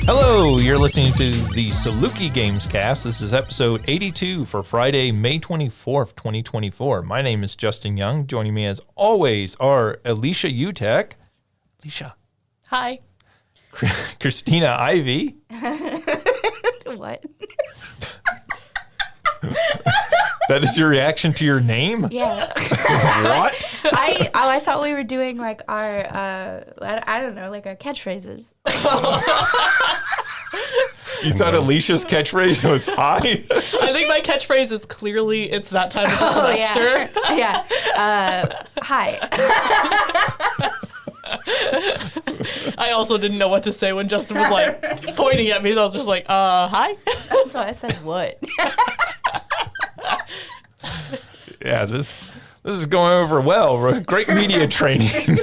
Hello, you're listening to the Saluki Gamescast. This is episode 82 for Friday, May 24th, 2024. My name is Justin Young. Joining me as always are Alicia Utecht. Alicia. Hi. Christina Ivey. What? That is your reaction to your name? Yeah. What? I thought we were doing like our I don't know, like our catchphrases. You thought Alicia's catchphrase was hi? I think my catchphrase is clearly it's that time of the semester. Yeah. Hi. I also didn't know what to say when Justin was like pointing at me, so I was just like, hi. So I said what? Yeah, this is going over well. Great media training.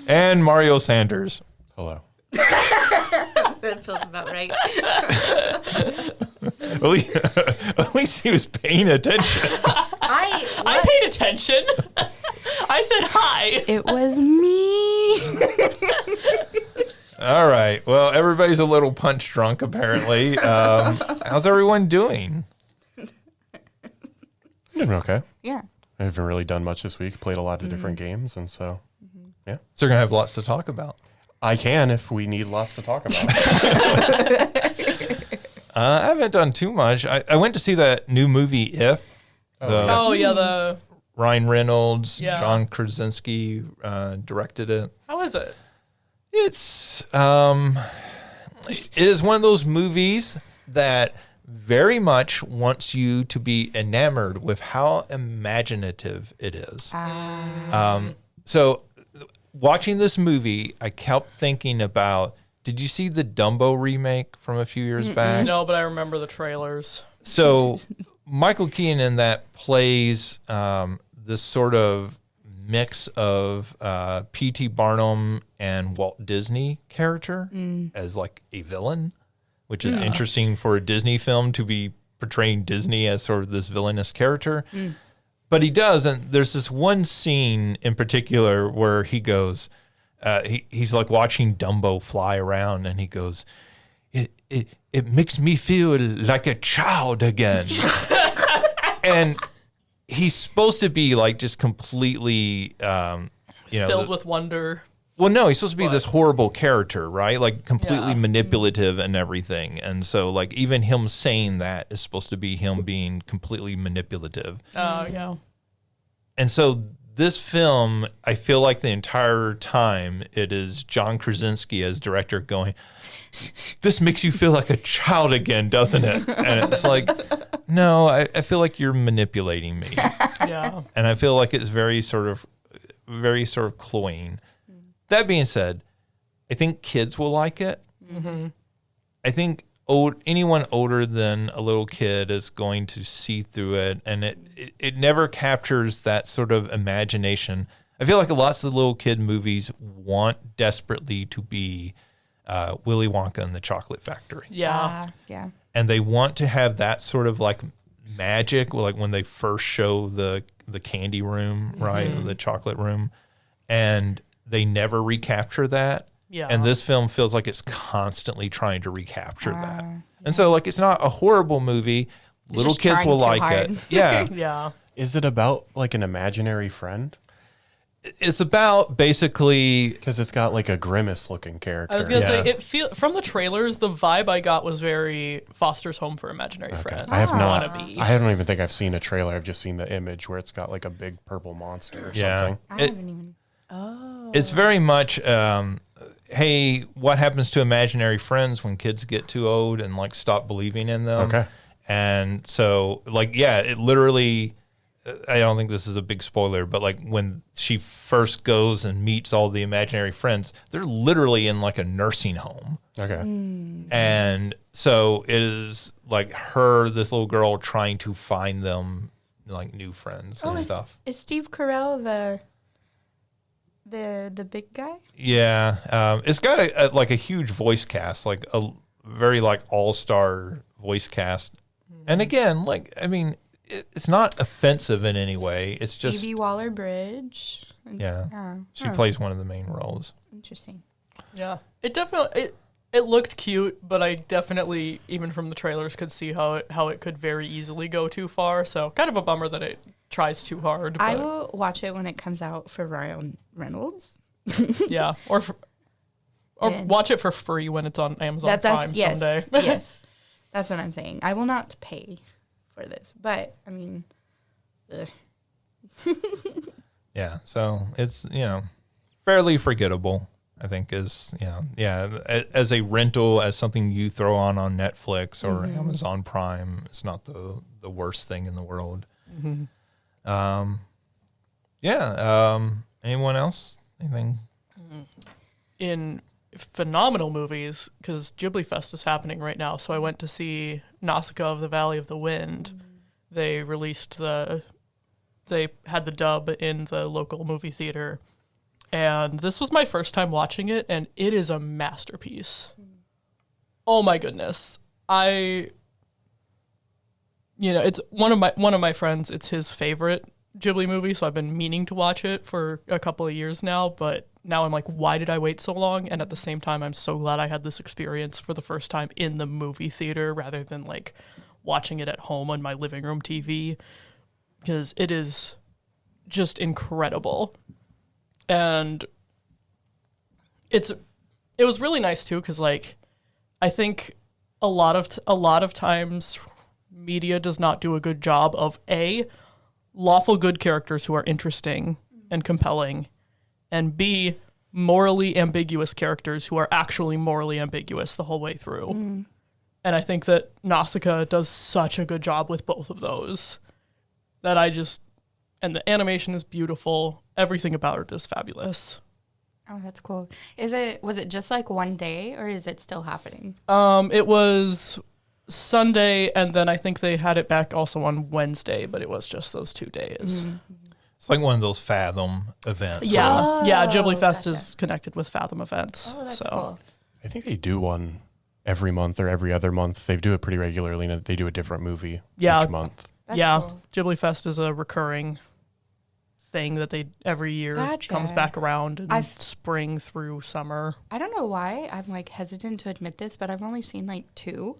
And Mario Sanders. Hello. That feels about right. At least he was paying attention. I paid attention. I said hi. It was me. All right. Well, everybody's a little punch drunk, apparently. How's everyone doing? Doing okay. Yeah. I haven't really done much this week. Played a lot of different games, and so, yeah. So we're going to have lots to talk about. I can if we need lots to talk about. I haven't done too much. I went to see that new movie, If. The Ryan Reynolds, Yeah. John Krasinski directed it. how is it? It is one of those movies that very much wants you to be enamored with how imaginative it is. So watching this movie, I kept thinking about, did you see the Dumbo remake from a few years back? No, but I remember the trailers. So Michael Keaton in that plays this sort of mix of P.T. Barnum and Walt Disney character as like a villain, which is interesting for a Disney film to be portraying Disney as sort of this villainous character. But he does, and there's this one scene in particular where he goes, he's like watching Dumbo fly around, and he goes, it makes me feel like a child again. And he's supposed to be like just completely, Filled with wonder. well, no, he's supposed to be this horrible character, right? Like completely manipulative and everything. And so like even him saying that is supposed to be him being completely manipulative. Oh, yeah. And so this film, I feel like the entire time it is John Krasinski as director going, this makes you feel like a child again, doesn't it? And it's like, no, I feel like you're manipulating me. Yeah. And I feel like it's very sort of cloying. That being said, I think kids will like it. I think anyone older than a little kid is going to see through it, and it never captures that sort of imagination. I feel like lots of little kid movies want desperately to be Willy Wonka and the Chocolate Factory. Yeah. Yeah. And they want to have that sort of like magic, like when they first show the candy room, right, the chocolate room, and they never recapture that. Yeah. And this film feels like it's constantly trying to recapture that. And so like it's not a horrible movie. Little just kids trying will too like hard. it. Yeah. Yeah. Is it about like an imaginary friend? It's about basically Because it's got like a grimace-looking character. I was gonna Yeah. say from the trailers, the vibe I got was very Foster's Home for Imaginary Friends. I have not. Wannabe. I don't even think I've seen a trailer. I've just seen the image where it's got like a big purple monster or something. I haven't even. Oh. It's very much, hey, what happens to imaginary friends when kids get too old and like stop believing in them? Okay. And so, like, yeah, it literally, I don't think this is a big spoiler, but like when she first goes and meets all the imaginary friends, they're literally in like a nursing home. Okay. And so it is like this little girl trying to find them like new friends and stuff. Is Steve Carell the big guy? Yeah, it's got a huge voice cast, like a very like all-star voice cast. And again, like I mean, it's not offensive in any way. It's just Phoebe Waller-Bridge. yeah. Oh, She plays one of the main roles. interesting. Yeah, it definitely it looked cute, but I definitely, even from the trailers, could see how it could very easily go too far. So kind of a bummer that it tries too hard. I But will watch it when it comes out for Ryan Reynolds. yeah, or And- watch it for free when it's on Amazon Prime yes, someday. yes, that's what I'm saying. I will not pay for this, but I mean, ugh. Yeah, so it's fairly forgettable. I think is as a rental, as something you throw on Netflix or Amazon Prime, it's not the worst thing in the world. Anyone else? Anything? In phenomenal movies, because Ghibli Fest is happening right now, so I went to see Nausicaa of the Valley of the Wind. They had the dub in the local movie theater, and this was my first time watching it, and it is a masterpiece. Oh my goodness. It's one of my friends, it's his favorite Ghibli movie, so I've been meaning to watch it for a couple of years now, but now I'm like, why did I wait so long? And at the same time, I'm so glad I had this experience for the first time in the movie theater rather than like watching it at home on my living room TV, because it is just incredible. And it was really nice too, because like I think a lot of times media does not do a good job of lawful good characters who are interesting and compelling, and B, morally ambiguous characters who are actually morally ambiguous the whole way through. And I think that Nausicaa does such a good job with both of those that and the animation is beautiful. Everything about it is fabulous. Oh, that's cool. Was it just like one day, or is it still happening? It was Sunday, and then I think they had it back also on Wednesday, but it was just those 2 days. It's like one of those Fathom events. Yeah, Oh, Ghibli Fest gotcha. is connected with Fathom events. Oh, that's so. cool. I think they do one every month or every other month. They do it pretty regularly, and they do a different movie each month. That's yeah, cool. Ghibli Fest is a recurring thing that they every year Gotcha. comes back around in I've- spring through summer. I don't know why I'm like hesitant to admit this, but I've only seen like 2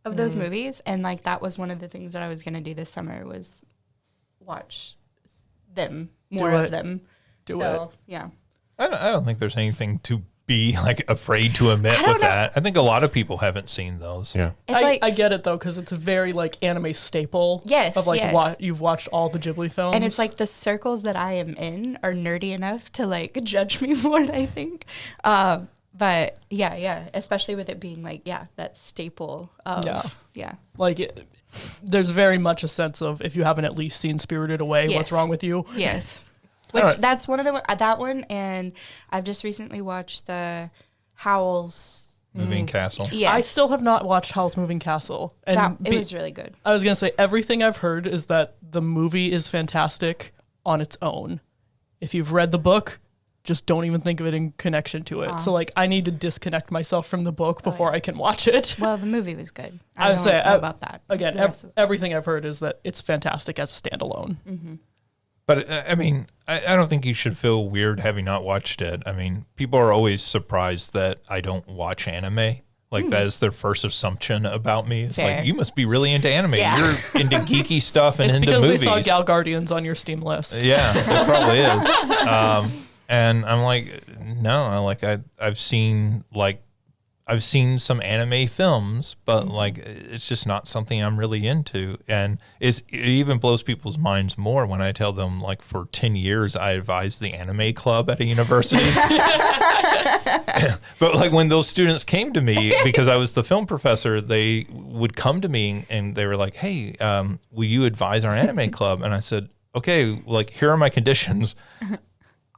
of those movies, and like that was one of the things that I was gonna do this summer was watch more Do of it. them. Do so, Yeah. I don't think there's anything to be like afraid to admit I don't with know. that. I think a lot of people haven't seen those. Yeah. It's I get it though, because it's a very like anime staple. Yes, of like yes. you've watched all the Ghibli films, and it's like the circles that I am in are nerdy enough to like judge me for it, I think. But yeah, especially with it being like, that staple of, like there's very much a sense of, if you haven't at least seen Spirited Away, what's Yes. wrong with you? Yes. Which Alright. that's one of that one, and I've just recently watched the Howl's. Moving Castle. Yes. I still have not watched Howl's Moving Castle, and it was really good. I was gonna say, everything I've heard is that the movie is fantastic on its own. If you've read the book, just don't even think of it in connection to it. So like, I need to disconnect myself from the book before I can watch it. Well, the movie was good. I would don't say know about that. Again, The rest of- everything I've heard is that it's fantastic as a standalone. But I mean, I don't think you should feel weird having not watched it. I mean, people are always surprised that I don't watch anime. Like that is their first assumption about me. It's Fair. like, you must be really into anime. Yeah. You're into geeky stuff and It's into because movies. they saw Gal Guardians on your Steam list. Yeah, it probably is. And I'm like, no, like I've seen some anime films, but like it's just not something I'm really into. And it even blows people's minds more when I tell them, like, for 10 years I advised the anime club at a university. But like when those students came to me, because I was the film professor, they would come to me and they were like, hey, will you advise our anime club? And I said, okay, like, here are my conditions.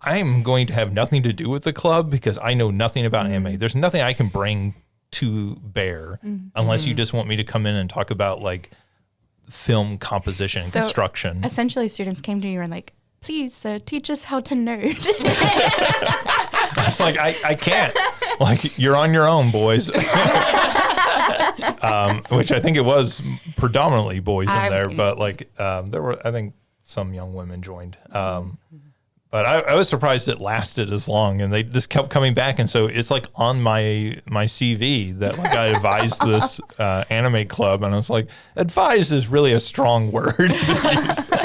I'm going to have nothing to do with the club because I know nothing about anime. There's nothing I can bring to bear unless you just want me to come in and talk about like film composition and So, construction. Essentially, students came to you and were like, please teach us how to nerd. It's like, I can't. Like, you're on your own, boys. Which I think it was predominantly boys in there, but like there were, I think some young women joined. But I was surprised it lasted as long, and they just kept coming back. And so it's like on my CV that like I advised this anime club, and I was like, advised is really a strong word.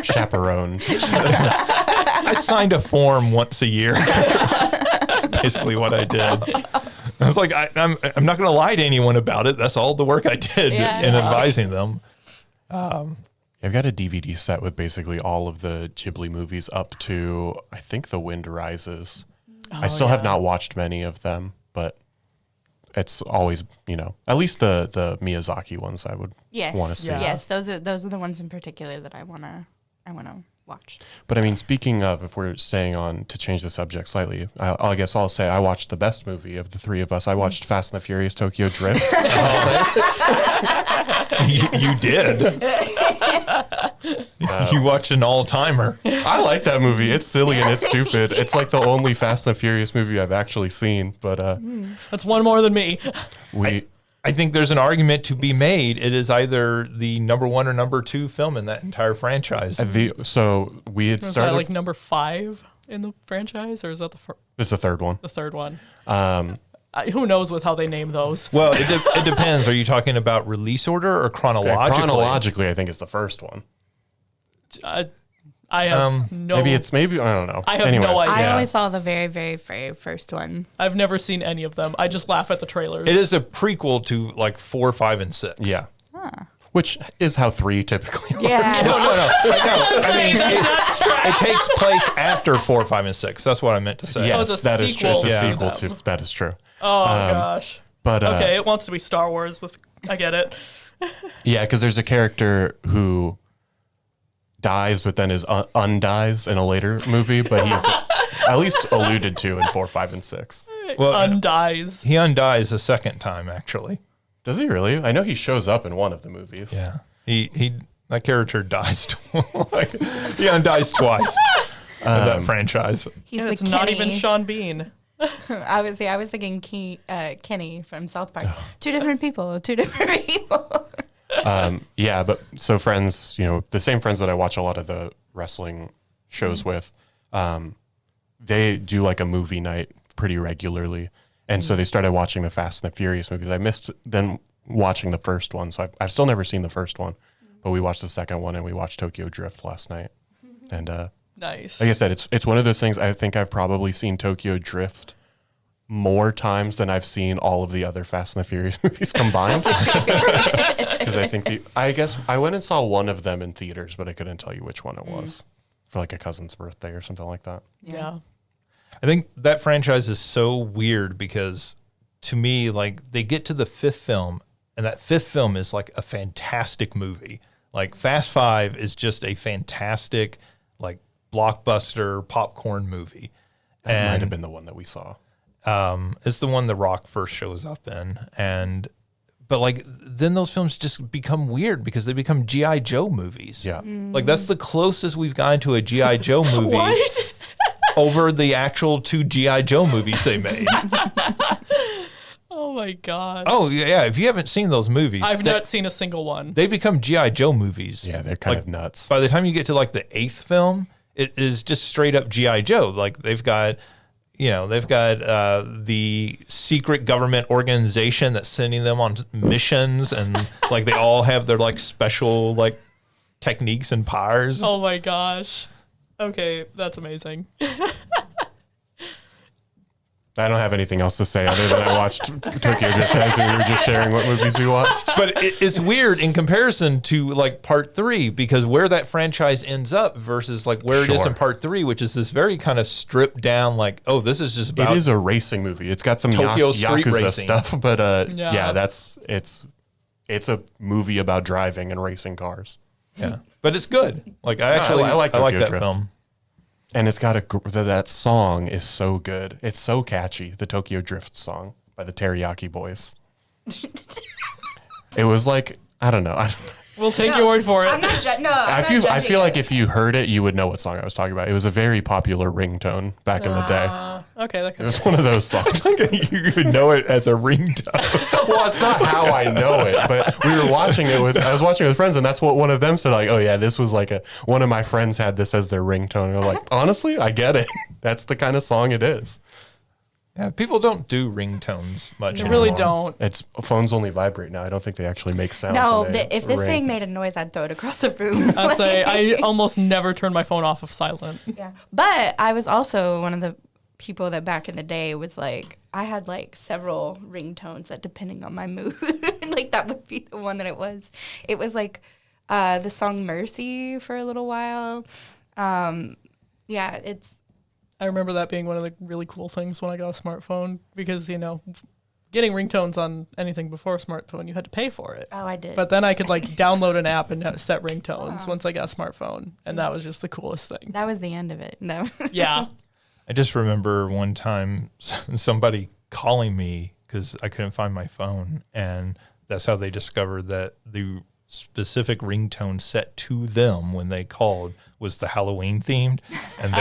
Chaperone. I signed a form once a year. That's basically what I did. I was like, I'm not going to lie to anyone about it. That's all the work I did in advising them. I've got a DVD set with basically all of the Ghibli movies up to, I think, The Wind Rises. I still have not watched many of them, but it's always, at least the Miyazaki ones I would want to see. Yes, those are the ones in particular that I wanna watch. But I mean, speaking of, if we're staying on to change the subject slightly, I guess I'll say I watched the best movie of the three of us. I watched Fast and the Furious Tokyo Drift. You did. You watched an all-timer. I like that movie. It's silly and it's stupid. It's like the only Fast and the Furious movie I've actually seen. But that's one more than me. I think there's an argument to be made. It is either the number 1 or number 2 film in that entire franchise. So we had started. Is that like number 5 in the franchise, or is that the first? It's the third one. The third one. Who knows with how they name those? Well, it depends. Are you talking about release order or chronologically? Chronologically, I think it's the first one. I have no. Maybe I don't know. I have no idea. I only saw the very, very, very first one. I've never seen any of them. I just laugh at the trailers. It is a prequel to like 4, 5, and 6. Yeah. Which is how 3 typically works. Yeah. No. I mean, it takes place after 4, 5, and 6. That's what I meant to say. Oh, it's Yes, a that is true. It's a sequel sequel to to that is true. Oh gosh. But Okay, it wants to be Star Wars I get it. yeah, because there's a character who dies, but then is undies in a later movie, but he's at least alluded to in 4, 5, and 6. Well, Undies. he undies a second time, actually. Does he really? I know he shows up in one of the movies. Yeah. That character dies. He undies twice in that franchise. He's And the it's not even Kenny. Sean Bean. I was thinking Kenny from South Park. Two different people. Yeah, but so friends, the same friends that I watch a lot of the wrestling shows with, they do like a movie night pretty regularly. And so they started watching the Fast and the Furious movies. I missed them watching the first one. So I've still never seen the first one, but we watched the second one and we watched Tokyo Drift last night. And Nice. like I said, it's one of those things. I think I've probably seen Tokyo Drift more times than I've seen all of the other Fast and the Furious movies combined. Because I guess I went and saw one of them in theaters, but I couldn't tell you which one it was for like a cousin's birthday or something like that. Yeah. I think that franchise is so weird because to me, like they get to the 5th film and that 5th film is like a fantastic movie. Like Fast 5 is just a fantastic, like blockbuster popcorn movie. That might have been the one that we saw. It's the one The Rock first shows up in. But like then those films just become weird because they become G.I. Joe movies. Yeah. Like that's the closest we've gotten to a G.I. Joe movie. What? Over the actual 2 G.I. Joe movies they made. Oh my god. Oh, yeah. If you haven't seen those movies, I've not seen a single one. they become G.I. Joe movies. Yeah, they're kind of nuts. By the time you get to like the 8th film, it is just straight up G.I. Joe. Like they've got the secret government organization that's sending them on missions, and like they all have their like special like techniques and powers. Oh my gosh. Okay, that's amazing. I don't have anything else to say other than I watched Tokyo Drift as we were just sharing what movies we watched. But it's weird in comparison to like part 3 because where that franchise ends up versus like where it is in part 3, which is this very kind of stripped down, like, oh, this is just about. It is a racing movie. It's got some Tokyo street Yakuza racing stuff, but Yeah. it's a movie about driving and racing cars. Yeah, but it's good. Like I like Tokyo that Drift. film. And it's got that song is so good. It's so catchy. The Tokyo Drift song by the Teriyaki Boys. It was like, I don't know. We'll take your word for it. I'm not judging. No, I'm not I judging feel like it. if you heard it, you would know what song I was talking about. It was a very popular ringtone back in the day. Okay, that It could was one of those songs. You would know it as a ringtone. Well, it's not how I know it, but we were watching it I was watching it with friends, and that's what one of them said, like, oh yeah, this was like one of my friends had this as their ringtone. And I'm like, honestly, I get it. That's the kind of song it is. Yeah, people don't do ringtones much They anymore. really don't. Phones only vibrate now. I don't think they actually make sounds. No, when they if this ring. thing made a noise, I'd throw it across the room. I say I almost never turn my phone off of silent. Yeah. But I was also one of the people that back in the day was like, I had like several ringtones that depending on my mood, like that would be the one that it was. It was like the song Mercy for a little while. Yeah, I remember that being one of the really cool things when I got a smartphone because, getting ringtones on anything before a smartphone, you had to pay for it. I did. But then I could like download an app and set ringtones once I got a smartphone. And that was just the coolest thing. That was the end of it. No. Yeah. I just remember one time somebody calling me because I couldn't find my phone, and that's how they discovered that the specific ringtone set to them when they called was the Halloween themed, and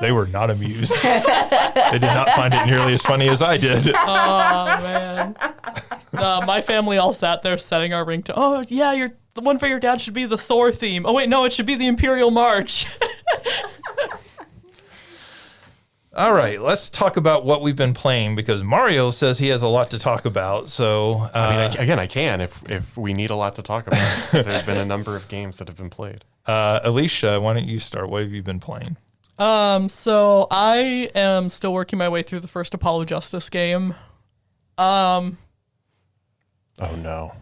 they were not amused. They did not find it nearly as funny as I did. Oh, man. My family all sat there setting our ringtone. Oh, yeah, the one for your dad should be the Thor theme. Oh, wait, no, it should be the Imperial March. All right, let's talk about what we've been playing because Mario says he has a lot to talk about. So, I can if we need a lot to talk about. There's been a number of games that have been played. Alicia, why don't you start? What have you been playing? So I am still working my way through the first Apollo Justice game. Oh no.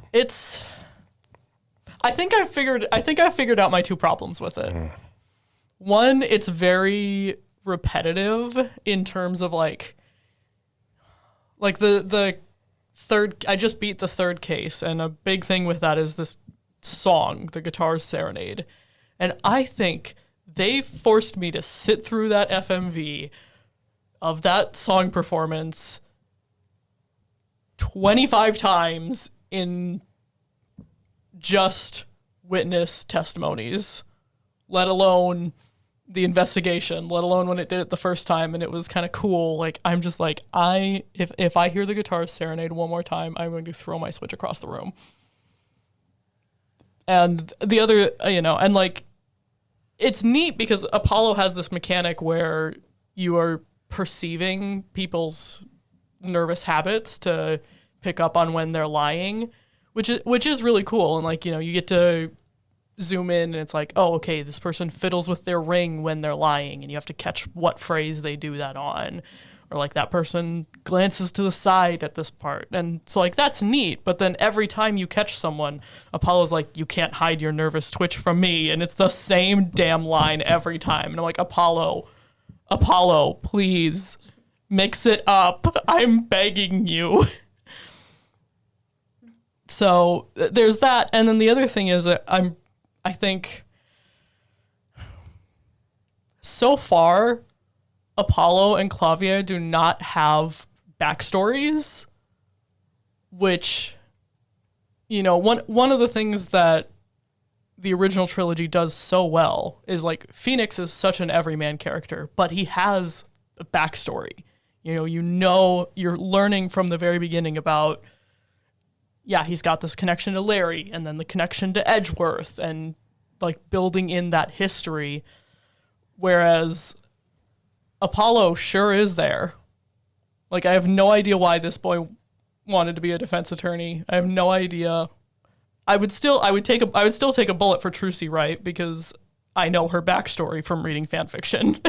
I think I figured out my two problems with it. One, it's very repetitive in terms of like the third. I just beat the third case, and a big thing with that is this song, the Guitar Serenade, and I think they forced me to sit through that FMV of that song performance 25 times in just witness testimonies, let alone the investigation, let alone when it did it the first time and it was kind of cool. Like, I'm just like, if I hear the Guitar Serenade one more time, I'm going to throw my Switch across the room. And the other, and like, it's neat because Apollo has this mechanic where you are perceiving people's nervous habits to pick up on when they're lying, which is really cool. And like, you get to zoom in and it's like, oh, okay, this person fiddles with their ring when they're lying, and you have to catch what phrase they do that on. Or like that person glances to the side at this part. And so like that's neat, but then every time you catch someone, Apollo's like, you can't hide your nervous twitch from me, and it's the same damn line every time. And I'm like, Apollo, please mix it up. I'm begging you. So there's that. And then the other thing is that I think so far Apollo and Clavier do not have backstories, which, one of the things that the original trilogy does so well is like Phoenix is such an everyman character, but he has a backstory. You're learning from the very beginning about, he's got this connection to Larry and then the connection to Edgeworth and like building in that history. Whereas Apollo sure is there. Like, I have no idea why this boy wanted to be a defense attorney. I have no idea. I would still take a bullet for Trucy Wright because I know her backstory from reading fan fiction.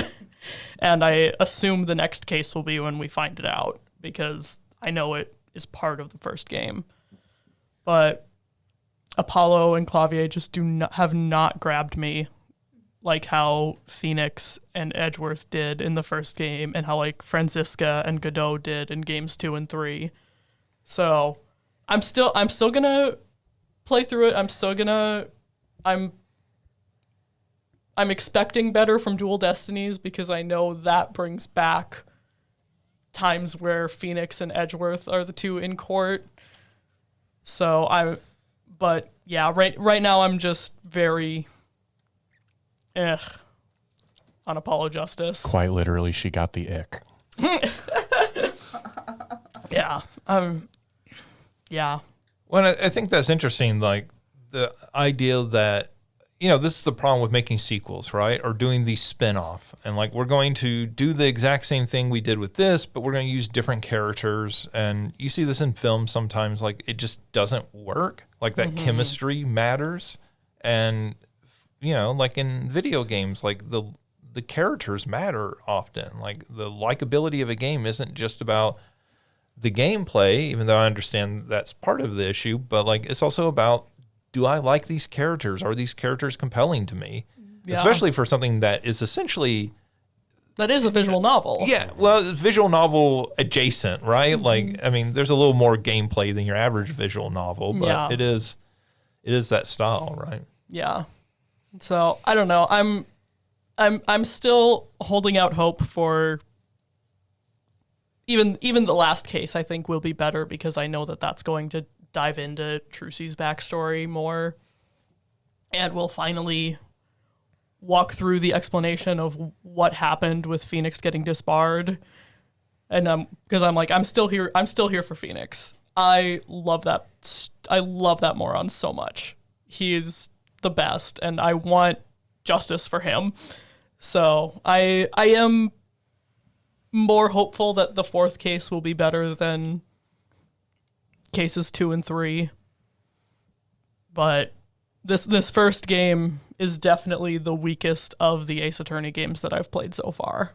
And I assume the next case will be when we find it out because I know it is part of the first game. But Apollo and Clavier just have not grabbed me like how Phoenix and Edgeworth did in the first game and how like Franziska and Godot did in games 2 and 3. So I'm still gonna play through it. I'm expecting better from Dual Destinies because I know that brings back times where Phoenix and Edgeworth are the two in court. But yeah, right now I'm just very on Apollo Justice. Quite literally, she got the ick. Yeah. Yeah. Well, I think that's interesting. Like the idea that, this is the problem with making sequels, right? Or doing these spin-off. And like, we're going to do the exact same thing we did with this, but we're going to use different characters. And you see this in film sometimes, like it just doesn't work. Like that chemistry matters. And, like in video games, like the characters matter often. Like the likability of a game isn't just about the gameplay, even though I understand that's part of the issue, but like it's also about, do I like these characters? Are these characters compelling to me? Yeah. Especially for something that is essentially... That is a visual novel. Yeah, well, it's visual novel adjacent, right? Like, I mean, there's a little more gameplay than your average visual novel, but it is that style, right? Yeah. So, I don't know. I'm still holding out hope for... Even the last case, I think, will be better because I know that that's going to dive into Trucy's backstory more, and we'll finally walk through the explanation of what happened with Phoenix getting disbarred. And because I'm still here for Phoenix. I love that moron so much. He is the best, and I want justice for him. So I am more hopeful that the fourth case will be better than cases 2 and 3. But this first game is definitely the weakest of the Ace Attorney games that I've played so far.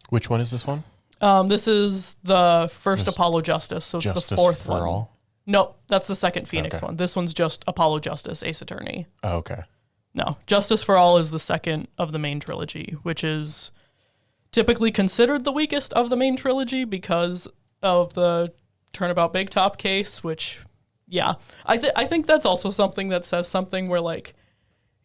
Which one is this one? This is the first Apollo Justice, so it's Justice the fourth for one. All? No, that's the second Phoenix Okay. one. This one's just Apollo Justice, Ace Attorney. Oh, okay. No, Justice for All is the second of the main trilogy, which is typically considered the weakest of the main trilogy because of the Turnabout Big Top case, which, yeah. I think that's also something that says something where, like,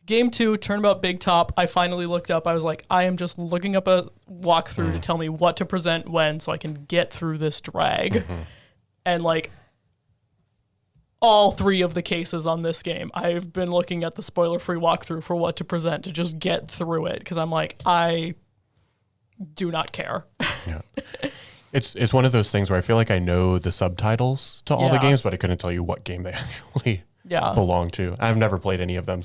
Game 2, Turnabout Big Top, I finally looked up. I was like, I am just looking up a walkthrough to tell me what to present when so I can get through this drag. Mm-hmm. And, like, all 3 of the cases on this game, I've been looking at the spoiler-free walkthrough for what to present to just get through it because I'm like, I do not care. Yeah. It's one of those things where I feel like I know the subtitles to all the games, but I couldn't tell you what game they actually belong to. I've never played any of them,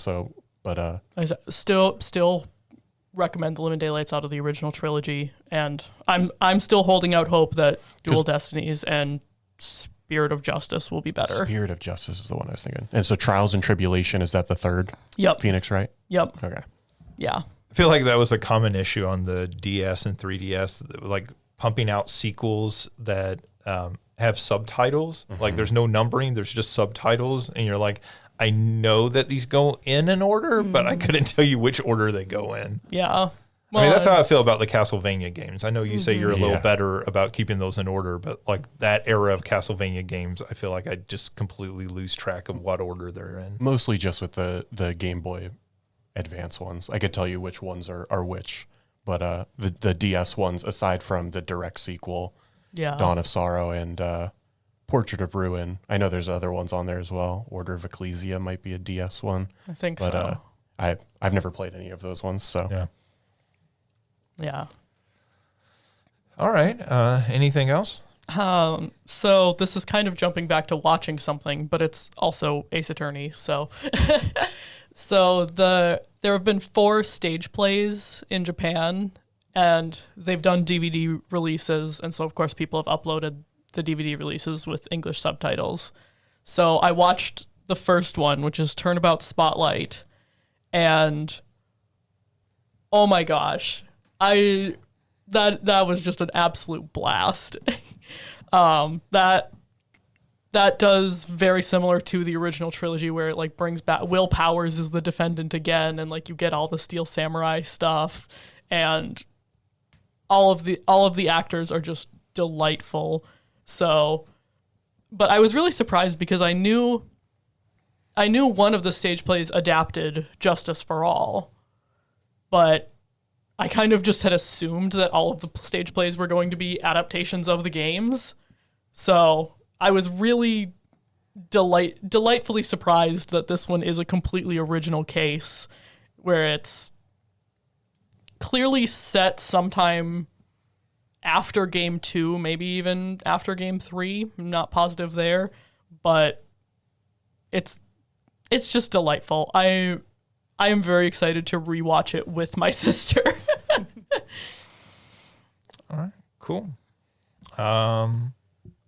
but I still recommend the Living Daylights out of the original trilogy, and I'm still holding out hope that Dual Destinies and Spirit of Justice will be better. Spirit of Justice is the one I was thinking. And so Trials and Tribulation, is that the third? Yep. Phoenix, right? Yep. Okay. Yeah. I feel like that was a common issue on the DS and 3DS, like pumping out sequels that have subtitles. Mm-hmm. Like there's no numbering, there's just subtitles. And you're like, I know that these go in an order, but I couldn't tell you which order they go in. Yeah. Well, I mean, that's how I feel about the Castlevania games. I know you say you're a little better about keeping those in order, but like that era of Castlevania games, I feel like I just completely lose track of what order they're in. Mostly just with the Game Boy Advance ones. I could tell you which ones are which, but the DS ones, aside from the direct sequel, Dawn of Sorrow and Portrait of Ruin, I know there's other ones on there as well. Order of Ecclesia might be a DS one. I think but, so. I've never played any of those ones, so yeah. All right. Anything else? So this is kind of jumping back to watching something, but it's also Ace Attorney. So, there have been 4 stage plays in Japan, and they've done DVD releases, and so of course people have uploaded the DVD releases with English subtitles. So I watched the first one, which is Turnabout Spotlight, and oh my gosh, that was just an absolute blast. That does very similar to the original trilogy, where it like brings back Will Powers is the defendant again, and like you get all the Steel Samurai stuff, and all of the actors are just delightful. So, but I was really surprised because I knew one of the stage plays adapted Justice for All, but I kind of just had assumed that all of the stage plays were going to be adaptations of the games. So I was really delightfully surprised that this one is a completely original case where it's clearly set sometime after game 2, maybe even after game 3. I'm not positive there, but it's just delightful. I am very excited to rewatch it with my sister. All right, cool. All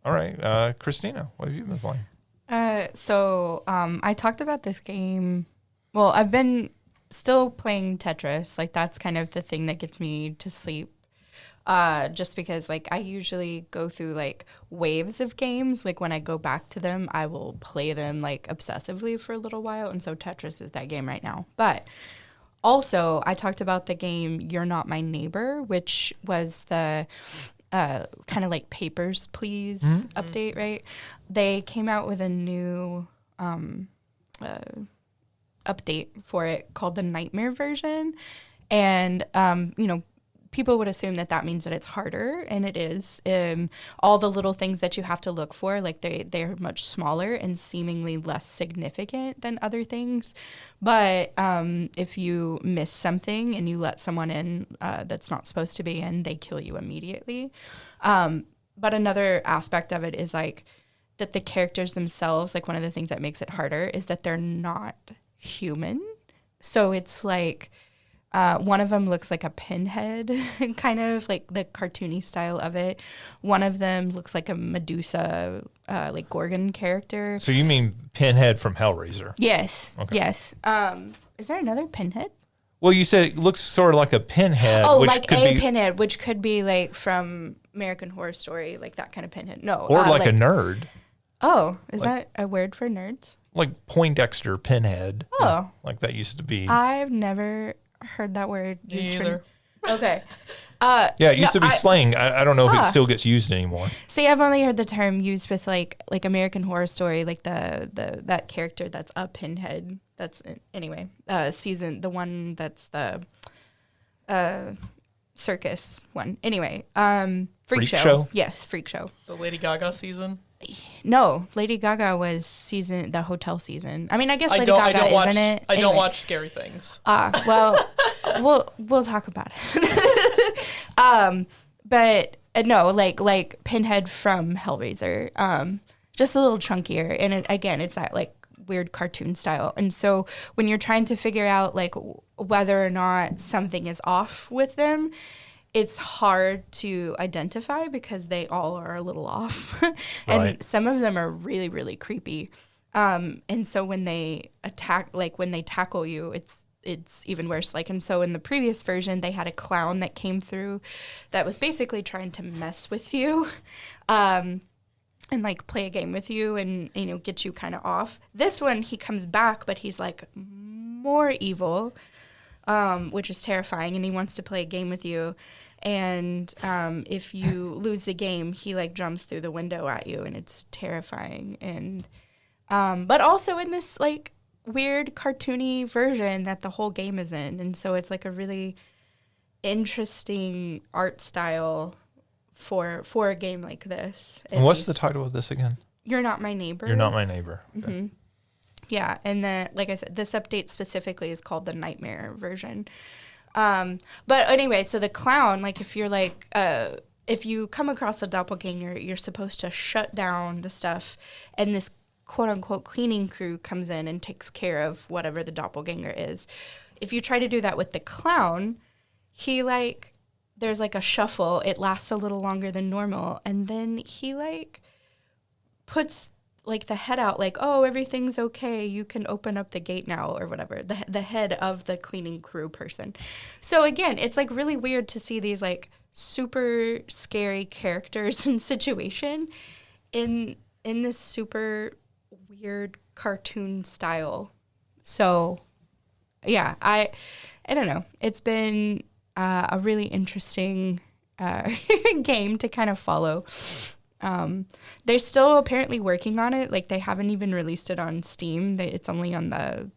right, Christina, what have you been playing? I talked about this game. Well, I've been still playing Tetris. Like, that's kind of the thing that gets me to sleep. Just because, like, I usually go through, like, waves of games. Like, when I go back to them, I will play them, like, obsessively for a little while. And so Tetris is that game right now. But also, I talked about the game You're Not My Neighbor, which was the kind of like Papers, Please update, right? They came out with a new update for it called the Nightmare version. And, people would assume that means that it's harder, and it is. All the little things that you have to look for, like they're much smaller and seemingly less significant than other things. But if you miss something and you let someone in that's not supposed to be in, they kill you immediately. But another aspect of it is like that the characters themselves, like one of the things that makes it harder is that they're not human. So it's like one of them looks like a pinhead, kind of like the cartoony style of it. One of them looks like a Medusa, like Gorgon character. So you mean Pinhead from Hellraiser? Yes. Okay. Yes. Is there another pinhead? Well, you said it looks sort of like a pinhead. Oh, which like could a be, pinhead, which could be like from American Horror Story, like that kind of pinhead. No. or like a nerd, Oh, is that a word for nerds? like Poindexter Pinhead. Oh. Like that used to be. I've never heard that word Me used either. for. Okay. Yeah, it used to be slang. I don't know if it still gets used anymore. See, I've only heard the term used with like American Horror Story, like the that character that's a pinhead. That's anyway. Season the one that's the circus one. Anyway, Freak Show. Yes, Freak Show. The Lady Gaga season. No, Lady Gaga was the hotel season. I mean, I guess I Lady don't Gaga watch. isn't it? I don't Anyway. watch scary things. Well, we'll talk about it. But no, like Pinhead from Hellraiser. Just a little chunkier, and it's that like weird cartoon style. And so when you're trying to figure out like whether or not something is off with them, it's hard to identify because they all are a little off. And Right. some of them are really, really creepy. And so when they attack, like when they tackle you, it's even worse. Like, and so in the previous version, they had a clown that came through that was basically trying to mess with you. And like play a game with you and, get you kind of off. This one, he comes back, but he's like more evil, which is terrifying. And he wants to play a game with you. And if you lose the game, he like jumps through the window at you, and it's terrifying. And but also in this like weird cartoony version that the whole game is in, and so it's like a really interesting art style for a game like this. And what's the title of this again? You're Not My Neighbor. You're Not My Neighbor. Okay. Mm-hmm. Yeah, and like I said, this update specifically is called the Nightmare version. But anyway, so the clown, like if you're like, if you come across a doppelganger, you're supposed to shut down the stuff, and this quote unquote cleaning crew comes in and takes care of whatever the doppelganger is. If you try to do that with the clown, he like, there's like a shuffle, it lasts a little longer than normal, and then he like puts like the head out like, oh, everything's okay, you can open up the gate now or whatever, the head of the cleaning crew person. So again, it's like really weird to see these like super scary characters and situation in this super weird cartoon style. So yeah, I don't know, it's been a really interesting game to kind of follow. They're still apparently working on it. Like they haven't even released it on Steam. It's only on the,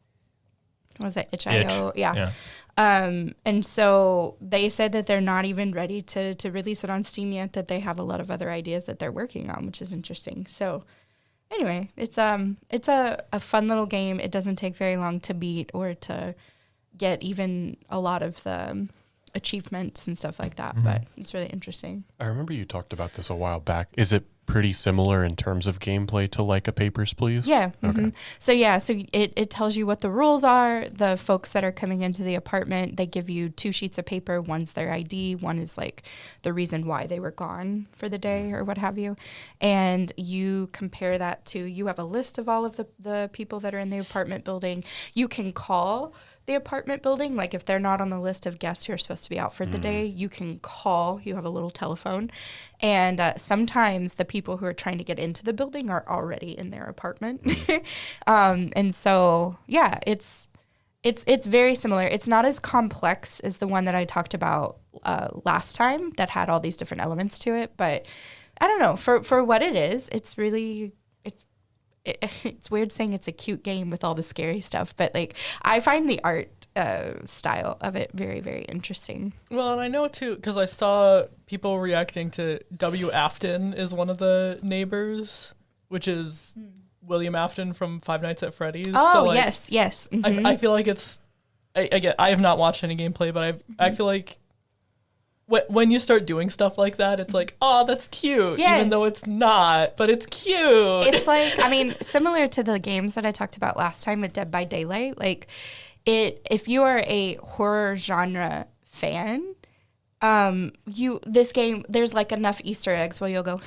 what was it, itch.io? Yeah. And so they said that they're not even ready to release it on Steam yet, that they have a lot of other ideas that they're working on, which is interesting. So anyway, it's a fun little game. It doesn't take very long to beat or to get even a lot of the achievements and stuff like that, but it's really interesting. I remember you talked about this a while back. Is it pretty similar in terms of gameplay to like a Papers, Please? Yeah. Okay. So it tells you what the rules are. The folks that are coming into the apartment, they give you 2 sheets of paper. One's their ID. One is like the reason why they were gone for the day or what have you. And you compare that to, you have a list of all of the people that are in the apartment building. You can call the apartment building, like if they're not on the list of guests who are supposed to be out for the day, you can call. You have a little telephone, and sometimes the people who are trying to get into the building are already in their apartment. And so it's very similar. It's not as complex as the one that I talked about last time that had all these different elements to it, but I don't know, for what it is, it's really, it's weird saying it's a cute game with all the scary stuff, but like I find the art style of it very, very interesting. Well, and I know too, because I saw people reacting to W. Afton is one of the neighbors, which is William Afton from Five Nights at Freddy's. Oh, so, like, yes. I feel like it's, again, I have not watched any gameplay, but I feel like when you start doing stuff like that, it's like, oh, that's cute, Yes. even though it's not, but it's cute. It's like, I mean, similar to the games that I talked about last time with Dead by Daylight, like if you are a horror genre fan, this game, there's like enough Easter eggs where you'll go,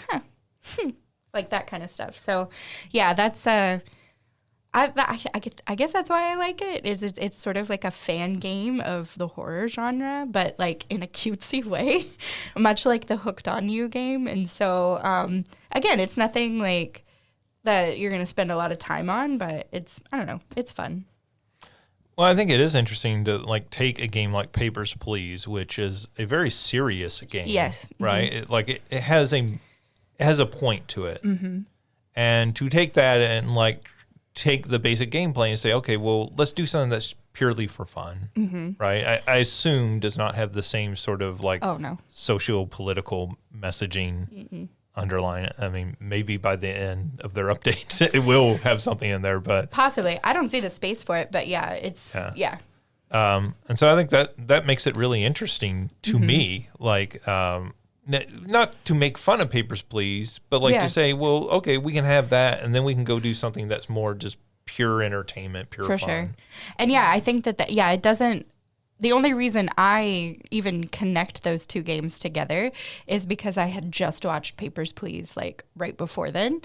like that kind of stuff. So yeah, that's I guess that's why I like it. It's sort of like a fan game of the horror genre, but like in a cutesy way, much like the Hooked on You game. And so again, it's nothing like that you're going to spend a lot of time on, but I don't know, it's fun. Well, I think it is interesting to like take a game like Papers, Please, which is a very serious game. Yes. Right. It has a point to it, and to take that and like take the basic gameplay and say, okay, well, let's do something that's purely for fun, right? I assume does not have the same sort of like socio-political messaging underlying it. I mean, maybe by the end of their updates, it will have something in there, but possibly. I don't see the space for it, but yeah, it's yeah. And so I think that makes it really interesting to me, like not to make fun of Papers, Please, but like to say, well, okay, we can have that, and then we can go do something that's more just pure entertainment, pure fun. For sure. And yeah, I think that it doesn't. The only reason I even connect those two games together is because I had just watched Papers, Please, like right before then.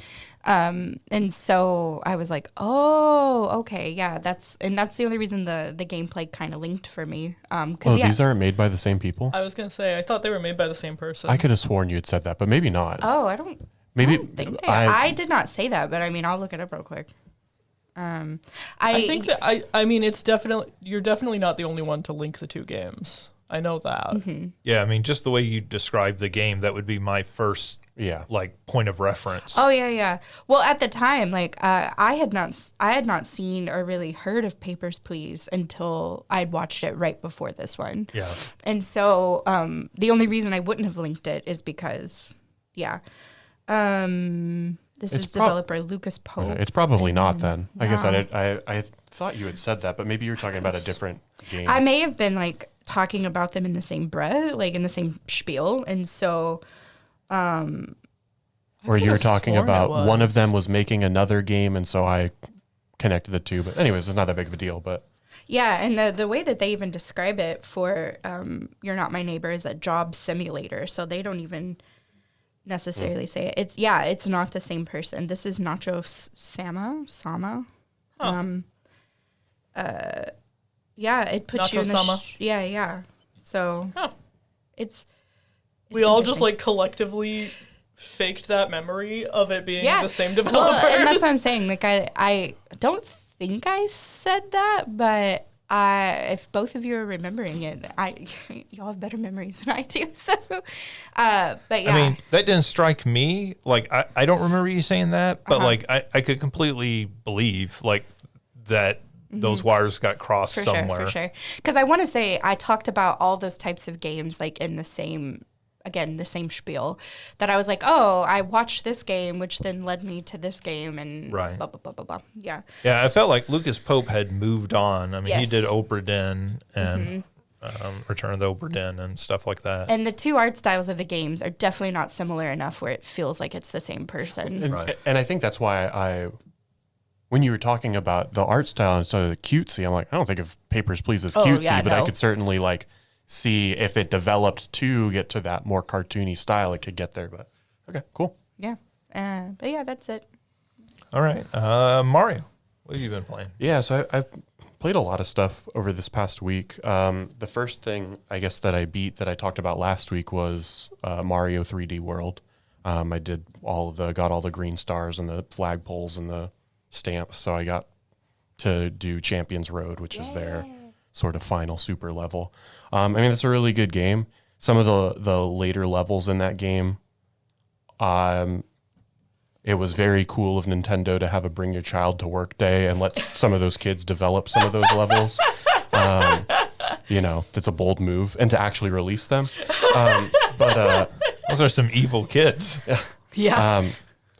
And so I was like, oh, okay, yeah, that's the only reason the gameplay kind of linked for me. These aren't made by the same people? I was going to say, I thought they were made by the same person. I could have sworn you had said that, but maybe not. Oh, I don't think I did not say that, but I mean, I'll look it up real quick. I think that I mean, you're definitely not the only one to link the two games. I know that. Yeah, I mean, just the way you describe the game, that would be my first like point of reference. Oh yeah. Well, at the time, like I had not seen or really heard of Papers, Please until I'd watched it right before this one. Yeah. And so the only reason I wouldn't have linked it is because this is developer Lucas Pope. It's probably not then. I guess I thought you had said that, but maybe you were talking about a different game. I may have been like talking about them in the same breath, like in the same spiel, and so. Or you were talking about one of them was making another game, and so I connected the two. But anyways, it's not that big of a deal. But yeah, and the way that they even describe it for You're Not My Neighbor is a job simulator, so they don't even necessarily say it. It's not the same person. This is Nacho Sama. Huh. It puts Nacho you in the Sama. yeah. So it's we all just like collectively faked that memory of it being the same developer. Well, and that's what I'm saying. Like I don't think I said that, but if both of you are remembering it, y'all have better memories than I do. So, but yeah. I mean, that didn't strike me. Like, I don't remember you saying that, but like, I could completely believe like that those wires got crossed somewhere. For sure. Because I want to say I talked about all those types of games like in the same again, the same spiel, that I was like, oh, I watched this game, which then led me to this game, and Right. blah, blah, blah, blah, blah. Yeah. Yeah, I felt like Lucas Pope had moved on. I mean, he Yes. did Obra Dinn and Return of the Obra Dinn and stuff like that. And the two art styles of the games are definitely not similar enough where it feels like it's the same person. And I think that's why when you were talking about the art style and sort of the cutesy, I'm like, I don't think of Papers, Please as cutesy, yeah, but I no. could certainly like see if it developed to get to that more cartoony style, it could get there. But okay, cool. Yeah. But yeah, that's it. All right. Mario, what have you been playing? Yeah, so I've played a lot of stuff over this past week. The first thing I guess that I beat that I talked about last week was Mario 3D World. I did got all the green stars and the flagpoles and the stamps, so I got to do Champions Road, which is their sort of final super level. I mean, it's a really good game. Some of the later levels in that game, it was very cool of Nintendo to have a bring your child to work day and let some of those kids develop some of those levels. It's a bold move, and to actually release them. But Those are some evil kids. Yeah.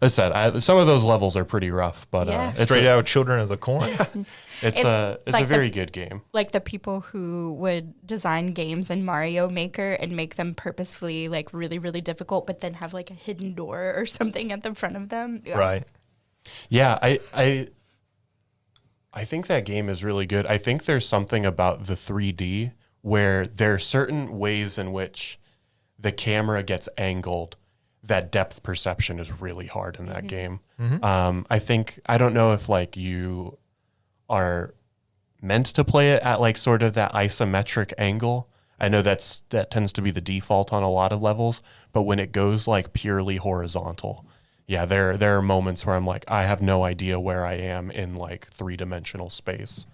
as I said, some of those levels are pretty rough, but Yeah. it's Straight out Children of the Corn. it's a like very good game. Like the people who would design games in Mario Maker and make them purposefully like really, really difficult, but then have like a hidden door or something at the front of them. Yeah. Right. Yeah, I think that game is really good. I think there's something about the 3D where there are certain ways in which the camera gets angled that depth perception is really hard in that game. I don't know if like you are meant to play it at like sort of that isometric angle. I know that tends to be the default on a lot of levels, but when it goes like purely horizontal, yeah, there are moments where I'm like, I have no idea where I am in like 3-dimensional space.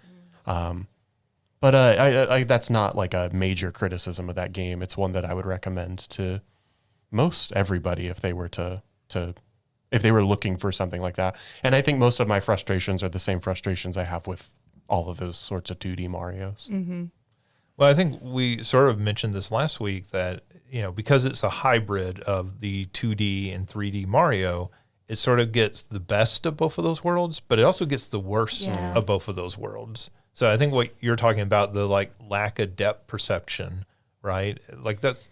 But I that's not like a major criticism of that game. It's one that I would recommend to most everybody if they were if they were looking for something like that. And I think most of my frustrations are the same frustrations I have with all of those sorts of 2D Marios. Well, I think we sort of mentioned this last week that, because it's a hybrid of the 2D and 3D Mario, it sort of gets the best of both of those worlds, but it also gets the worst of both of those worlds. So I think what you're talking about, the like lack of depth perception, right? Like that's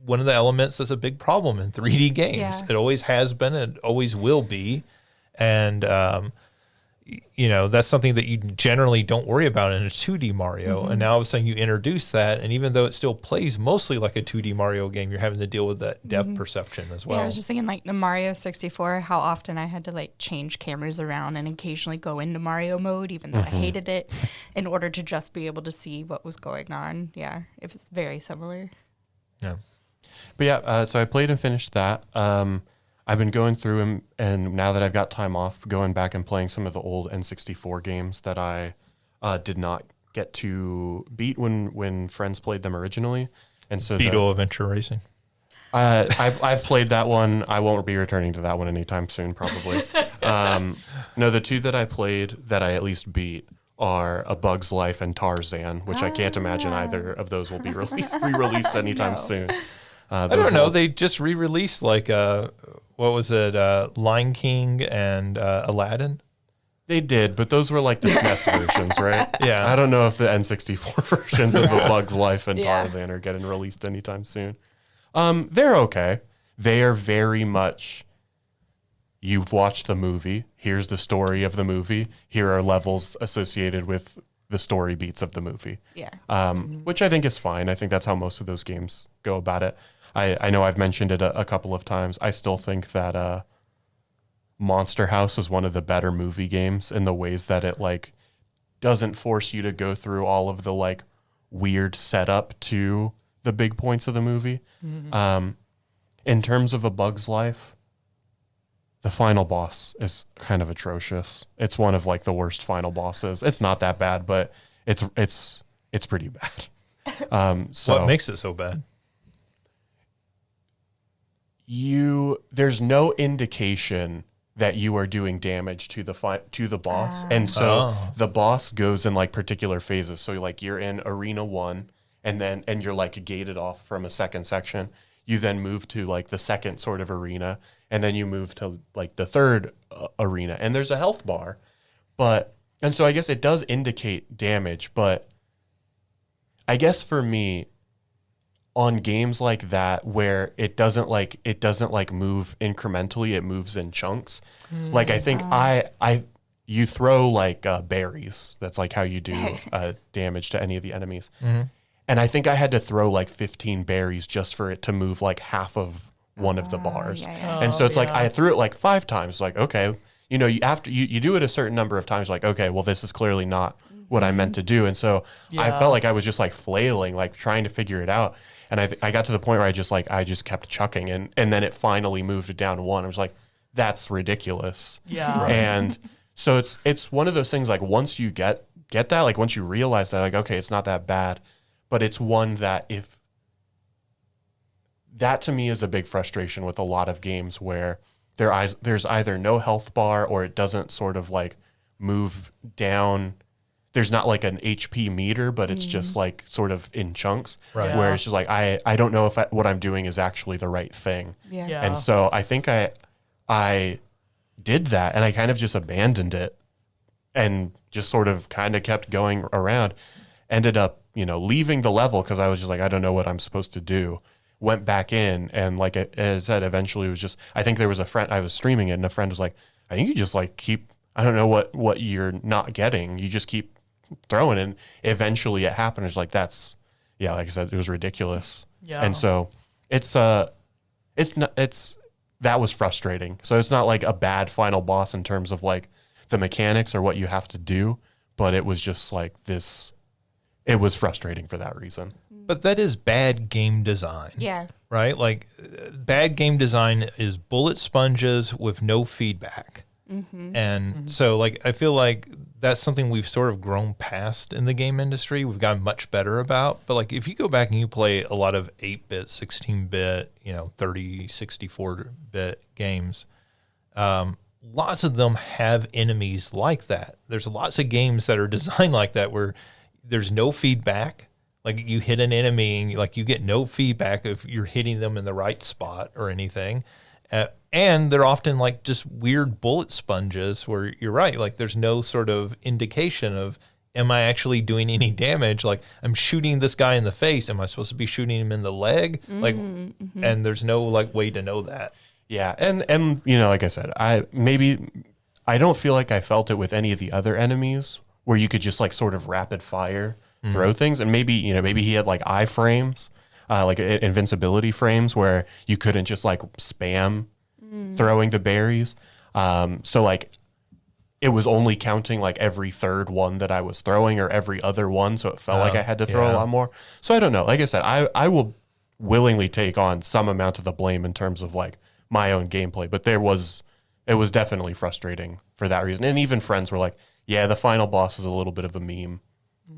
one of the elements that's a big problem in 3D games. Yeah. It always has been and always will be. And, that's something that you generally don't worry about in a 2D Mario. And now all of a sudden you introduce that. And even though it still plays mostly like a 2D Mario game, you're having to deal with that depth perception as well. Yeah, I was just thinking like the Mario 64, how often I had to like change cameras around and occasionally go into Mario mode, even though I hated it, in order to just be able to see what was going on. Yeah, it was very similar. Yeah. But yeah, so I played and finished that. I've been going through them, and now that I've got time off, going back and playing some of the old N64 games that I did not get to beat when friends played them originally. And so Beetle Adventure Racing. I've played that one. I won't be returning to that one anytime soon, probably. No, the two that I played that I at least beat are A Bug's Life and Tarzan, which I can't imagine either of those will be re-released anytime soon. I don't know. They just re-released like what was it? Lion King and Aladdin. They did, but those were like the SNES versions, right? Yeah. I don't know if the N64 versions of A Bug's Life and Yeah. Tarzan are getting released anytime soon. They're okay. They are very much, you've watched the movie. Here's the story of the movie. Here are levels associated with the story beats of the movie. Yeah. Which I think is fine. I think that's how most of those games go about it. I know I've mentioned it a couple of times. I still think that Monster House is one of the better movie games in the ways that it like doesn't force you to go through all of the like weird setup to the big points of the movie. In terms of A Bug's Life, the final boss is kind of atrocious. It's one of like the worst final bosses. It's not that bad, but it's pretty bad. So What makes it so bad? there's no indication that you are doing damage to the boss, and so the boss goes in like particular phases. So like you're in arena 1, and you're like gated off from a second section. you then move to like the second sort of arena, and then you move to like the third arena, and there's a health bar. And so I guess it does indicate damage, but I guess for me, on games like that where it doesn't like move incrementally, it moves in chunks. Like I think you throw like berries. That's like how you do damage to any of the enemies. And I think I had to throw like 15 berries just for it to move like half of one of the bars. And so it's like I threw it like 5 times. Like, okay, you know, you do it a certain number of times. Like, okay, well, this is clearly not what I meant to do. And so I felt like I was just like flailing, like trying to figure it out. And I got to the point where I just kept chucking, and then it finally moved it down to 1. I was like, that's ridiculous. Yeah. And so it's one of those things, like once you get that, like once you realize that, like, okay, it's not that bad, but it's one that that to me is a big frustration with a lot of games where there's either no health bar or it doesn't sort of like move down. There's not like an HP meter, but it's just like sort of in chunks. Right. Where it's just like, I don't know if what I'm doing is actually the right thing. Yeah. And so I think I did that, and I kind of just abandoned it and just sort of kind of kept going around. Ended up, you know, leaving the level because I was just like, I don't know what I'm supposed to do. Went back in, and like I said, eventually it was just, I think there was a friend, I was streaming it, and a friend was like, I think you just like keep, I don't know what you're not getting. You just keep throwing, and eventually it happened. It's like, like I said, it was ridiculous. Yeah. And so that was frustrating. So it's not like a bad final boss in terms of like the mechanics or what you have to do, but it was just like this, it was frustrating for that reason. But that is bad game design. Yeah. Right? Like bad game design is bullet sponges with no feedback. And so like I feel like that's something we've sort of grown past in the game industry. We've gotten much better about. But like if you go back and you play a lot of 8-bit, 16-bit, 30, 64-bit games, lots of them have enemies like that. There's lots of games that are designed like that where there's no feedback. Like you hit an enemy and you get no feedback if you're hitting them in the right spot or anything. And they're often like just weird bullet sponges where you're right. Like there's no sort of indication of, am I actually doing any damage? Like I'm shooting this guy in the face. Am I supposed to be shooting him in the leg? And there's no like way to know that. Yeah. And like I said, I don't feel like I felt it with any of the other enemies where you could just like sort of rapid fire throw things. And maybe he had like iframes, like invincibility frames where you couldn't just like spam throwing the berries. So like it was only counting like every third one that I was throwing or every other one. So it felt like I had to throw a lot more. So I don't know. Like I said, I will willingly take on some amount of the blame in terms of like my own gameplay, but it was definitely frustrating for that reason. And even friends were like, yeah, the final boss is a little bit of a meme.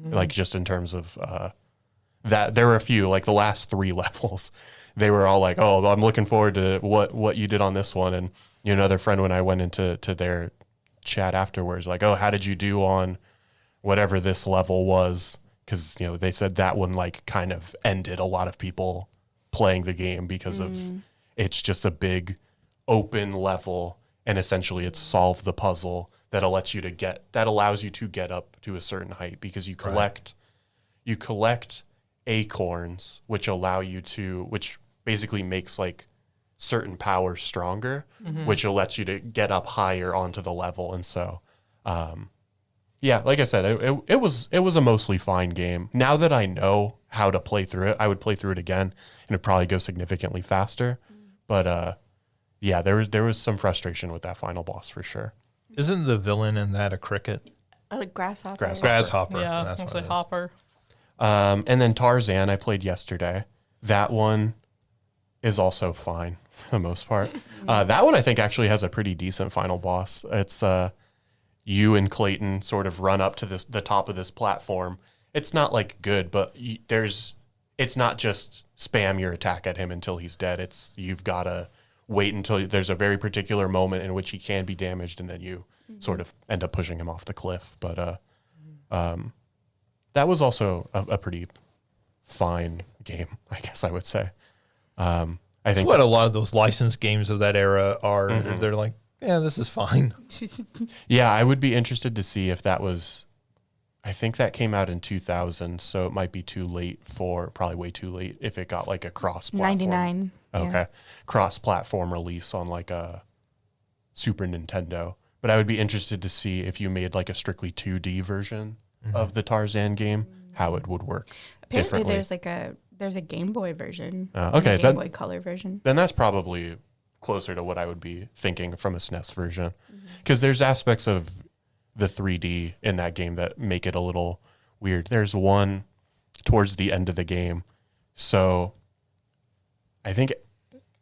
Like just in terms of that, there were a few, like the last 3 levels, they were all like, oh, I'm looking forward to what you did on this one. And another friend, when I went into their chat afterwards, like, oh, how did you do on whatever this level was? Because they said that one like kind of ended a lot of people playing the game because of it's just a big open level, and essentially it's solve the puzzle that allows you to get up to a certain height, because you collect acorns, which basically makes like certain powers stronger, which lets you to get up higher onto the level. And so, like I said, it was a mostly fine game. Now that I know how to play through it, I would play through it again, and it'd probably go significantly faster. But there was some frustration with that final boss for sure. Isn't the villain in that a cricket? Like grasshopper. Grasshopper. Yeah, That's it's what a it is. hopper. And then Tarzan I played yesterday. That one is also fine for the most part. That one I think actually has a pretty decent final boss. It's you and Clayton sort of run up to the top of this platform. It's not like good, but it's not just spam your attack at him until he's dead. You've got to wait until there's a very particular moment in which he can be damaged, and then you sort of end up pushing him off the cliff. But that was also a pretty fine game, I guess I would say. I That's think what a lot of those licensed games of that era are. They're like, yeah, this is fine. Yeah, I would be interested to see if that was. I think that came out in 2000, so it might be too late probably way too late if it got like a cross-platform. 99. Okay, Yeah. cross-platform release on like a Super Nintendo. But I would be interested to see if you made like a strictly 2D version of the Tarzan game, how it would work Apparently, differently. there's a Game Boy version. Okay, and a Game then- Boy Color version. Then that's probably closer to what I would be thinking from a SNES version, because there's aspects of the 3D in that game that make it a little weird. There's one towards the end of the game. So I think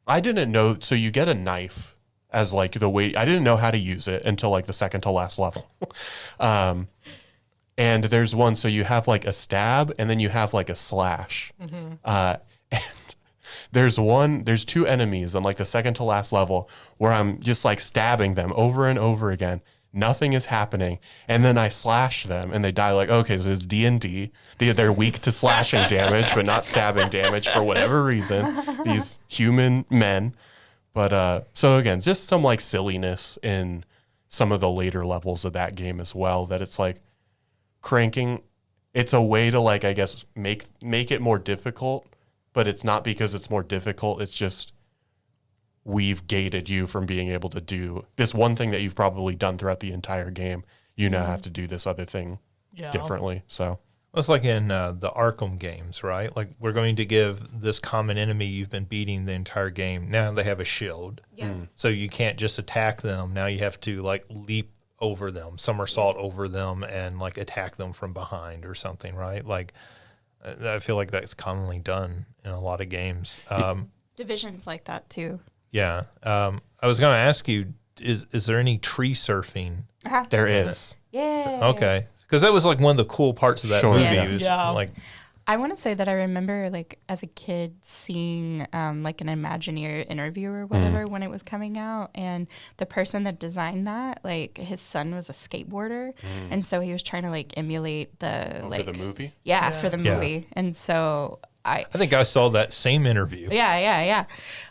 I didn't know. So you get a knife as like the way, I didn't know how to use it until like the second to last level. And there's one, so you have like a stab and then you have like a slash. And there's two enemies on like the second to last level where I'm just like stabbing them over and over again. Nothing is happening, and then I slash them, and they die. Like, okay, so it's D&D. They're weak to slashing damage, but not stabbing damage for whatever reason. These human men, but so again, just some like silliness in some of the later levels of that game as well. That it's like cranking. It's a way to like, I guess, make it more difficult, but it's not because it's more difficult. It's just we've gated you from being able to do this one thing that you've probably done throughout the entire game. You now have to do this other thing differently. So It's like in the Arkham games, right? Like, we're going to give this common enemy you've been beating the entire game. Now they have a shield. Yeah. So you can't just attack them. Now you have to like leap over them, somersault over them, and like attack them from behind or something, right? Like, I feel like that's commonly done in a lot of games. Divisions like that too. Yeah. I was going to ask you, is there any tree surfing? there is. Yeah. Okay. Because that was like one of the cool parts of that Sure. movie. Yes. Was, Yeah. like, I want to say that I remember, like, as a kid seeing, like, an Imagineer interview or whatever when it was coming out. And the person that designed that, like, his son was a skateboarder. And so he was trying to, like, emulate the, For like... the movie? Yeah, for the Yeah. movie. And so I think I saw that same interview. Yeah.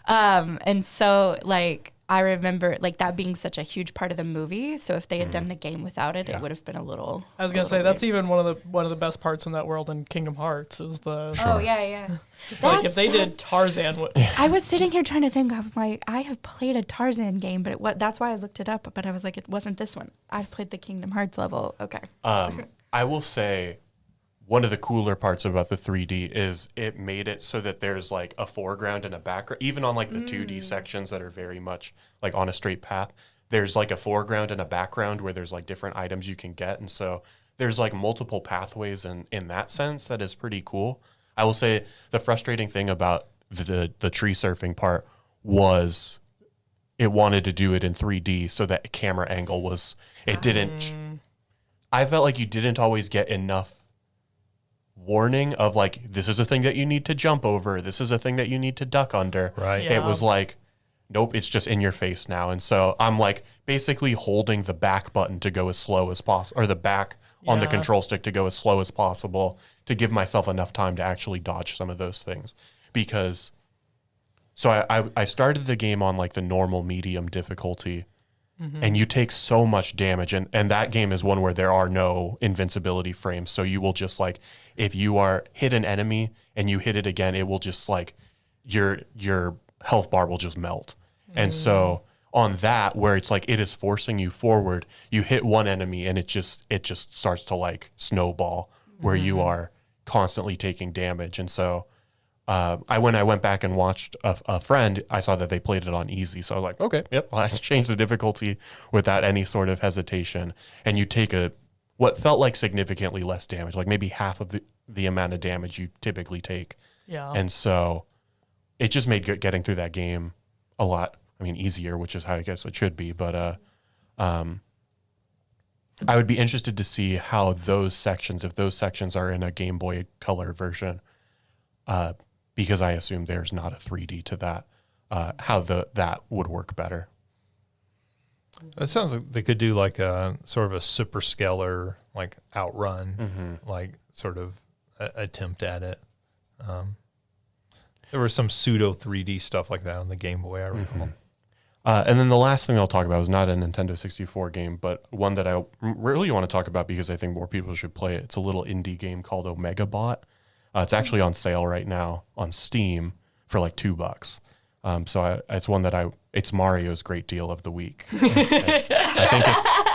And so, like, I remember, like, that being such a huge part of the movie. So if they had done the game without it, it would have been a little... I was gonna say that's even one of the best parts in that world in Kingdom Hearts is the Oh, yeah. like if they did Tarzan. I was sitting here trying to think. I was like, I have played a Tarzan game, but that's why I looked it up. But I was like, it wasn't this one. I've played the Kingdom Hearts level. Okay. I will say one of the cooler parts about the 3D is it made it so that there's like a foreground and a background, even on like the 2D sections that are very much like on a straight path. There's like a foreground and a background where there's like different items you can get. And so there's like multiple pathways in that sense that is pretty cool. I will say the frustrating thing about the tree surfing part was it wanted to do it in 3D so that camera angle was, it didn't, I felt like you didn't always get enough warning of like, this is a thing that you need to jump over. This is a thing that you need to duck under. Right. Yeah. It was like, nope, it's just in your face now. And so I'm like basically holding the back button to go as slow as possible, or the back on the Yeah. control stick to go as slow as possible to give myself enough time to actually dodge some of those things. Because, so I started the game on like the normal medium difficulty, and you take so much damage. And that game is one where there are no invincibility frames. So you will just like, if you are hit an enemy and you hit it again, it will just like, your health bar will just melt. And so on that, where it's like it is forcing you forward, you hit one enemy and it just starts to like snowball where you are constantly taking damage. And so when I went back and watched a friend, I saw that they played it on easy. So I was like, okay, yep, I changed the difficulty without any sort of hesitation. And you take what felt like significantly less damage, like maybe half of the amount of damage you typically take. Yeah. And so it just made getting through that game a lot, easier, which is how I guess it should be. But I would be interested to see how if those sections are in a Game Boy Color version, because I assume there's not a 3D to that, how that would work better. It sounds like they could do like a sort of a super scalar, like outrun, like sort of attempt at it. There was some pseudo 3D stuff like that on the Game Boy, I recall. And then the last thing I'll talk about is not a Nintendo 64 game, but one that I really want to talk about because I think more people should play it. It's a little indie game called Omega Bot. It's actually on sale right now on Steam for like $2. It's one that it's Mario's great deal of the week. I think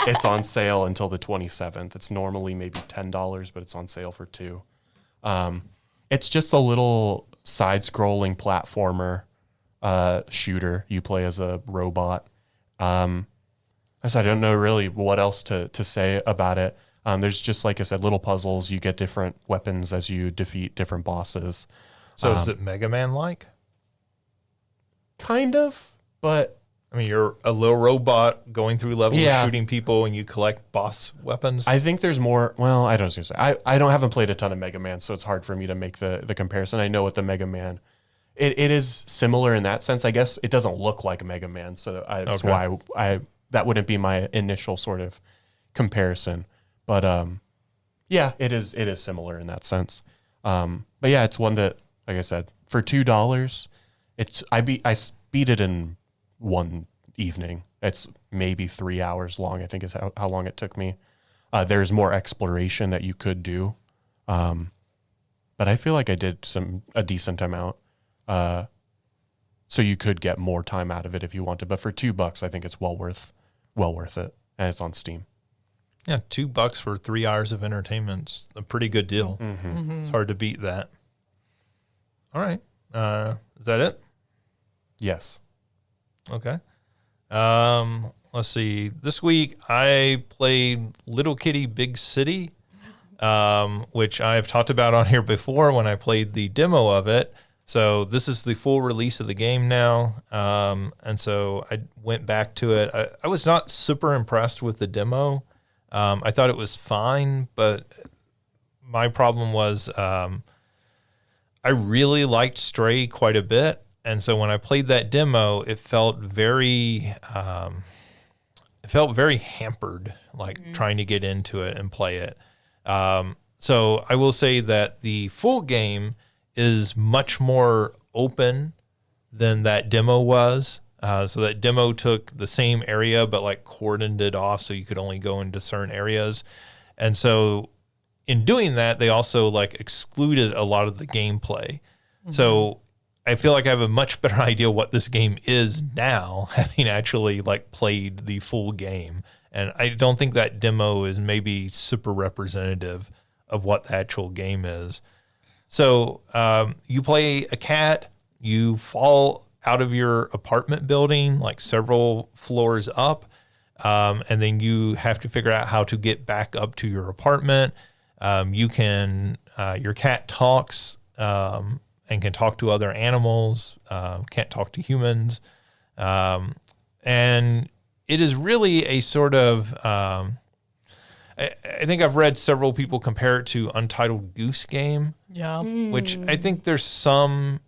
it's on sale until the 27th. It's normally maybe $10, but it's on sale for $2. It's just a little side-scrolling platformer shooter. You play as a robot. I don't know really what else to say about it. There's just, like I said, little puzzles. You get different weapons as you defeat different bosses. So is it Mega Man-like? Kind of, but... I mean, you're a little robot going through levels, Yeah. shooting people, and you collect boss weapons. I think there's more. Well, I don't know. I haven't played a ton of Mega Man, so it's hard for me to make the comparison. I know with the Mega Man, it is similar in that sense. I guess it doesn't look like Mega Man, so that's why that wouldn't be my initial sort of comparison. But yeah, it is similar in that sense. But yeah, it's one that, like I said, for $2, I beat it in one evening. It's maybe 3 hours long, I think is how long it took me. There's more exploration that you could do. But I feel like I did a decent amount. So you could get more time out of it if you wanted. But for $2, I think it's well worth it. And it's on Steam. Yeah, $2 for 3 hours of entertainment's a pretty good deal. It's hard to beat that. All right. Is that it? Yes. Okay. Let's see. This week I played Little Kitty Big City, which I've talked about on here before when I played the demo of it. So this is the full release of the game now. And so I went back to it. I was not super impressed with the demo. I thought it was fine, but my problem was I really liked Stray quite a bit. And so when I played that demo, it felt very hampered, like trying to get into it and play it. So I will say that the full game is much more open than that demo was. So that demo took the same area, but like cordoned it off so you could only go into certain areas. And so in doing that, they also like excluded a lot of the gameplay. So I feel like I have a much better idea what this game is now, having actually like played the full game. And I don't think that demo is maybe super representative of what the actual game is. So you play a cat, you fall out of your apartment building like several floors up, and then you have to figure out how to get back up to your apartment. Your cat talks and can talk to other animals, can't talk to humans. And it is really a sort of, I think I've read several people compare it to Untitled Goose Game. Yeah. Which I think there's some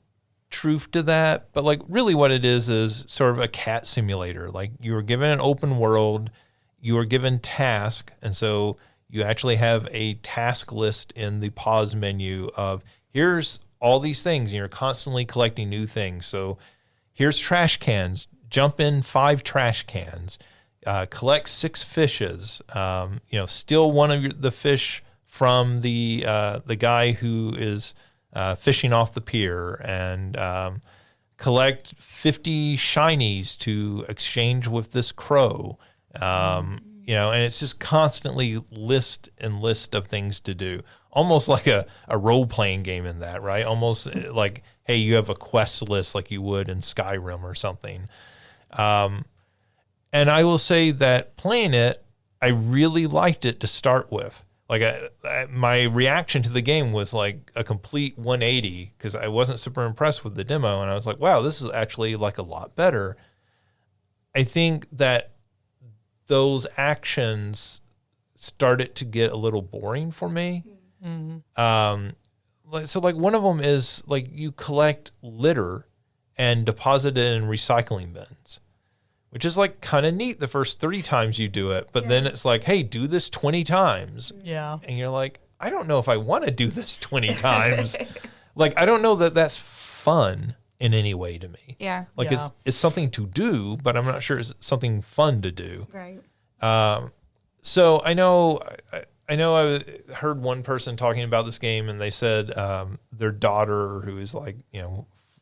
truth to that, but like really what it is sort of a cat simulator. Like you are given an open world, you are given task, and so you actually have a task list in the pause menu of here's all these things, and you're constantly collecting new things. So here's trash cans, jump in 5 trash cans, collect 6 fishes, steal one of the fish from the guy who is fishing off the pier, and collect 50 shinies to exchange with this crow. And it's just constantly list of things to do. Almost like a role-playing game in that, right? Almost like, hey, you have a quest list like you would in Skyrim or something. And I will say that playing it, I really liked it to start with. Like my reaction to the game was like a complete 180 because I wasn't super impressed with the demo, and I was like, wow, this is actually like a lot better. I think that those actions started to get a little boring for me. So like one of them is like you collect litter and deposit it in recycling bins, which is like kind of neat the first 3 times you do it. But then it's like, hey, do this 20 times. Yeah. And you're like, I don't know if I want to do this 20 times. Like, I don't know that that's fun in any way to me. Yeah. Like Yeah. it's something to do, but I'm not sure it's something fun to do. Right. So I know I heard one person talking about this game, and they said their daughter, who is like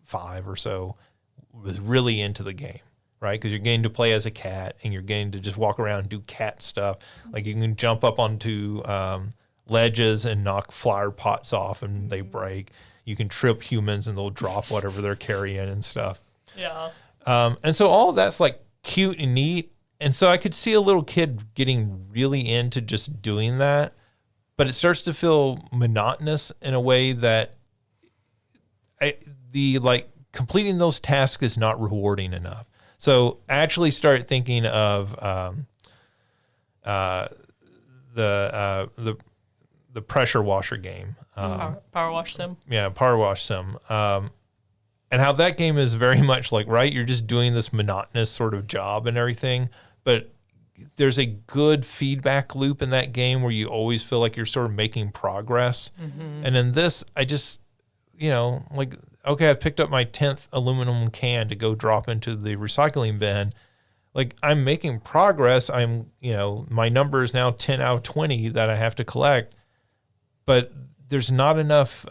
5 or so, was really into the game, right? Because you're getting to play as a cat, and you're getting to just walk around and do cat stuff. Like you can jump up onto ledges and knock flower pots off, and they break. You can trip humans, and they'll drop whatever they're carrying and stuff. Yeah. And so all of that's like cute and neat. And so I could see a little kid getting really into just doing that, but it starts to feel monotonous in a way that completing those tasks is not rewarding enough. So I actually started thinking of the pressure washer game. Power Wash Sim. Yeah, Power Wash Sim. And how that game is very much like, right, you're just doing this monotonous sort of job and everything, but there's a good feedback loop in that game where you always feel like you're sort of making progress. Mm-hmm. And in this, I just, like, okay, I picked up my 10th aluminum can to go drop into the recycling bin. Like, I'm making progress. I'm, my number is now 10 out of 20 that I have to collect, but there's not enough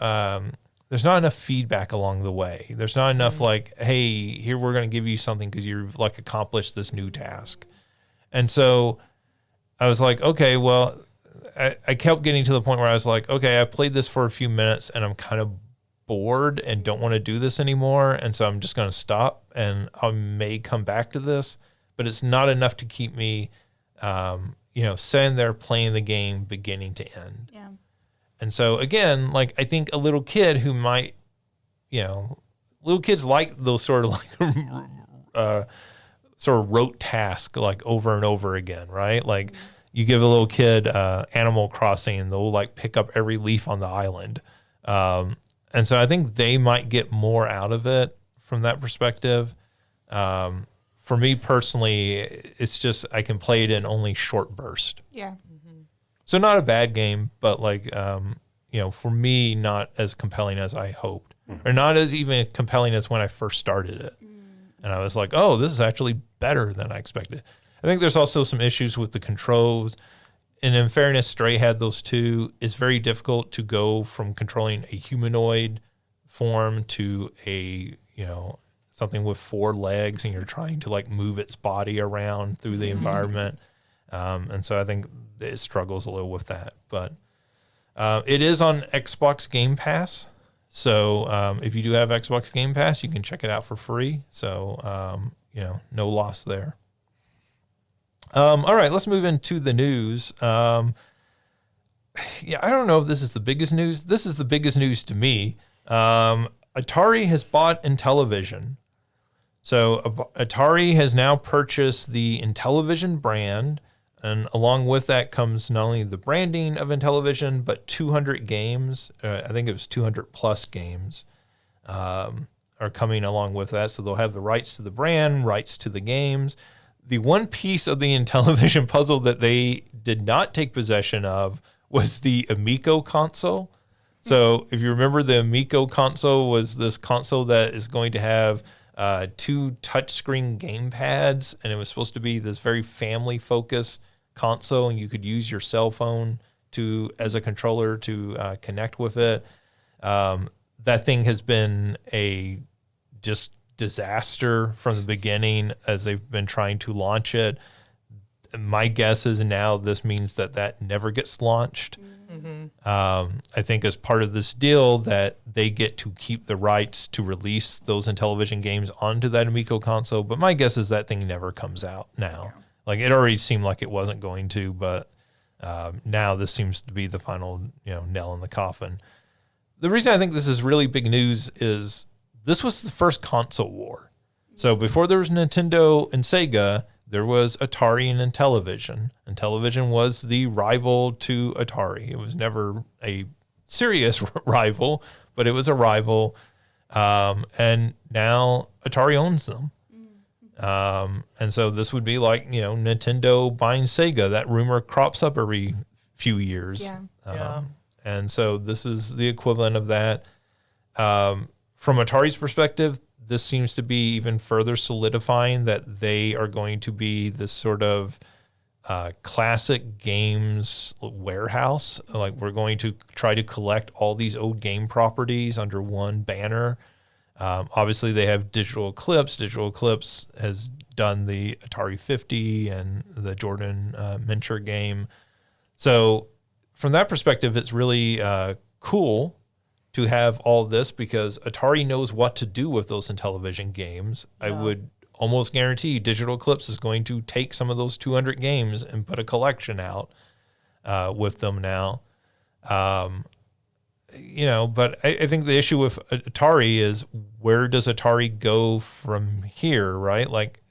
feedback along the way. There's not enough like, hey, here, we're going to give you something because you've like accomplished this new task. And so I was like, okay, well, I kept getting to the point where I was like, okay, I played this for a few minutes and I'm kind of bored and don't want to do this anymore. And so I'm just going to stop, and I may come back to this, but it's not enough to keep me, sitting there playing the game beginning to end. Yeah. And so again, like, I think a little kid who might, little kids like those sort of like sort of rote task like over and over again, right? Like you give a little kid Animal Crossing, and they'll like pick up every leaf on the island. And so I think they might get more out of it from that perspective. For me personally, it's just I can play it in only short bursts. Yeah. So not a bad game, but like, for me, not as compelling as I hoped, or not as even compelling as when I first started it. And I was like, oh, this is actually better than I expected. I think there's also some issues with the controls. And in fairness, Stray had those too. It's very difficult to go from controlling a humanoid form to a, something with 4 legs, and you're trying to like move its body around through the environment. And so I think it struggles a little with that, but it is on Xbox Game Pass. So if you do have Xbox Game Pass, you can check it out for free. So, no loss there. All right, let's move into the news. I don't know if this is the biggest news. This is the biggest news to me. Atari has bought Intellivision. So Atari has now purchased the Intellivision brand. And along with that comes not only the branding of Intellivision, but 200 games. I think it was 200 plus games are coming along with that. So they'll have the rights to the brand, rights to the games. The one piece of the Intellivision puzzle that they did not take possession of was the Amico console. So if you remember, the Amico console was this console that is going to have 2 touchscreen game pads, and it was supposed to be this very family-focused console, and you could use your cell phone as a controller to connect with it. That thing has been a just disaster from the beginning as they've been trying to launch it. My guess is now this means that never gets launched. I think as part of this deal that they get to keep the rights to release those Intellivision games onto that Amico console, but my guess is that thing never comes out now. Like, it already seemed like it wasn't going to, but now this seems to be the final nail in the coffin. The reason I think this is really big news is this was the first console war. So before there was Nintendo and Sega, there was Atari and Intellivision. Intellivision was the rival to Atari. It was never a serious rival, but it was a rival. And now Atari owns them. And so this would be like, Nintendo buying Sega. That rumor crops up every few years. Yeah. And so this is the equivalent of that. from Atari's perspective, this seems to be even further solidifying that they are going to be this sort of classic games warehouse. Like, we're going to try to collect all these old game properties under one banner. Obviously, they have Digital Eclipse. Digital Eclipse has done the Atari 50 and the Jordan miniature game. So from that perspective, it's really cool to have all this, because Atari knows what to do with those Intellivision games. Yeah. I would almost guarantee Digital Eclipse is going to take some of those 200 games and put a collection out with them now. But I think the issue with Atari is, where does Atari go from here, right? Like,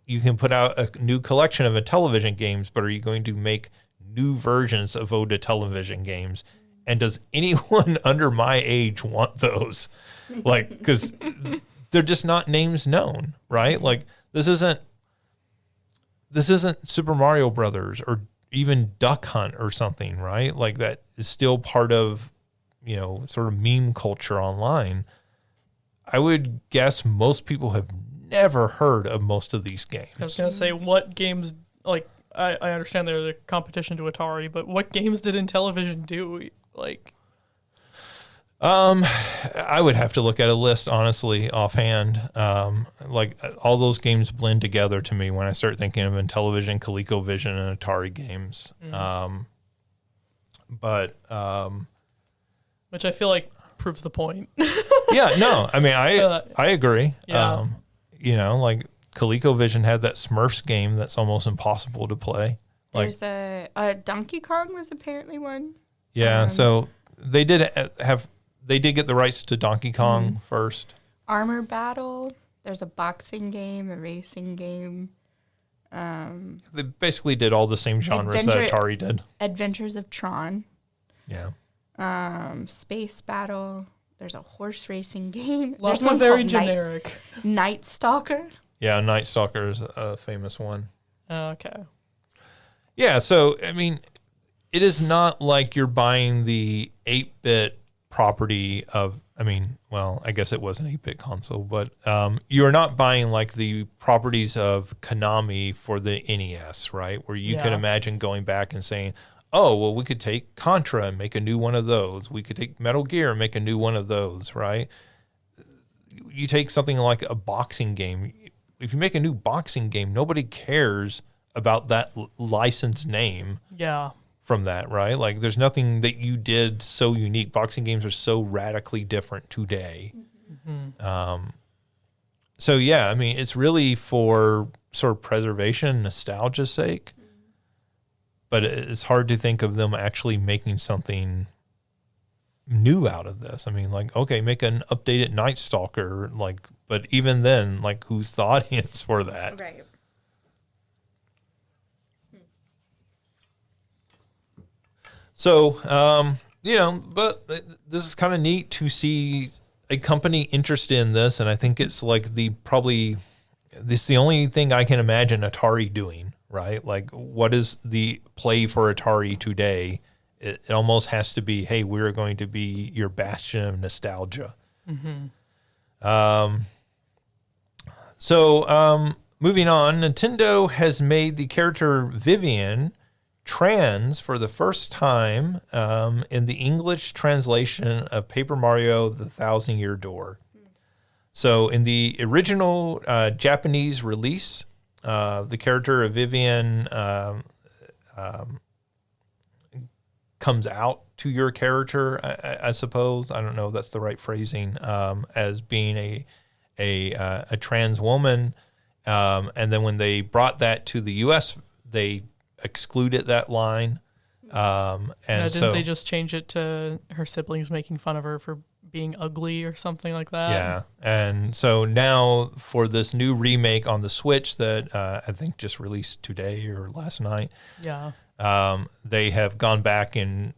you can put out a new collection of Intellivision games, but are you going to make new versions of old Intellivision games? And does anyone under my age want those? Like, because they're just not names known, right? Like, this isn't Super Mario Brothers or even Duck Hunt or something, right? Like, that is still part of, sort of meme culture online. I would guess most people have never heard of most of these games. I was going to say, what games, like, I understand they're the competition to Atari, but what games did Intellivision do? Like, I would have to look at a list, honestly, offhand. Like, all those games blend together to me when I start thinking of Intellivision, ColecoVision, and Atari games. Which I feel like proves the point. Yeah, no, I mean, I agree. Yeah. Like, ColecoVision had that Smurfs game that's almost impossible to play. Like, There's a Donkey Kong was apparently one. Yeah, so they did get the rights to Donkey Kong first. Armor Battle. There's a boxing game, a racing game. They basically did all the same genres that Atari did. Adventures of Tron. Yeah. Space Battle. There's a horse racing game. Lots There's of very generic. Night Stalker. Yeah, Night Stalker is a famous one. Okay. Yeah, so, I mean, it is not like you're buying the 8-bit property of, I guess it was an 8-bit console, but you're not buying like the properties of Konami for the NES, right? Where you can imagine going back and saying, oh, well, we could take Contra and make a new one of those. We could take Metal Gear and make a new one of those, right? You take something like a boxing game. If you make a new boxing game, nobody cares about that licensed name. Yeah. From that, right? Like, there's nothing that you did so unique. Boxing games are so radically different today. Mm-hmm. So, yeah, I mean, it's really for sort of preservation, nostalgia's sake. But it's hard to think of them actually making something new out of this. I mean, like, okay, make an updated Night Stalker, like, but even then, like, who's the audience for that? Right. So, but this is kind of neat to see a company interested in this. And I think it's like this is the only thing I can imagine Atari doing, right? Like, what is the play for Atari today? It almost has to be, hey, we're going to be your bastion of nostalgia. Mm-hmm. So, moving on, Nintendo has made the character Vivian trans for the first time in the English translation of Paper Mario: The Thousand-Year Door. So in the original Japanese release, the character of Vivian comes out to your character, I suppose. I don't know if that's the right phrasing, as being a trans woman. And then when they brought that to the U.S., they excluded that line. Didn't they just change it to her siblings making fun of her for being ugly or something like that? Yeah. And so now for this new remake on the Switch that I think just released today or last night, they have gone back and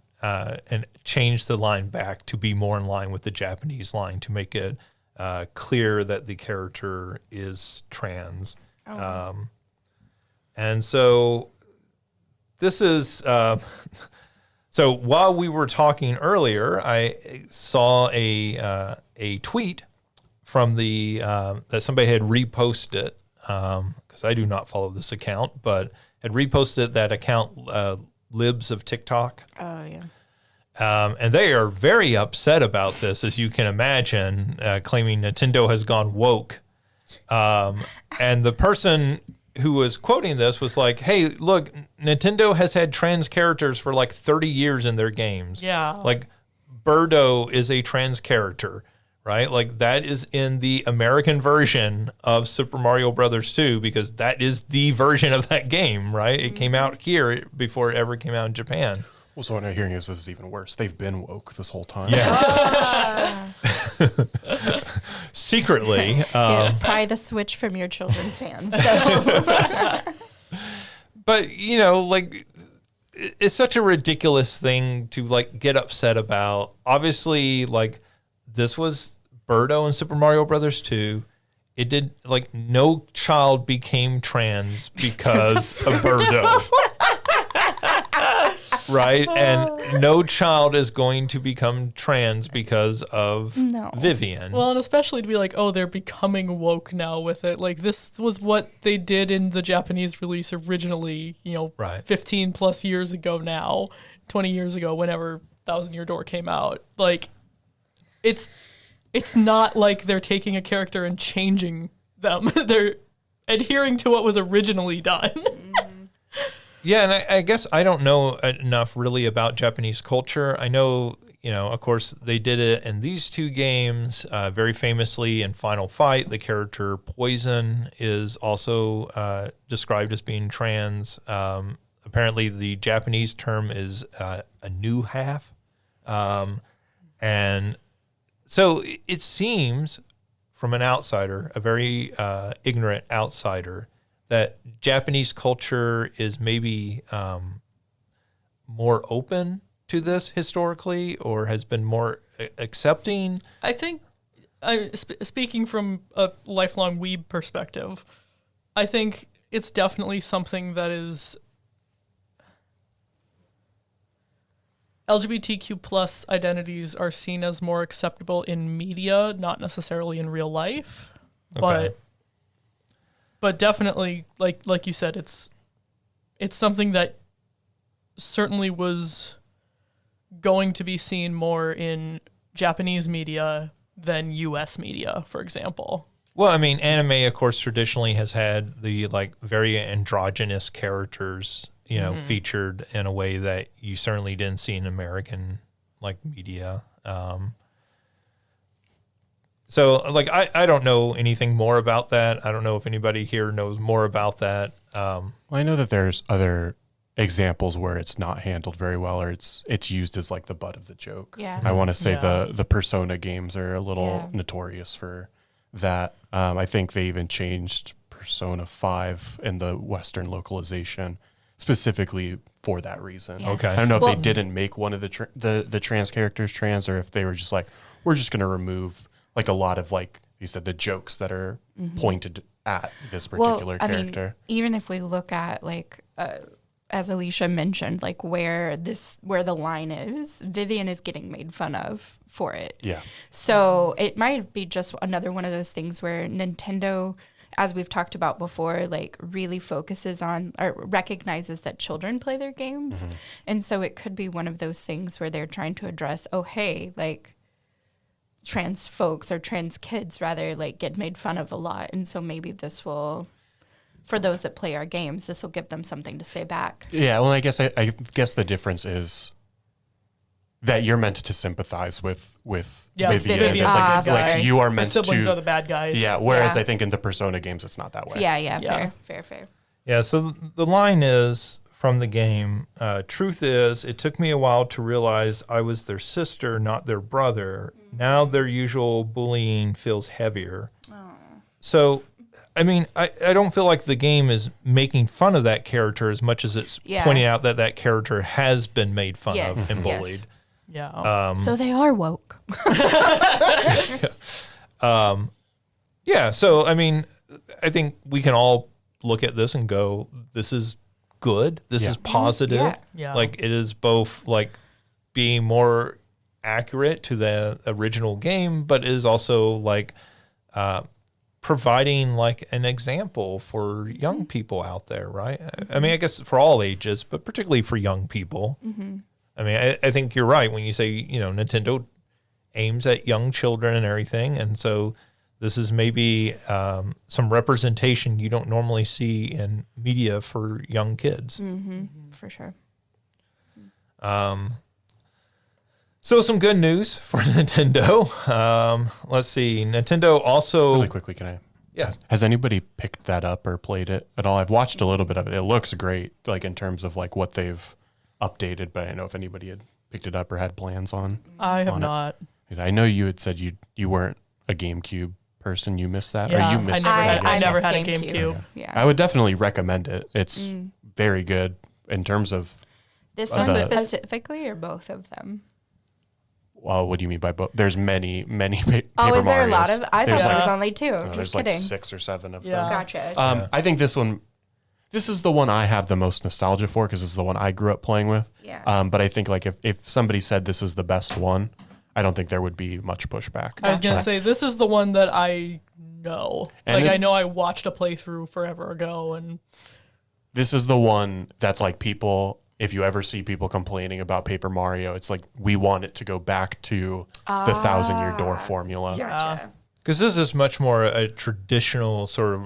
changed the line back to be more in line with the Japanese line to make it clear that the character is trans. And so this is so while we were talking earlier, I saw a tweet from the that somebody had reposted, because I do not follow this account, but had reposted that account, Libs of TikTok. Oh, yeah. And they are very upset about this, as you can imagine, claiming Nintendo has gone woke. And the person who was quoting this was like, hey, look, Nintendo has had trans characters for like 30 years in their games. Yeah. Like, Birdo is a trans character, right? Like, that is in the American version of Super Mario Brothers 2, because that is the version of that game, right? It came out here before it ever came out in Japan. Well, so what I'm hearing is this is even worse. They've been woke this whole time. Yeah. Secretly. Pry the Switch from your children's hands. So. But, you know, like, it's such a ridiculous thing to, like, get upset about. Obviously, like, this was Birdo in Super Mario Brothers 2. It did, like, no child became trans because of Birdo. Right? And no child is going to become trans because of Vivian. Well, and especially to be like, oh, they're becoming woke now with it. Like, this was what they did in the Japanese release originally, you know, Right. 15 plus years ago now, 20 years ago, whenever Thousand Year Door came out. Like, it's not like they're taking a character and changing them. They're adhering to what was originally done. Yeah, and I guess I don't know enough really about Japanese culture. I know, you know, of course, they did it in these two games. Very famously in Final Fight, the character Poison is also described as being trans. Apparently, the Japanese term is a new half. And so it seems, from an outsider, a very ignorant outsider, that Japanese culture is maybe more open to this historically, or has been more accepting. I think, speaking from a lifelong weeb perspective, I think it's definitely something that is LGBTQ plus identities are seen as more acceptable in media, not necessarily in real life. Okay. But definitely, like you said, it's something that certainly was going to be seen more in Japanese media than U.S. media, for example. Well, I mean, anime, of course, traditionally has had the like very androgynous characters, you know, featured in a way that you certainly didn't see in American like media. So, like, I don't know anything more about that. I don't know if anybody here knows more about that. Well, I know that there's other examples where it's not handled very well, or it's used as like the butt of the joke. Yeah. I want to say Yeah. the Persona games are a little notorious for that. I think they even changed Persona 5 in the Western localization specifically for that reason. Yeah. Okay. I don't know if Well- they didn't make one of the trans characters trans, or if they were just like, we're just going to remove like a lot of, like you said, the jokes that are pointed at this particular character. I mean, even if we look at like, as Alicia mentioned, like where the line is, Vivian is getting made fun of for it. Yeah. So it might be just another one of those things where Nintendo, as we've talked about before, like really focuses on or recognizes that children play their games. And so it could be one of those things where they're trying to address, oh, hey, like trans folks or trans kids rather like get made fun of a lot. And so maybe this will, for those that play our games, this will give them something to say back. Yeah, well, I guess the difference is that you're meant to sympathize with Yeah, Vivian. Vivian's It's a like, good guy. like you are Her meant siblings to. are the bad guys. Yeah, whereas Yeah. I think in the Persona games, it's not that way. Yeah. Fair. Yeah, so the line is from the game, truth is, it took me a while to realize I was their sister, not their brother. Now their usual bullying feels heavier. So, I mean, I don't feel like the game is making fun of that character as much as it's pointing out that that character has been made fun of and bullied. Yeah. So they are woke. Yeah, so, I mean, I think we can all look at this and go, this is good. This is positive. Yeah. Like, it is both, like, being more accurate to the original game, but is also, like, providing like an example for young people out there, right? I mean, I guess for all ages, but particularly for young people. I mean, I think you're right when you say, Nintendo aims at young children and everything. And so this is maybe some representation you don't normally see in media for young kids. For sure. So some good news for Nintendo. Let's see. Nintendo also... Really quickly, can I? Yeah. Has anybody picked that up or played it at all? I've watched a little bit of it. It looks great, like in terms of like what they've updated, but I don't know if anybody had picked it up or had plans on. I have not. I know you had said you weren't a GameCube person. You missed that, Yeah, or you missed I it. never had a missed GameCube. Yeah. I would definitely recommend it. It's very good in terms of. This one the- specifically, or both of them? Well, what do you mean by both? There's many Paper Oh, is there a Marios. lot of? I thought There's there was like- only two. there's Just like kidding. 6 or 7 of Yeah. them. Gotcha. I think this is the one I have the most nostalgia for because it's the one I grew up playing with. Yeah. But I think like if somebody said this is the best one, I don't think there would be much pushback. I was gonna say this is the one that I know. And Like this- I know I watched a playthrough forever ago, and This is the one that's like people. If you ever see people complaining about Paper Mario, it's like we want it to go back to the 1,000-year door formula. Gotcha. Because this is much more a traditional sort of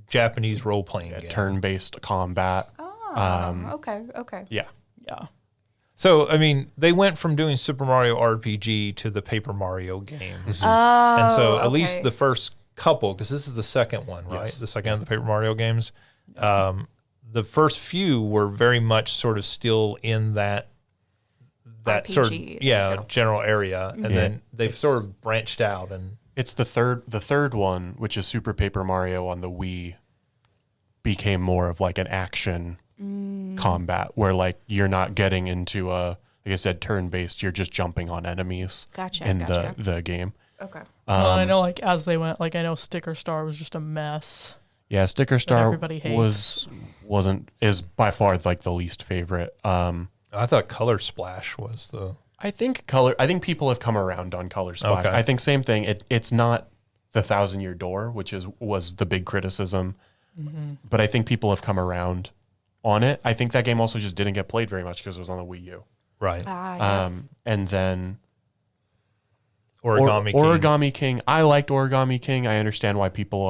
Japanese role-playing game. Turn-based combat. Okay. Yeah. yeah. So, I mean, they went from doing Super Mario RPG to the Paper Mario games. Oh, And so at least okay. the first couple, because this is the second one, right? Yes. The second of the Paper Mario games. The first few were very much sort of still in that sort of RPG. general area, and then they've sort of branched out. And It's the third one, which is Super Paper Mario on the Wii, became more of like an action combat where like you're not getting into like I said, turn-based, you're just jumping on enemies Gotcha, in gotcha. the game. Okay. Well, and I know like as they went, like I know Sticker Star was just a mess. Yeah, Sticker Star everybody hates. is by far like the least favorite. I thought Color Splash was the... I think people have come around on Color Splash. Okay. I think same thing. It's not the 1,000-year door, which was the big criticism. But I think people have come around on it. I think that game also just didn't get played very much because it was on the Wii U. Right. Yeah. And then Origami King. Origami King. I liked Origami King. I understand why people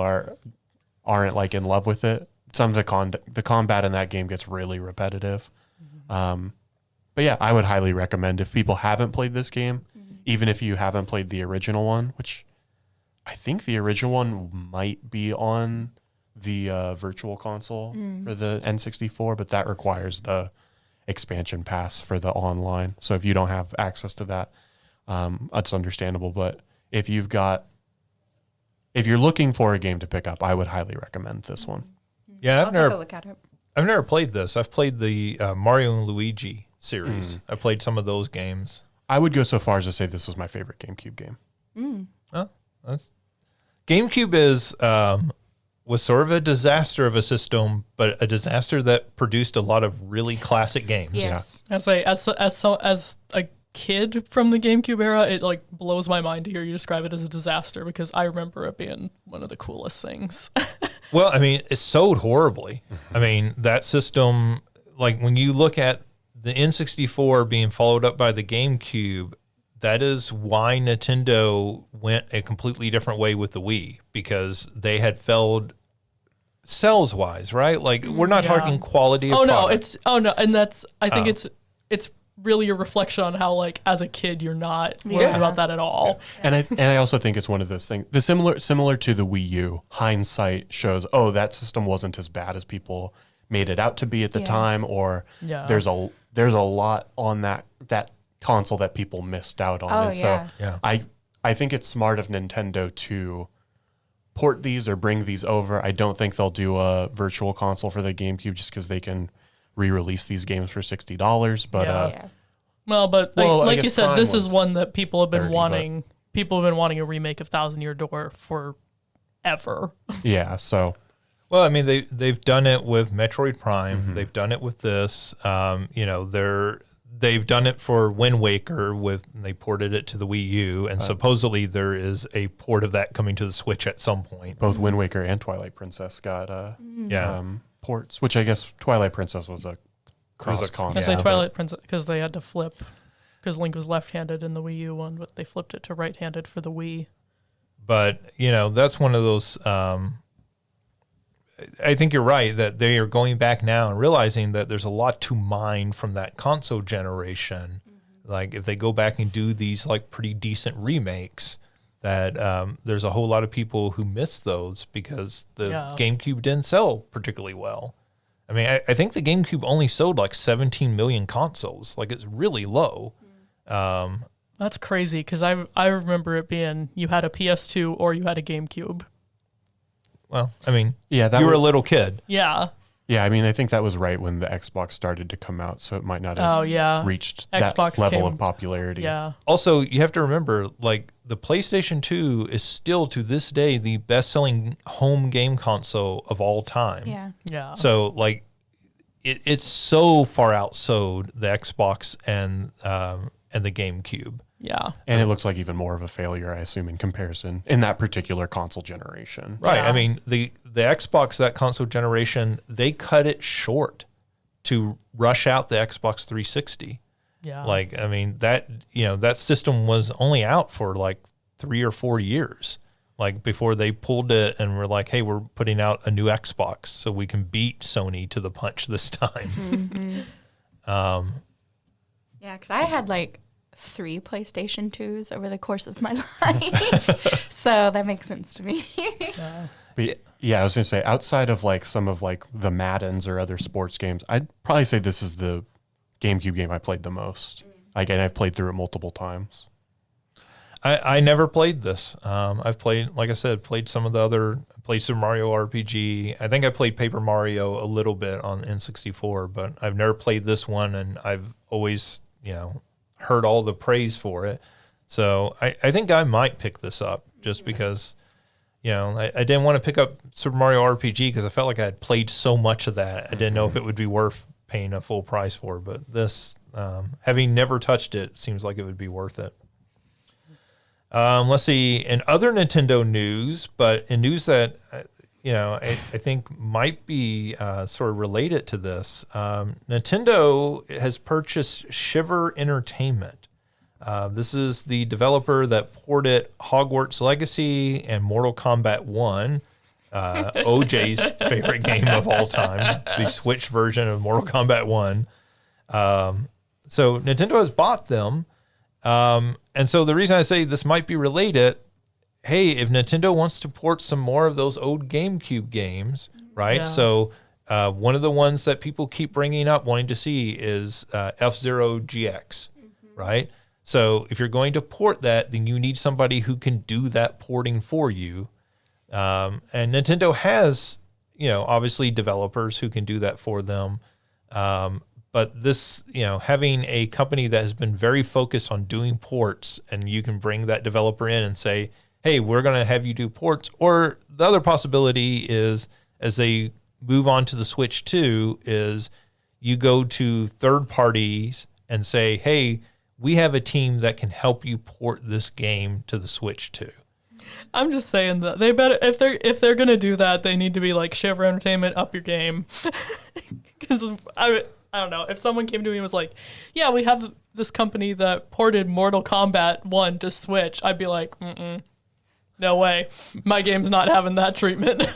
aren't like in love with it. Some of the combat in that game gets really repetitive. But yeah, I would highly recommend if people haven't played this game, even if you haven't played the original one, which I think the original one might be on the virtual console for the N64, but that requires the expansion pass for the online. So if you don't have access to that, that's understandable. But if you're looking for a game to pick up, I would highly recommend this one. Yeah, I'll take a look at it. I've never played this. I've played the Mario and Luigi series. I played some of those games. I would go so far as to say this was my favorite GameCube game. GameCube was sort of a disaster of a system, but a disaster that produced a lot of really classic games. Yes. As a kid from the GameCube era, it like blows my mind to hear you describe it as a disaster because I remember it being one of the coolest things. Well, I mean, it sold horribly. I mean, that system, like when you look at the N64 being followed up by the GameCube, that is why Nintendo went a completely different way with the Wii, because they had failed sales-wise, right? Like, we're not talking quality of product. And that's I think it's really a reflection on how like as a kid you're not worried about that at all. And I also think it's one of those things. The similar to the Wii U, hindsight shows, oh, that system wasn't as bad as people made it out to be at the time, or there's a lot on that console that people missed out on. Oh, and yeah. so I think it's smart of Nintendo to port these or bring these over. I don't think they'll do a virtual console for the GameCube just because they can re-release these games for $60. But Yeah. Well, but I like guess you said, Prime this is was one that people have been 30, wanting. People have been wanting a remake of 1,000-Year Door forever. yeah, so Well, I mean, they've done it with Metroid Prime. They've done it with this. they've done it for Wind Waker they ported it to the Wii U, and supposedly there is a port of that coming to the Switch at some point. Both Wind Waker and Twilight Princess got ports, which I guess Twilight Princess was a cross-console. I say Twilight Princess because they had to flip, because Link was left-handed in the Wii U one, but they flipped it to right-handed for the Wii. But, that's one of those, I think you're right that they are going back now and realizing that there's a lot to mine from that console generation. Like if they go back and do these like pretty decent remakes, that there's a whole lot of people who miss those because the GameCube didn't sell particularly well. I mean, I think the GameCube only sold like 17 million consoles. Like it's really low. That's crazy because I remember it being you had a PS2 or you had a GameCube. Well, I mean, you were a little kid. Yeah. Yeah, I mean, I think that was right when the Xbox started to come out, so it might not have reached Xbox that level of popularity. Yeah. Also, you have to remember, like, the PlayStation 2 is still, to this day, the best-selling home game console of all time. Yeah. Yeah. So, like, it's so far outsold the Xbox and the GameCube. Yeah. And it looks like even more of a failure, I assume, in comparison in that particular console generation. Right. Yeah. I mean, the Xbox, that console generation, they cut it short to rush out the Xbox 360. Yeah. Like, I mean, that system was only out for like 3 or 4 years, like before they pulled it and were like, hey, we're putting out a new Xbox so we can beat Sony to the punch this time. Yeah, because I had like 3 PlayStation 2s over the course of my life. So that makes sense to me. But yeah, I was going to say, outside of like some of like the Maddens or other sports games, I'd probably say this is the GameCube game I played the most. Again, I've played through it multiple times. I never played this. I've played, like I said, played some of the other, played Super Mario RPG. I think I played Paper Mario a little bit on N64, but I've never played this one, and I've always, heard all the praise for it. So I think I might pick this up just because, I didn't want to pick up Super Mario RPG because I felt like I had played so much of that. I didn't know if it would be worth paying a full price for, but this, having never touched it, seems like it would be worth it. Let's see, in other Nintendo news, but in news that, I think might be sort of related to this, Nintendo has purchased Shiver Entertainment. This is the developer that ported Hogwarts Legacy and Mortal Kombat 1, OJ's favorite game of all time, the Switch version of Mortal Kombat 1. So Nintendo has bought them. And so the reason I say this might be related, hey, if Nintendo wants to port some more of those old GameCube games, right? Yeah. So one of the ones that people keep bringing up wanting to see is F-Zero GX, right? So if you're going to port that, then you need somebody who can do that porting for you. And Nintendo has, obviously developers who can do that for them. But this, having a company that has been very focused on doing ports, and you can bring that developer in and say, hey, we're going to have you do ports. Or the other possibility is, as they move on to the Switch 2, is you go to third parties and say, hey, we have a team that can help you port this game to the Switch 2. I'm just saying that they better, if they're gonna do that, they need to be like Shiver Entertainment, up your game. Because I don't know, if someone came to me and was like, yeah, we have this company that ported Mortal Kombat 1 to Switch, I'd be like, no way. My game's not having that treatment.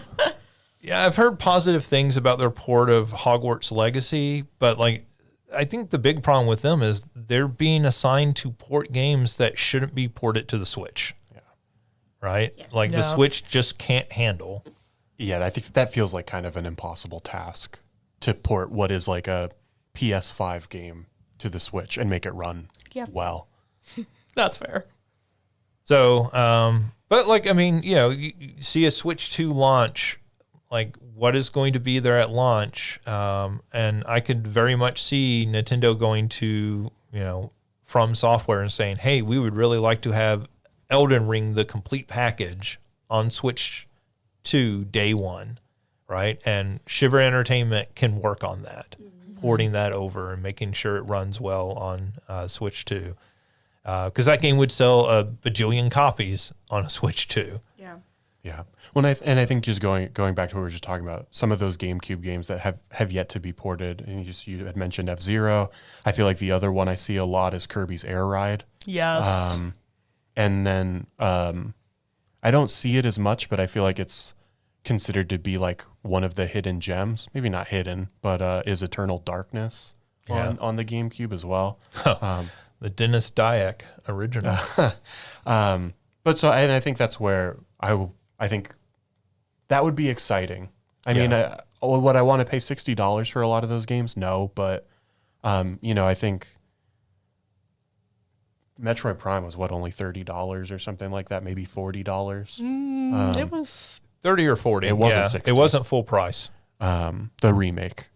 Yeah, I've heard positive things about their port of Hogwarts Legacy, but like, I think the big problem with them is they're being assigned to port games that shouldn't be ported to the Switch. Yeah. Right? Yes. Like the Switch just can't handle. Yeah, I think that feels like kind of an impossible task to port what is like a PS5 game to the Switch and make it run well. That's fair. So, but like, I mean, you see a Switch 2 launch, like what is going to be there at launch? And I could very much see Nintendo going to, From Software and saying, hey, we would really like to have Elden Ring, the complete package on Switch 2 day one, right? And Shiver Entertainment can work on that. porting that over and making sure it runs well on Switch 2. Because that game would sell a bajillion copies on a Switch 2. Yeah. Yeah. Well, I think just going back to what we were just talking about, some of those GameCube games that have yet to be ported, and you had mentioned F-Zero. I feel like the other one I see a lot is Kirby's Air Ride. Yes. And then I don't see it as much, but I feel like it's considered to be like one of the hidden gems. Maybe not hidden, but is Eternal Darkness on the GameCube as well. The Dennis Dyack original. But I think that's where I think that would be exciting. I mean, would I want to pay $60 for a lot of those games? No, but I think Metroid Prime was only $30 or something like that, maybe $40. It was 30 or 40. It wasn't 60. It wasn't full price. The remake.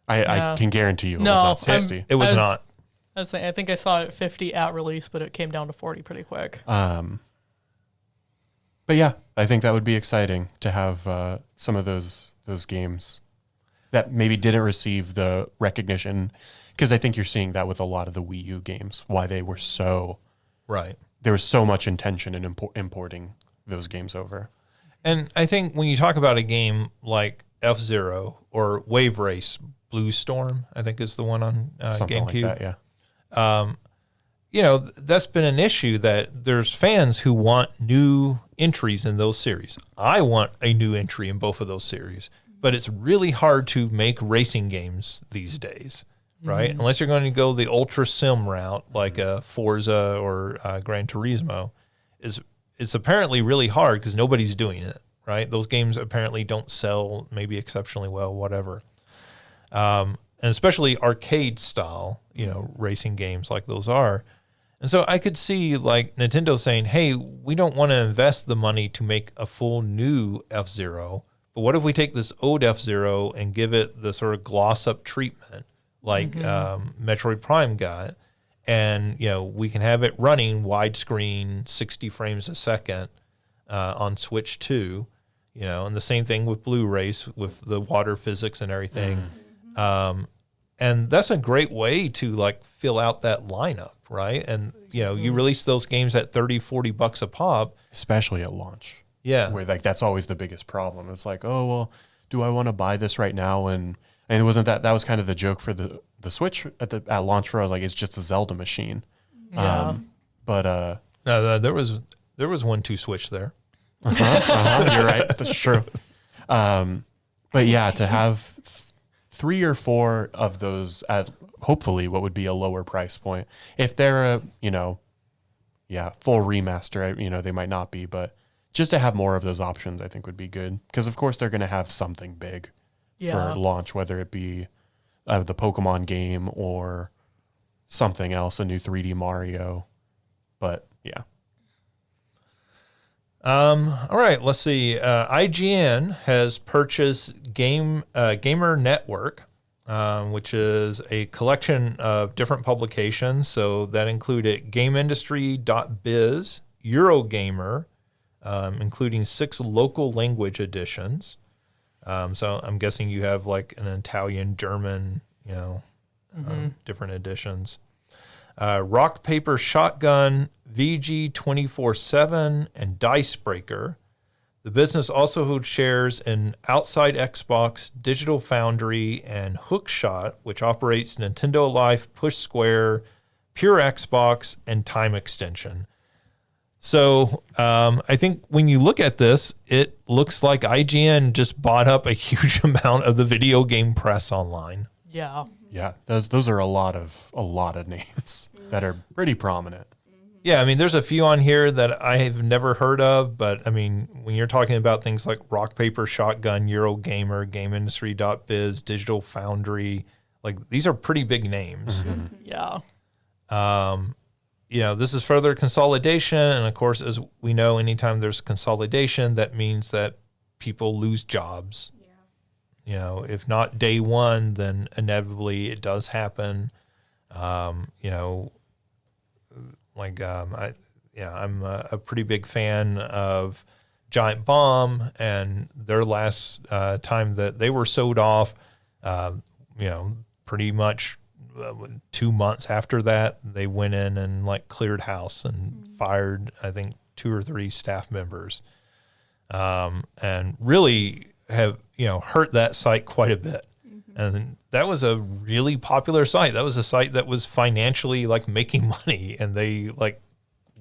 I can guarantee you it was not 60. It was not. I think I saw it 50 at release, but it came down to 40 pretty quick. But yeah, I think that would be exciting to have some of those games that maybe didn't receive the recognition, because I think you're seeing that with a lot of the Wii U games, why they were so right. There was so much intention in importing those games over. And I think when you talk about a game like F-Zero or Wave Race, Blue Storm, I think is the one on Something GameCube. like that, yeah. That's been an issue that there's fans who want new entries in those series. I want a new entry in both of those series, but it's really hard to make racing games these days, right? Unless you're going to go the ultra sim route, like a Forza or Gran Turismo, it's apparently really hard because nobody's doing it, right? Those games apparently don't sell maybe exceptionally well, whatever. And especially arcade style, racing games like those are. And so I could see like Nintendo saying, hey, we don't want to invest the money to make a full new F-Zero, but what if we take this old F-Zero and give it the sort of gloss up treatment like Metroid Prime got, and we can have it running widescreen 60 frames a second on Switch 2, and the same thing with Blue Race with the water physics and everything. And that's a great way to like fill out that lineup, right? And you release those games at $30-$40 a pop, Especially at launch. yeah, Where like that's always the biggest problem. It's like, oh well, do I want to buy this right now? And it wasn't that was kind of the joke for the Switch at launch for like it's just a Zelda machine. Yeah. But no, there was 1-2 Switch there. you're right. That's true. But yeah, to have 3 or 4 of those at hopefully what would be a lower price point. If they're a full remaster, they might not be, but just to have more of those options, I think would be good. Because of course they're going to have something big for launch, whether it be the Pokemon game or something else, a new 3D Mario. But yeah. All right, let's see. IGN has purchased Gamer Network, which is a collection of different publications. So that included GameIndustry.biz, Eurogamer, including 6 local language editions. So I'm guessing you have like an Italian, German, different editions. Rock, Paper, Shotgun, VG 24/7, and Dicebreaker. The business also holds shares in Outside Xbox, Digital Foundry, and Hookshot, which operates Nintendo Life, Push Square, Pure Xbox, and Time Extension. So I think when you look at this, it looks like IGN just bought up a huge amount of the video game press online. Yeah. Yeah, those are a lot of names that are pretty prominent. Yeah, I mean, there's a few on here that I have never heard of, but I mean, when you're talking about things like Rock, Paper, Shotgun, Eurogamer, GameIndustry.biz, Digital Foundry, like these are pretty big names. Yeah. This is further consolidation, and of course, as we know, anytime there's consolidation, that means that people lose jobs. If not day one, then inevitably it does happen. I'm a pretty big fan of Giant Bomb, and their last time that they were sold off, pretty much 2 months after that, they went in and like cleared house and fired, I think, 2 or 3 staff members, and really have, hurt that site quite a bit. And that was a really popular site. That was a site that was financially like making money, and they like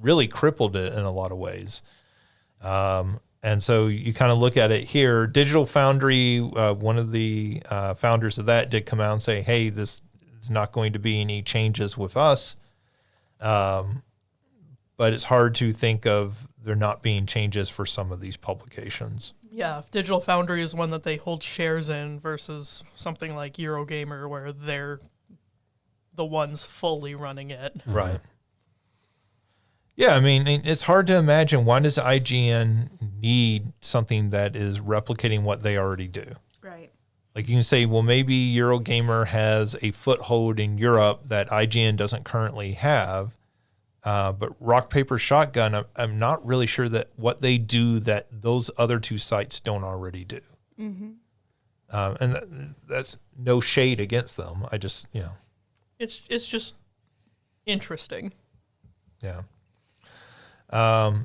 really crippled it in a lot of ways. And so you kind of look at it here. Digital Foundry, one of the founders of that, did come out and say, hey, this is not going to be any changes with us. But it's hard to think of there not being changes for some of these publications. Yeah, if Digital Foundry is one that they hold shares in versus something like Eurogamer where they're the ones fully running it. Right. Yeah, I mean, it's hard to imagine, why does IGN need something that is replicating what they already do? Right. Like you can say, well, maybe Eurogamer has a foothold in Europe that IGN doesn't currently have. But Rock, Paper, Shotgun, I'm not really sure that what they do that those other 2 sites don't already do. Mm-hmm. And that's no shade against them. I just, It's just interesting. Yeah.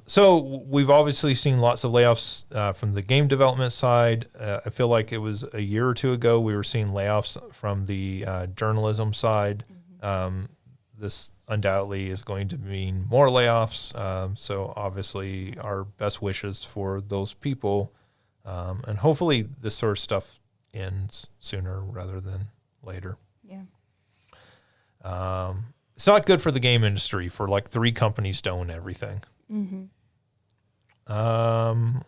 So we've obviously seen lots of layoffs from the game development side. I feel like it was a year or 2 ago we were seeing layoffs from the journalism side. This undoubtedly is going to mean more layoffs. So obviously our best wishes for those people. And hopefully this sort of stuff ends sooner rather than later. Yeah. It's not good for the game industry for like 3 companies to own everything. Mm-hmm.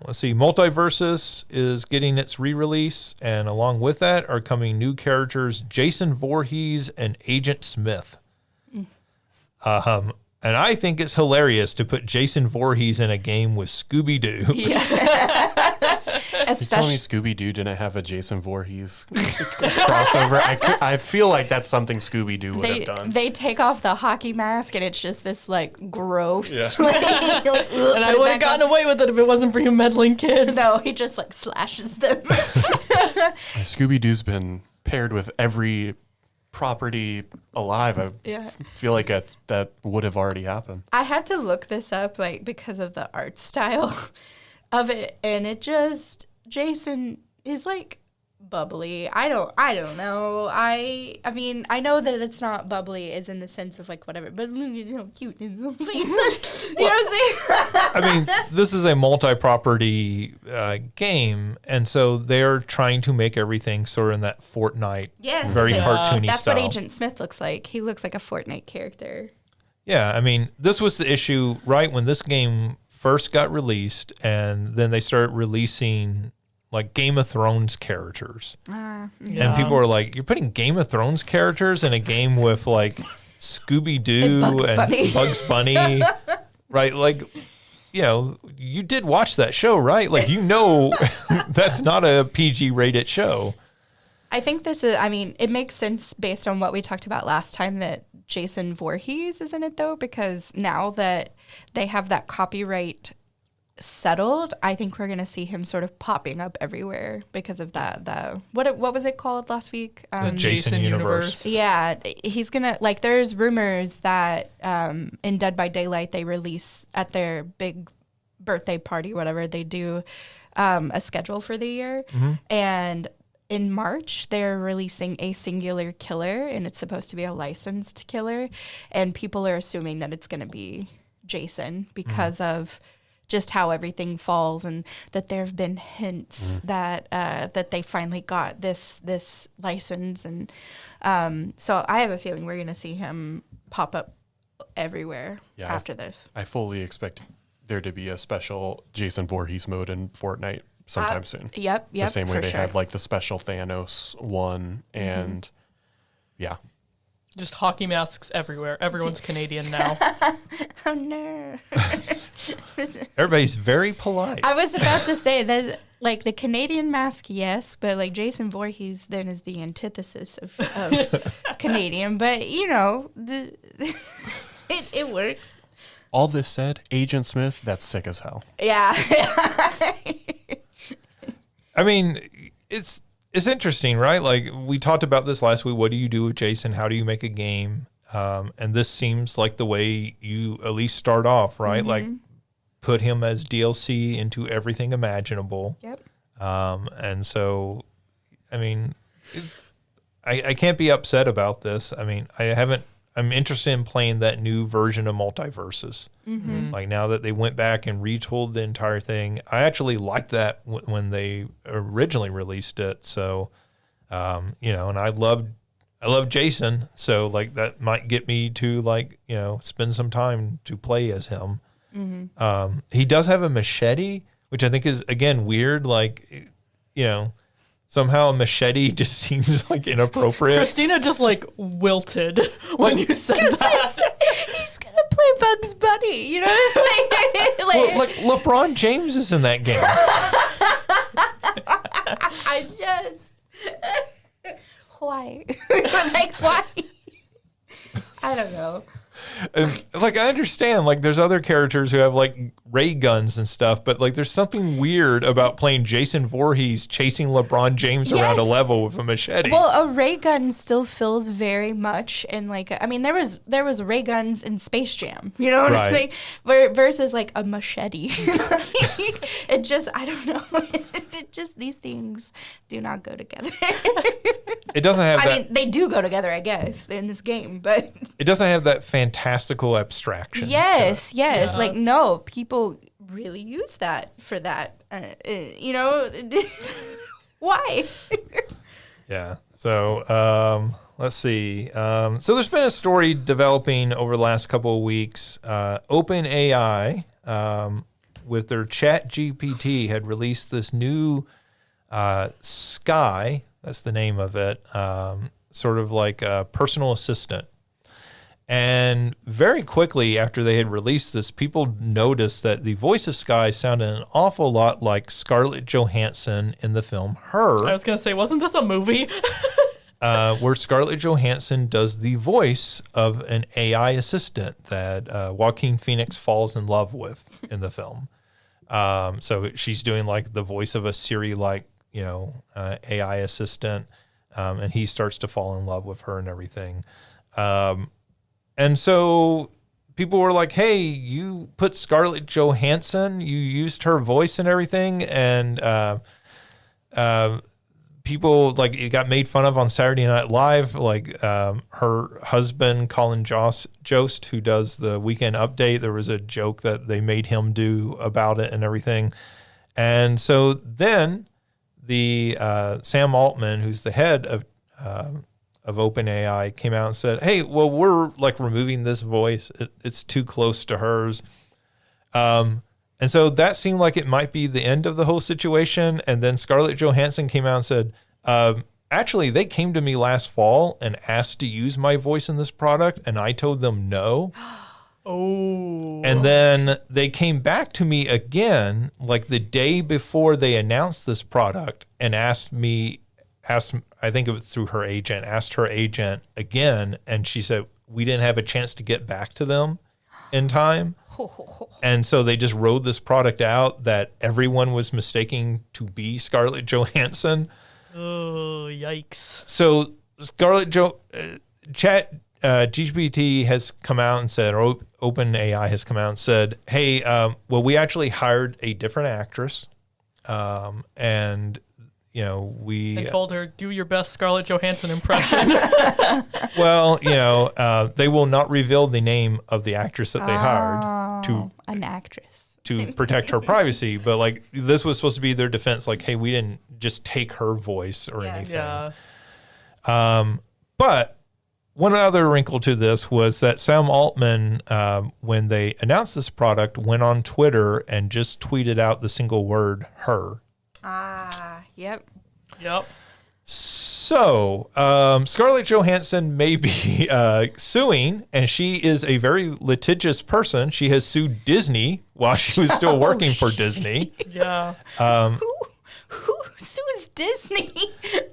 Let's see. Multiversus is getting its re-release, and along with that are coming new characters, Jason Voorhees and Agent Smith. And I think it's hilarious to put Jason Voorhees in a game with Scooby-Doo. Yeah. You telling me Scooby-Doo didn't have a Jason Voorhees crossover? I feel like that's something Scooby-Doo would have done. They take off the hockey mask and it's just this like gross. Yeah. And I would have gotten away with it if it wasn't for you meddling kids. No, he just like slashes them. Scooby-Doo's been paired with every property alive. I feel like that would have already happened. I had to look this up like because of the art style of it, and it just Jason is like bubbly. I don't know. I mean, I know that it's not bubbly is in the sense of like whatever, but look at how cute it is. You know what I'm saying? I mean, this is a multi-property game, and so they're trying to make everything sort of in that Fortnite, very cartoony That's style. what Agent Smith looks like. He looks like a Fortnite character. Yeah, I mean, this was the issue, right, when this game first got released, and then they started releasing like Game of Thrones characters. And people were like, you're putting Game of Thrones characters in a game with like Scooby-Doo and Bugs Bunny, right? Like, you did watch that show, right? Like, that's not a PG rated show. I think it makes sense based on what we talked about last time that Jason Voorhees is in it though, because now that they have that copyright settled, I think we're going to see him sort of popping up everywhere because of that. What was it called last week? The Jason Universe. Yeah, he's going to, like, there's rumors that in Dead by Daylight they release at their big birthday party, whatever, they do a schedule for the year. Mm-hmm. And in March, they're releasing a singular killer, and it's supposed to be a licensed killer. And people are assuming that it's going to be Jason because of just how everything falls, and that there have been hints that they finally got this license. And so I have a feeling we're going to see him pop up everywhere after this. I fully expect there to be a special Jason Voorhees mode in Fortnite sometime soon. Yep. The same way they had like the special Thanos one, and just hockey masks everywhere. Everyone's Canadian now. Oh no. Everybody's very polite. I was about to say that, like, the Canadian mask, yes, but like Jason Voorhees then is the antithesis of Canadian. But it works. All this said, Agent Smith, that's sick as hell. Yeah. I mean, it's it's interesting, right? Like we talked about this last week. What do you do with Jason? How do you make a game? And this seems like the way you at least start off, right? Like put him as DLC into everything imaginable. Yep. And so, I mean, I can't be upset about this. I mean, I'm interested in playing that new version of Multiverses. Like now that they went back and retooled the entire thing, I actually liked that when they originally released it. So, you know, and I love Jason. So like that might get me to like, you know, spend some time to play as him. He does have a machete, which I think is again weird. Like, you know, somehow a machete just seems like inappropriate. Christina just like wilted when you said that. He's gonna play Bugs Bunny, you know what I'm saying? Well, like LeBron James is in that game. I just why? Like why? I don't know. And, like I understand, like there's other characters who have like ray guns and stuff, but like there's something weird about playing Jason Voorhees chasing LeBron James around a level with a machete. Well, a ray gun still feels very much in like I mean there was ray guns in Space Jam, you know what I'm saying? Versus like a machete. It just I don't know. It just these things do not go together. It doesn't have I mean, they do go together, I guess, in this game, but it doesn't have that fantastical abstraction. Yes. Yeah. Like no, people really use that for that. You know, why? Yeah. So let's see. So there's been a story developing over the last couple of weeks. OpenAI, with their Chat GPT, had released this new Sky. That's the name of it. Sort of like a personal assistant. And very quickly after they had released this, people noticed that the voice of Sky sounded an awful lot like Scarlett Johansson in the film Her. I was going to say, wasn't this a movie? Where Scarlett Johansson does the voice of an AI assistant that Joaquin Phoenix falls in love with in the film. So she's doing like the voice of a Siri-like, you know, AI assistant, and he starts to fall in love with her and everything. And so people were like, hey, you put Scarlett Johansson, you used her voice and everything. And people, like, it got made fun of on Saturday Night Live. Like her husband, Colin Jost, who does the Weekend Update, there was a joke that they made him do about it and everything. And so then the Sam Altman, who's the head of OpenAI, came out and said, hey, well, we're like removing this voice. It's too close to hers. And so that seemed like it might be the end of the whole situation. And then Scarlett Johansson came out and said, actually, they came to me last fall and asked to use my voice in this product. And I told them no. Oh. And then they came back to me again, like the day before they announced this product, and asked, I think it was through her agent, asked her agent again. And she said, we didn't have a chance to get back to them in time. And so they just rolled this product out that everyone was mistaking to be Scarlett Johansson. Oh, yikes. So Chat GPT has come out and said, or OpenAI has come out and said, hey, well, we actually hired a different actress. And, you know, I told her, do your best Scarlett Johansson impression. well, you know, they will not reveal the name of the actress that they hired to an actress to protect her privacy. But like, this was supposed to be their defense. Like, hey, we didn't just take her voice or anything. Yeah. But one other wrinkle to this was that Sam Altman, when they announced this product, went on Twitter and just tweeted out the single word "her." Yep. So Scarlett Johansson may be suing, and she is a very litigious person. She has sued Disney while she was still working for Disney. Yeah. Who sues Disney?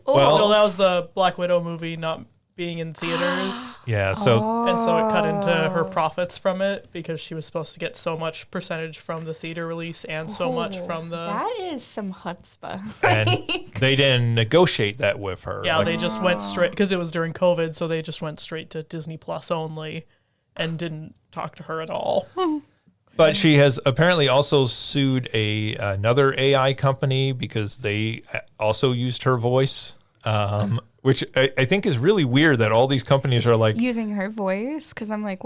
Well, No, that was the Black Widow movie, not being in theaters. Yeah. So And so it cut into her profits from it because she was supposed to get so much percentage from the theater release and so much from the. That is some chutzpah. and they didn't negotiate that with her. Yeah, Like, they just went straight because it was during COVID, so they just went straight to Disney Plus only and didn't talk to her at all. but she has apparently also sued another AI company because they also used her voice. Which I think is really weird that all these companies are like Using her voice, because I'm like,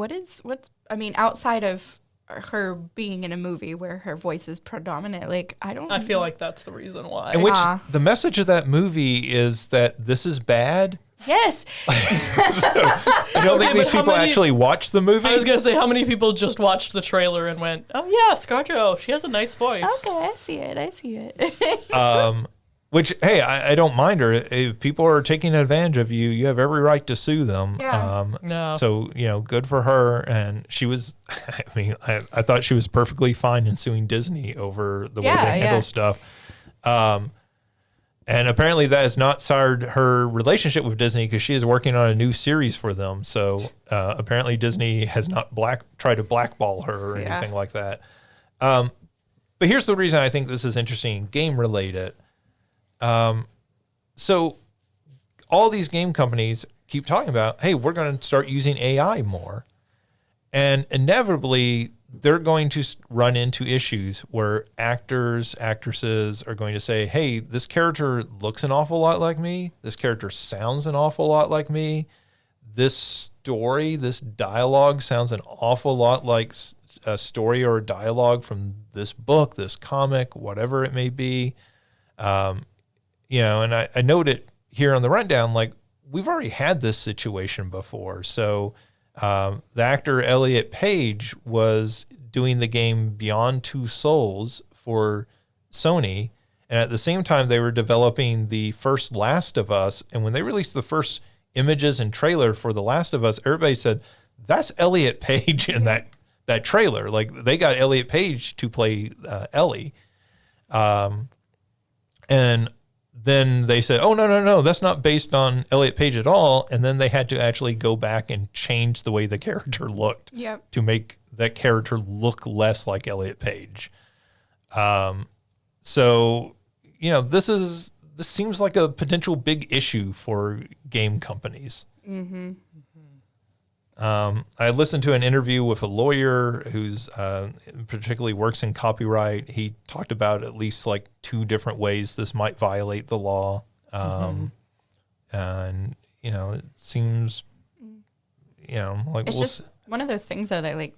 outside of her being in a movie where her voice is predominant, like, I feel like that's the reason why. in which the message of that movie is that this is bad. Yes. I don't think Okay, these but how people many- actually watched the movie. I was gonna say, how many people just watched the trailer and went, "Oh yeah, ScarJo, she has a nice voice." Okay, I see it. Which, hey, I don't mind her. If people are taking advantage of you, you have every right to sue them. Yeah. No. So, good for her. And she was, I thought she was perfectly fine in suing Disney over the way Yeah, they handle yeah. stuff. And apparently that has not soured her relationship with Disney because she is working on a new series for them. So apparently Disney has not tried to blackball her or Yeah. anything like that. But here's the reason I think this is interesting, game related. So all these game companies keep talking about, hey, we're going to start using AI more. And inevitably, they're going to run into issues where actors, actresses are going to say, hey, this character looks an awful lot like me. This character sounds an awful lot like me. This story, this dialogue sounds an awful lot like a story or a dialogue from this book, this comic, whatever it may be. And I noted here on the rundown, like, we've already had this situation before. So the actor Elliot Page was doing the game Beyond Two Souls for Sony. And at the same time, they were developing the first Last of Us. And when they released the first images and trailer for The Last of Us, everybody said, that's Elliot Page in that trailer. Like, they got Elliot Page to play Ellie. And then they said, oh, no, that's not based on Elliot Page at all. And then they had to actually go back and change the way the character looked Yep. to make that character look less like Elliot Page. So, this seems like a potential big issue for game companies. Mm-hmm. I listened to an interview with a lawyer who's particularly works in copyright. He talked about at least like 2 different ways this might violate the law. And, it seems, like It's just one of those things though that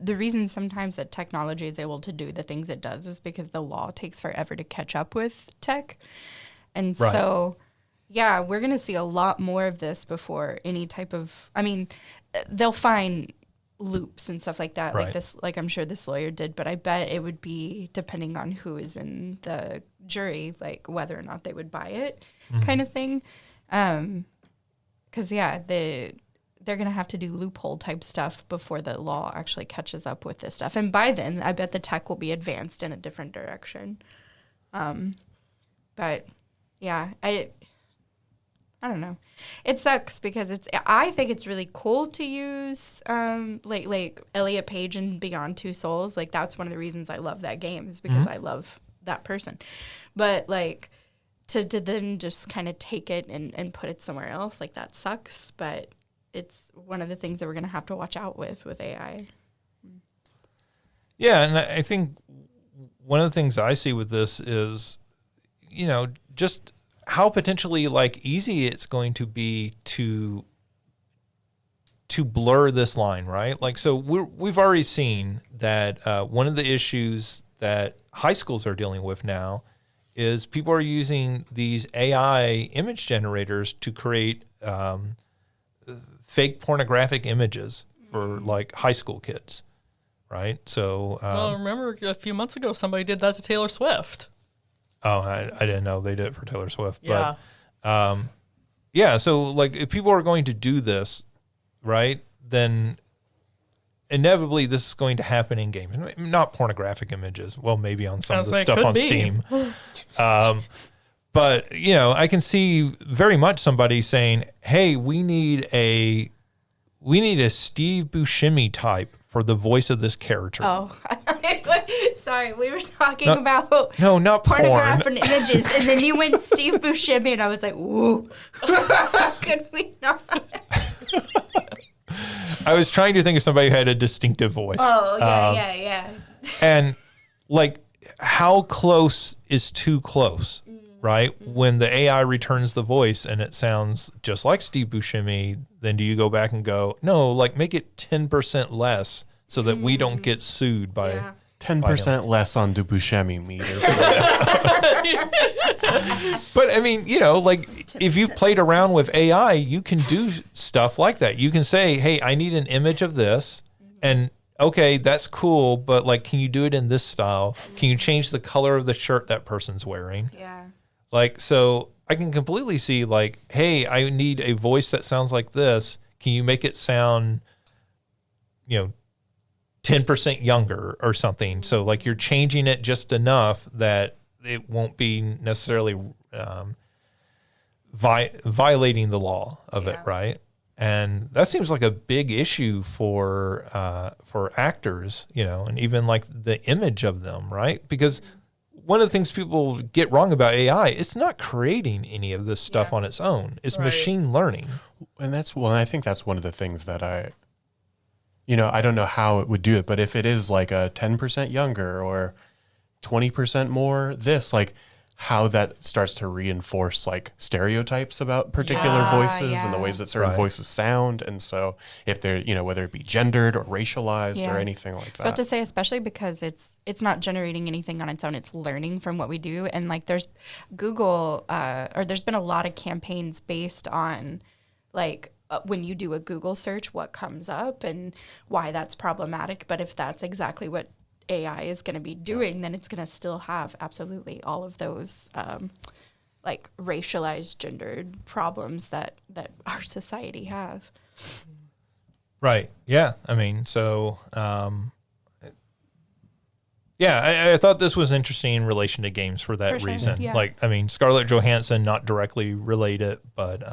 the reason sometimes that technology is able to do the things it does is because the law takes forever to catch up with tech. And Right. so, yeah, we're going to see a lot more of this before any type of, they'll find loops and stuff like that. Right. Like I'm sure this lawyer did, but I bet it would be depending on who is in the jury, like whether or not they would buy it kind of thing. 'Cause yeah, they're going to have to do loophole type stuff before the law actually catches up with this stuff. And by then, I bet the tech will be advanced in a different direction. But yeah, I don't know. It sucks because I think it's really cool to use like Elliot Page and Beyond Two Souls. Like, that's one of the reasons I love that game is because I love that person. But like to then just kind of take it and put it somewhere else, like, that sucks. But it's one of the things that we're going to have to watch out with AI. Yeah, and I think one of the things I see with this is, just how potentially like easy it's going to be to blur this line, right? Like, so we've already seen that one of the issues that high schools are dealing with now is people are using these AI image generators to create fake pornographic images for like high school kids, right? So, Well, remember a few months ago, somebody did that to Taylor Swift. oh, I didn't know they did it for Taylor Swift, Yeah. but yeah. So like, if people are going to do this, right, then inevitably this is going to happen in games. Not pornographic images. Well, maybe on some of the Sounds like stuff could on be. Steam. But, I can see very much somebody saying, hey, we need a Steve Buscemi type for the voice of this character. Oh, sorry. We were talking about no, not pornograph porn. and images, and then you went Steve Buscemi, and I was like, "Ooh, could we not?" I was trying to think of somebody who had a distinctive voice. Oh, yeah. And like, how close is too close, right? When the AI returns the voice and it sounds just like Steve Buscemi, then do you go back and go, no, like make it 10% less so that we don't get sued by 10% less on the Buscemi meter. But I mean, like if you've played around with AI, you can do stuff like that. You can say, hey, I need an image of this, and okay, that's cool, but like, can you do it in this style? Can you change the color of the shirt that person's wearing? Yeah. Like, so I can completely see like, hey, I need a voice that sounds like this. Can you make it sound, 10% younger or something? So like you're changing it just enough that it won't be necessarily violating the law of it, right? And that seems like a big issue for actors, and even like the image of them, right? Because one of the things people get wrong about AI, it's not creating any of this stuff on its own. It's machine learning. And I think that's one of the things that I don't know how it would do it, but if it is like a 10% younger or 20% more, like how that starts to reinforce like stereotypes about particular voices and the ways that certain voices sound. And so if they're, whether it be gendered or racialized or anything like that. I was about to say, especially because it's not generating anything on its own. It's learning from what we do. And like there's Google, or there's been a lot of campaigns based on like, when you do a Google search, what comes up and why that's problematic. But if that's exactly what AI is going to be doing, then it's going to still have absolutely all of those like racialized, gendered problems that our society has. Right. Yeah. I mean, so, I thought this was interesting in relation to games for that reason. Yeah. Like, I mean, Scarlett Johansson, not directly related, but,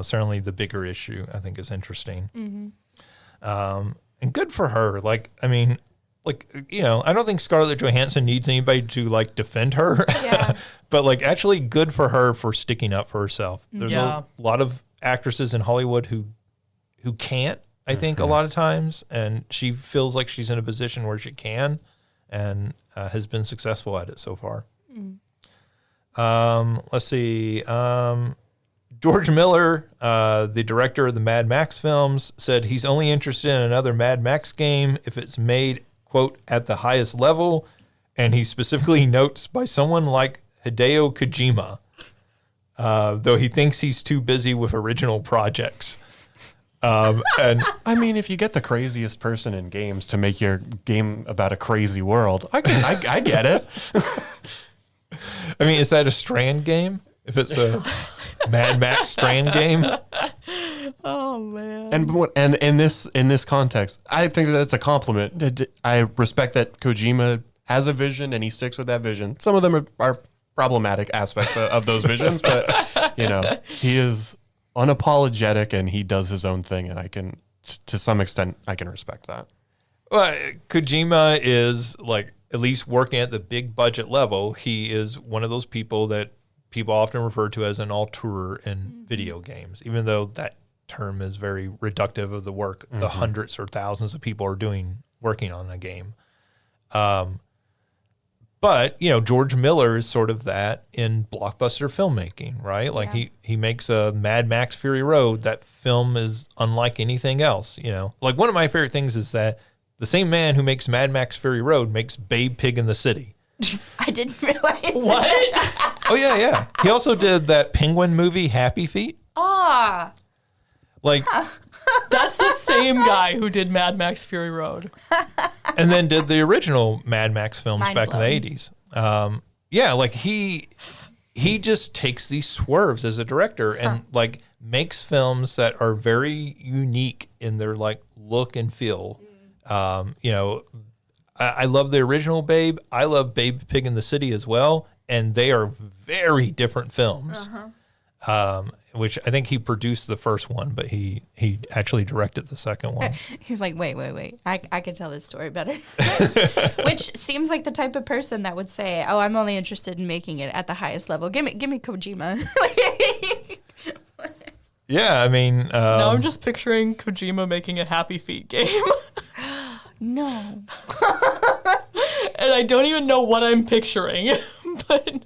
certainly the bigger issue I think is interesting. And good for her. Like, I mean, like, I don't think Scarlett Johansson needs anybody to like defend her, but like actually good for her for sticking up for herself. There's a lot of actresses in Hollywood who can't, I think, a lot of times, and she feels like she's in a position where she can and has been successful at it so far. Let's see. George Miller, the director of the Mad Max films, said he's only interested in another Mad Max game if it's made, quote, at the highest level. And he specifically notes by someone like Hideo Kojima, though he thinks he's too busy with original projects. And I mean, if you get the craziest person in games to make your game about a crazy world, I get it. I mean, is that a Strand game? If it's a Mad Max Strand game? Oh man! And in this context, I think that's a compliment. I respect that Kojima has a vision and he sticks with that vision. Some of them are problematic aspects of those visions, but he is unapologetic and he does his own thing, and I can, to some extent, I can respect that. Well, Kojima is like, at least working at the big budget level, he is one of those people that people often refer to as an auteur in video games, even though that term is very reductive of the work the hundreds or thousands of people are working on a game. But, George Miller is sort of that in blockbuster filmmaking, right? Like he makes a Mad Max Fury Road. That film is unlike anything else, Like one of my favorite things is that the same man who makes Mad Max Fury Road makes Babe Pig in the City. I didn't realize What? Oh, yeah. He also did that Penguin movie, Happy Feet. Like, That's the same guy who did Mad Max Fury Road. and then did the original Mad Max films Mind back blown. in the 80s. Like he just takes these swerves as a director and like makes films that are very unique in their like look and feel. I love the original Babe. I love Babe Pig in the City as well. and they are very different films. Which I think he produced the first one, but he actually directed the second one. He's like, wait. I could tell this story better. Which seems like the type of person that would say, oh, I'm only interested in making it at the highest level. Give me Kojima. Yeah, I mean... now I'm just picturing Kojima making a Happy Feet game. No. And I don't even know what I'm picturing. But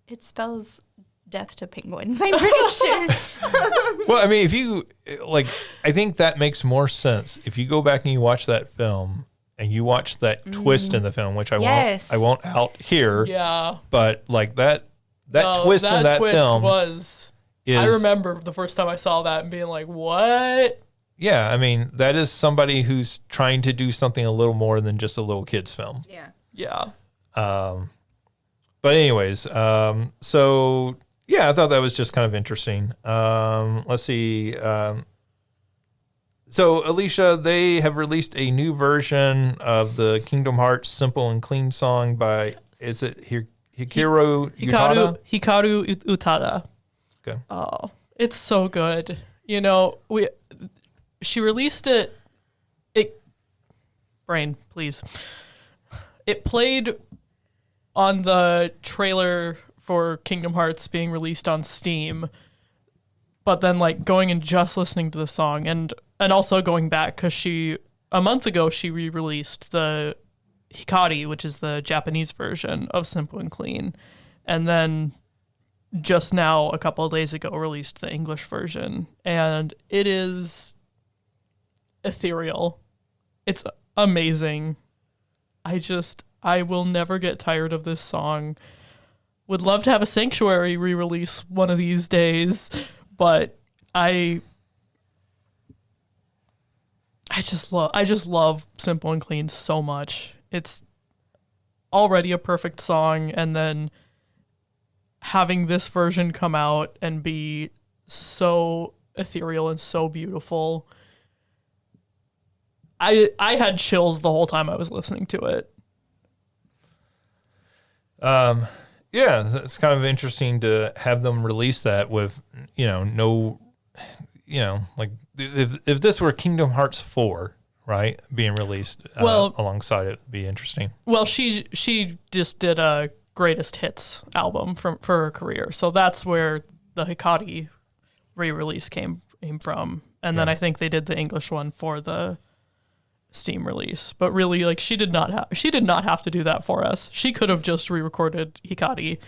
It spells death to penguins, I'm pretty sure. Well, I mean, if you like, I think that makes more sense if you go back and you watch that film and you watch that twist in the film, which I won't out here. yeah. But like that twist in that twist film was. I remember the first time I saw that and being like, "What?" Yeah, I mean, that is somebody who's trying to do something a little more than just a little kid's film. Yeah. Yeah. But anyways, so yeah, I thought that was just kind of interesting. Let's see. So Alicia, they have released a new version of the Kingdom Hearts Simple and Clean song by, is it Hikaru Utada? Hikaru Utada. Okay. Oh, it's so good. You know, she released it. Brain, please. It played on the trailer for Kingdom Hearts being released on Steam, but then like going and just listening to the song and also going back because a month ago she re-released the Hikari, which is the Japanese version of Simple and Clean, and then just now a couple of days ago released the English version, and it is ethereal. It's amazing. I will never get tired of this song. Would love to have a Sanctuary re-release one of these days, but I just love Simple and Clean so much. It's already a perfect song, and then having this version come out and be so ethereal and so beautiful. I had chills the whole time I was listening to it. Yeah, it's kind of interesting to have them release that with, like if this were Kingdom Hearts 4, right, being released alongside it, would be interesting. Well, she just did a greatest hits album for her career, so that's where the Hikari re-release came from, and then I think they did the English one for the Steam release. But really, like, she did not have to do that for us. She could have just re-recorded Hikari,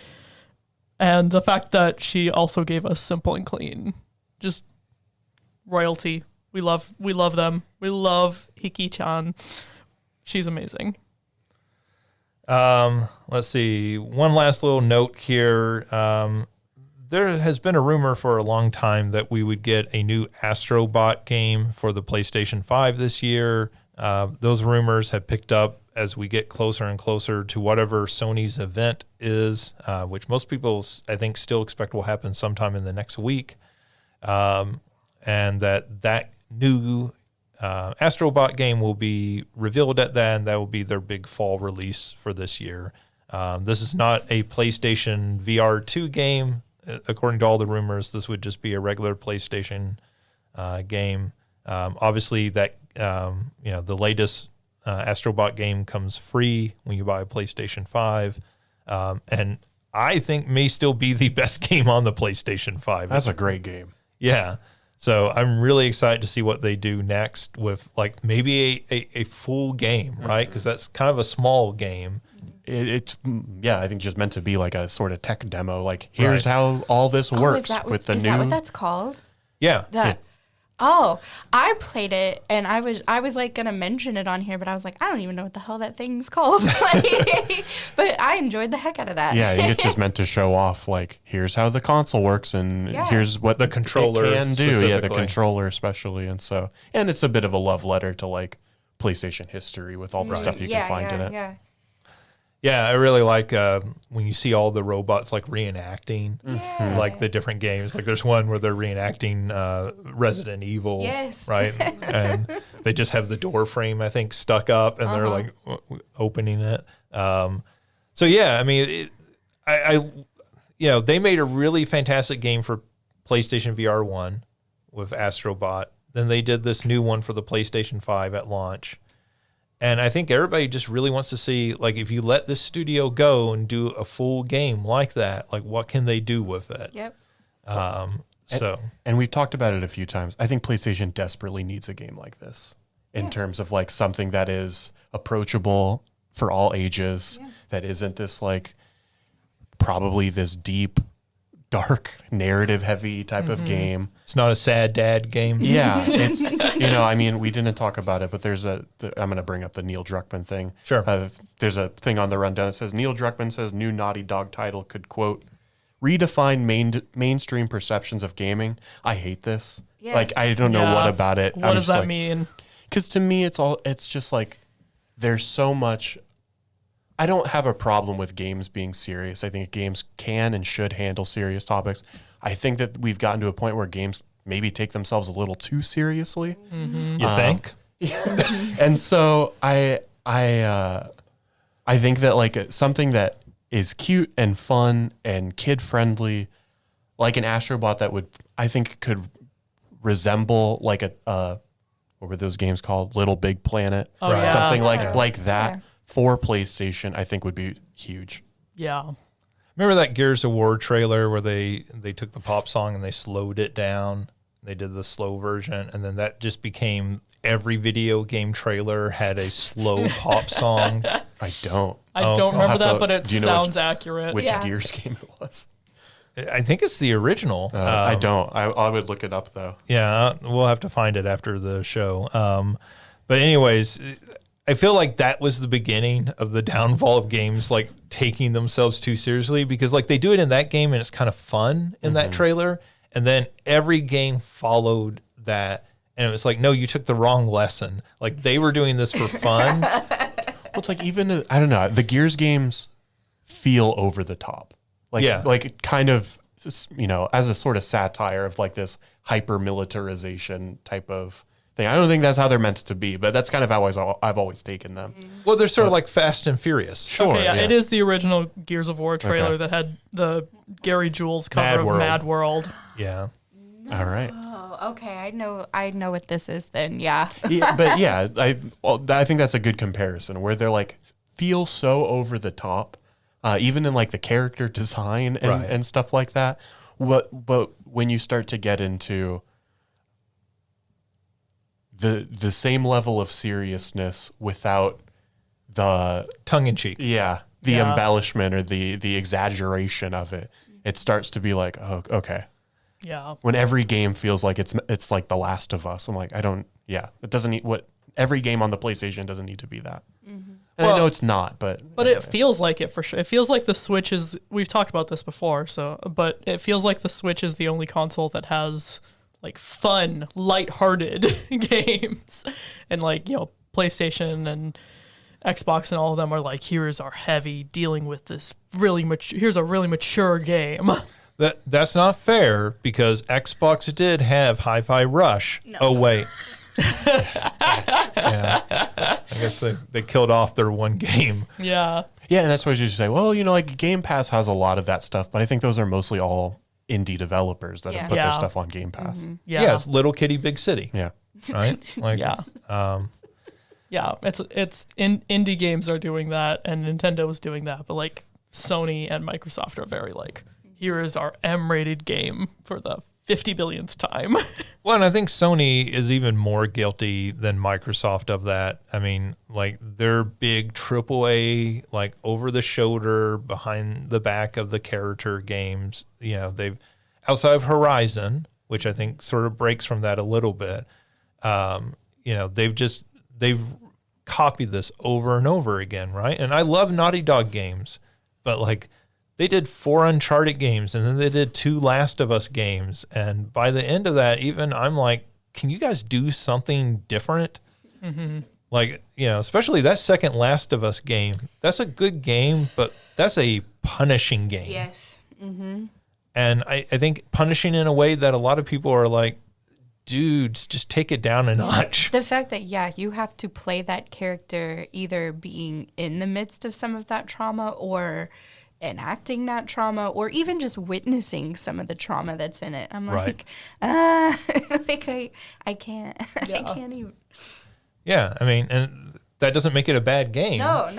and the fact that she also gave us Simple and Clean, just royalty. We love them. We love Hiki-chan. She's amazing. Let's see. One last little note here. There has been a rumor for a long time that we would get a new Astrobot game for the PlayStation 5 this year. Those rumors have picked up as we get closer and closer to whatever Sony's event is, which most people, I think, still expect will happen sometime in the next week. And that new Astrobot game will be revealed at that, and that will be their big fall release for this year. This is not a PlayStation VR 2 game. According to all the rumors, this would just be a regular PlayStation game. Obviously, that the latest Astrobot game comes free when you buy a PlayStation 5, and I think may still be the best game on the PlayStation 5. That's a great game. Yeah. So I'm really excited to see what they do next with like maybe a full game, right? Because that's kind of a small game. It's I think just meant to be like a sort of tech demo. Like, here's how all this works with the new. Is that what that's called? Yeah. Oh, I played it, and I was like gonna mention it on here, but I was like, I don't even know what the hell that thing's called. But I enjoyed the heck out of that. Yeah, I think it's just meant to show off, like, here's how the console works, and here's what the controller can do. Yeah, the controller especially, and it's a bit of a love letter to like PlayStation history with all the stuff you can find in it. Yeah. Yeah, I really like when you see all the robots like reenacting like the different games. Like there's one where they're reenacting Resident Evil, yes, right? And they just have the door frame, I think, stuck up, and they're like opening it. So yeah, I mean, they made a really fantastic game for PlayStation VR 1 with Astrobot. Then they did this new one for the PlayStation 5 at launch. And I think everybody just really wants to see, like, if you let this studio go and do a full game like that, like, what can they do with it? Yep. And we've talked about it a few times. I think PlayStation desperately needs a game like this in terms of like something that is approachable for all ages, that isn't this like probably this deep, dark, narrative heavy type of game. It's not a sad dad game. Yeah, it's, I mean, we didn't talk about it, but I'm going to bring up the Neil Druckmann thing. Sure. There's a thing on the rundown that says Neil Druckmann says new Naughty Dog title could, quote, redefine mainstream perceptions of gaming. I hate this. Yeah. Like, I don't know what about it. What does that mean? Because to me, it's just like there's so much. I don't have a problem with games being serious. I think games can and should handle serious topics. I think that we've gotten to a point where games maybe take themselves a little too seriously. Mm-hmm. You think? And so I think that like something that is cute and fun and kid friendly, like an Astrobot that I think could resemble like what were those games called? Little Big Planet, something like that. For PlayStation, I think would be huge. Yeah. Remember that Gears of War trailer where they took the pop song and they slowed it down? They did the slow version, and then that just became every video game trailer had a slow pop song. I don't remember that, but it sounds accurate. Which Gears game it was? I think it's the original. I don't. I would look it up, though. Yeah, we'll have to find it after the show. But anyways, I feel like that was the beginning of the downfall of games like taking themselves too seriously, because like they do it in that game and it's kind of fun in that trailer, and then every game followed that, and it was like, no, you took the wrong lesson. Like they were doing this for fun. Well, it's like even I don't know, the Gears games feel over the top, like kind of, as a sort of satire of like this hyper militarization type of thing. I don't think that's how they're meant to be, but that's kind of how I've always taken them. Well, they're sort of like Fast and Furious. Sure. Okay, yeah, it is the original Gears of War trailer that had the Gary Jules cover of Mad World. Yeah. All right. Oh, okay. I know what this is then. Yeah. But yeah, I think that's a good comparison where they're like feel so over the top, even in like the character design and stuff like that. But when you start to get into the same level of seriousness without the tongue in cheek. Yeah. The embellishment or the exaggeration of it. It starts to be like, oh, okay. Yeah. When every game feels like it's like The Last of Us. I'm like, it doesn't need every game on the PlayStation doesn't need to be that. Mm-hmm. And I know it's not, but it feels like it for sure. It feels like the Switch is, we've talked about this before, but it feels like the Switch is the only console that has like fun, lighthearted games, and like, PlayStation and Xbox and all of them are like, here's our heavy dealing with this here's a really mature game. That's not fair, because Xbox did have Hi-Fi Rush. No. Oh wait. Yeah. I guess they killed off their one game. Yeah. Yeah, and that's what you say. Well, like Game Pass has a lot of that stuff, but I think those are mostly all indie developers that have put their stuff on Game Pass. Mm-hmm. Yeah, it's Little Kitty Big City. Yeah. Right? Like, yeah, it's indie games are doing that, and Nintendo is doing that, but like Sony and Microsoft are very like, here is our M-rated game for the 50 billionth time. Well, and I think Sony is even more guilty than Microsoft of that. I mean, like their big AAA, like over the shoulder, behind the back of the character games, they've, outside of Horizon, which I think sort of breaks from that a little bit, they've copied this over and over again, right? And I love Naughty Dog games, but like they did 4 Uncharted games, and then they did 2 Last of Us games. And by the end of that, even I'm like, can you guys do something different? Mm-hmm. Like, especially that second Last of Us game. That's a good game, but that's a punishing game. Yes. Mm-hmm. And I think punishing in a way that a lot of people are like, dudes, just take it down a notch. The fact that, you have to play that character either being in the midst of some of that trauma or enacting that trauma or even just witnessing some of the trauma that's in it. I'm Right. like, I can't. Yeah. I can't even. Yeah, I mean, and that doesn't make it a bad game. No.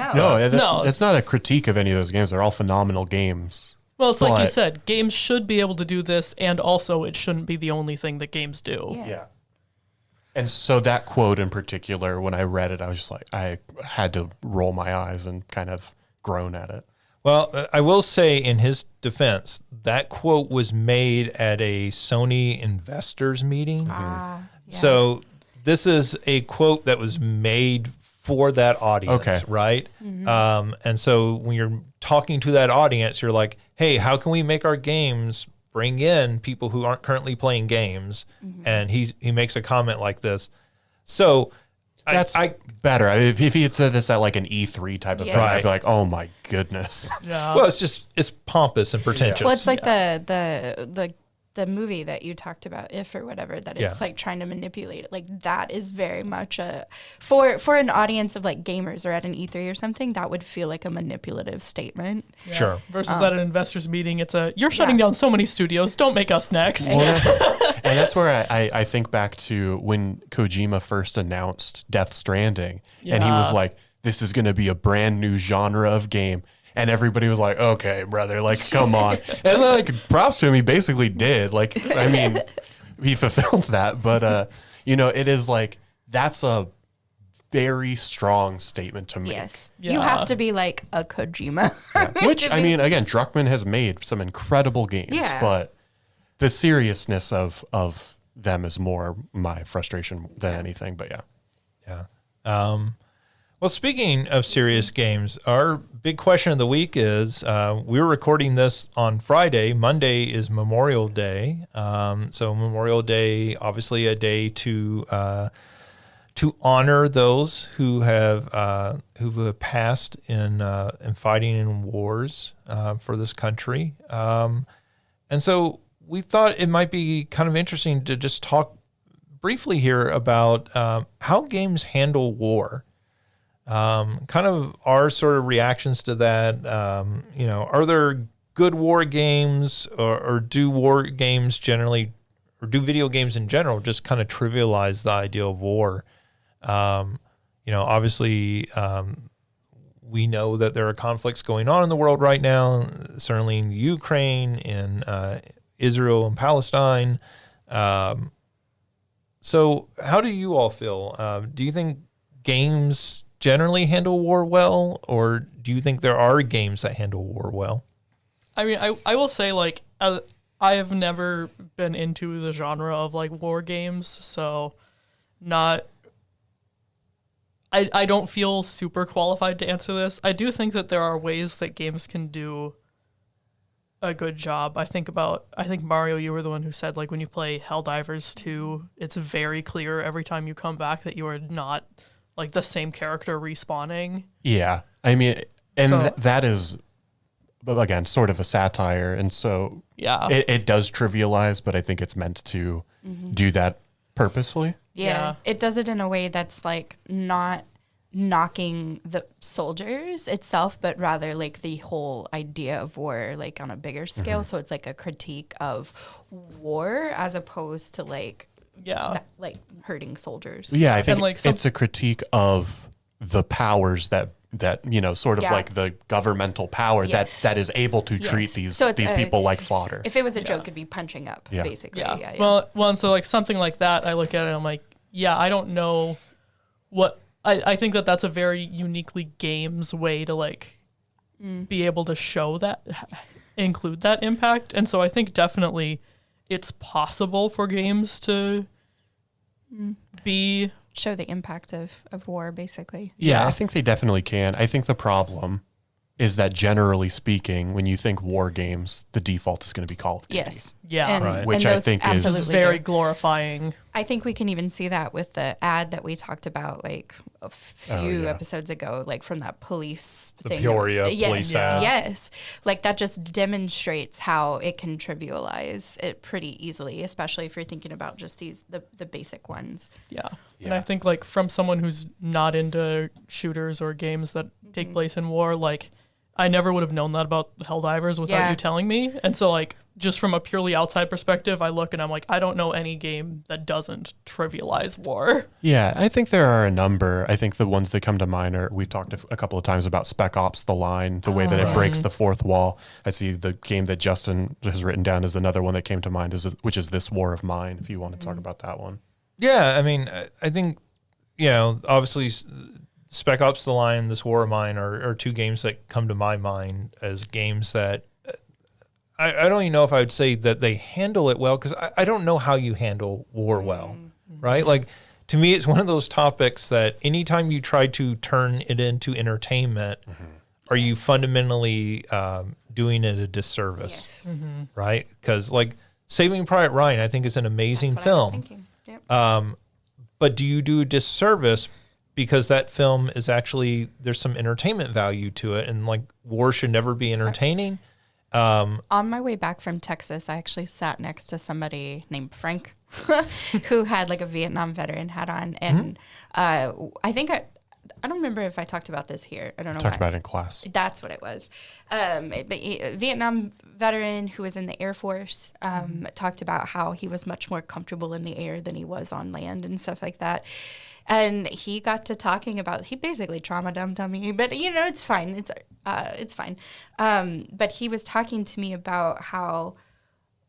That's not a critique of any of those games. They're all phenomenal games. Well, it's like you But- said, games should be able to do this, and also it shouldn't be the only thing that games do. Yeah. And so that quote in particular, when I read it, I was just like, I had to roll my eyes and kind of groan at it. Well, I will say in his defense, that quote was made at a Sony investors meeting. Yeah. So this is a quote that was made for that audience, Okay. right? And so when you're talking to that audience, you're like, hey, how can we make our games bring in people who aren't currently playing games? And he makes a comment like this. So That's I better. If he had said this at like an E3 type of thing, I'd Right. be like, oh my goodness. Yeah. well, it's pompous and pretentious. Well, it's like the movie that you talked about, If or whatever, that it's Yeah. like trying to manipulate it. Like that is very much a for an audience of like gamers or at an E3 or something, that would feel like a manipulative statement. Yeah. Sure. Versus at an investors meeting, it's you're shutting down so many studios. Don't make us next. And that's where I think back to when Kojima first announced Death Stranding. And he was Yeah. like, this is going to be a brand new genre of game. And everybody was like, okay, brother, like, come on. And like, props to him, he basically did. Like, I mean, he fulfilled that. But, it is like, that's a very strong statement to make. Yes. Yeah. You have to be like a Kojima. Which, I mean, again, Druckmann has made some incredible games. Yeah. But the seriousness of them is more my frustration than anything. But yeah. Yeah. Well, speaking of serious games, our big question of the week is we're recording this on Friday. Monday is Memorial Day. So Memorial Day, obviously a day to honor those who have passed in fighting in wars for this country. And so we thought it might be kind of interesting to just talk briefly here about how games handle war. Kind of our sort of reactions to that. Are there good war games, or do war games generally, or do video games in general just kind of trivialize the idea of war? Obviously, we know that there are conflicts going on in the world right now, certainly in Ukraine, in Israel and Palestine. So how do you all feel? Do you think games generally handle war well, or do you think there are games that handle war well? I mean, I will say, like, I have never been into the genre of, like, war games, so I don't feel super qualified to answer this. I do think that there are ways that games can do a good job. I think Mario, you were the one who said, like, when you play Helldivers 2, it's very clear every time you come back that you are not, like, the same character respawning. Yeah. I mean, and So- that is, again, sort of a satire. And so Yeah. it does trivialize, but I think it's meant to do that purposefully. Yeah. It does it in a way that's like not knocking the soldiers itself, but rather like the whole idea of war, like on a bigger scale. So it's like a critique of war as opposed to like Yeah. like hurting soldiers. Yeah, I think And, like, it's a critique of the powers that sort of Yeah. like the governmental power Yes. that is able to treat Yes. these So it's a- people like fodder. If it was a joke, it'd be punching up, Yeah. basically. Yeah. Yeah. Well, and so, like, something like that, I look at it and I'm like, yeah, I don't know what... I think that that's a very uniquely games way to, like, be able to show that, include that impact. And so I think definitely it's possible for games to be... Show the impact of war, basically. Yeah, I think they definitely can. I think the problem is that generally speaking, when you think war games, the default is going to be Call of Duty. Yes. Yeah. And, Right. and Which I those think is absolutely very do. glorifying. I think we can even see that with the ad that we talked about like a few yeah. episodes ago, like from that police The thing. Peoria yes, police ad. Yes. Like that just demonstrates how it can trivialize it pretty easily, especially if you're thinking about just the basic ones. Yeah. And Yeah. I think, like, from someone who's not into shooters or games that take place in war, like, I never would have known that about Helldivers without you telling me. And so like just from a purely outside perspective, I look and I'm like, I don't know any game that doesn't trivialize war. Yeah, I think there are a number. I think the ones that come to mind are, we've talked a couple of times about Spec Ops: The Line, the way that it breaks the fourth wall. I see the game that Justin has written down is another one that came to mind, which is This War of Mine, if you want to talk about that one. Yeah, I mean, I think, obviously Spec Ops: The Line, This War of Mine are two games that come to my mind as games that I don't even know if I would say that they handle it well, because I don't know how you handle war well, right? Like, to me, it's one of those topics that anytime you try to turn it into entertainment, are you fundamentally doing it a disservice, right? Because like Saving Private Ryan, I think is an amazing That's what I was film. thinking. Yep. But do you do a disservice because that film is actually, there's some entertainment value to it, and like war should never be entertaining? On my way back from Texas, I actually sat next to somebody named Frank who had like a Vietnam veteran hat on. And I think I don't remember if I talked about this here. I don't know. Talked about it in class. That's what it was. Vietnam veteran who was in the Air Force talked about how he was much more comfortable in the air than he was on land and stuff like that. And he got to talking about, he basically trauma dumped on me, but it's fine. It's fine. But he was talking to me about how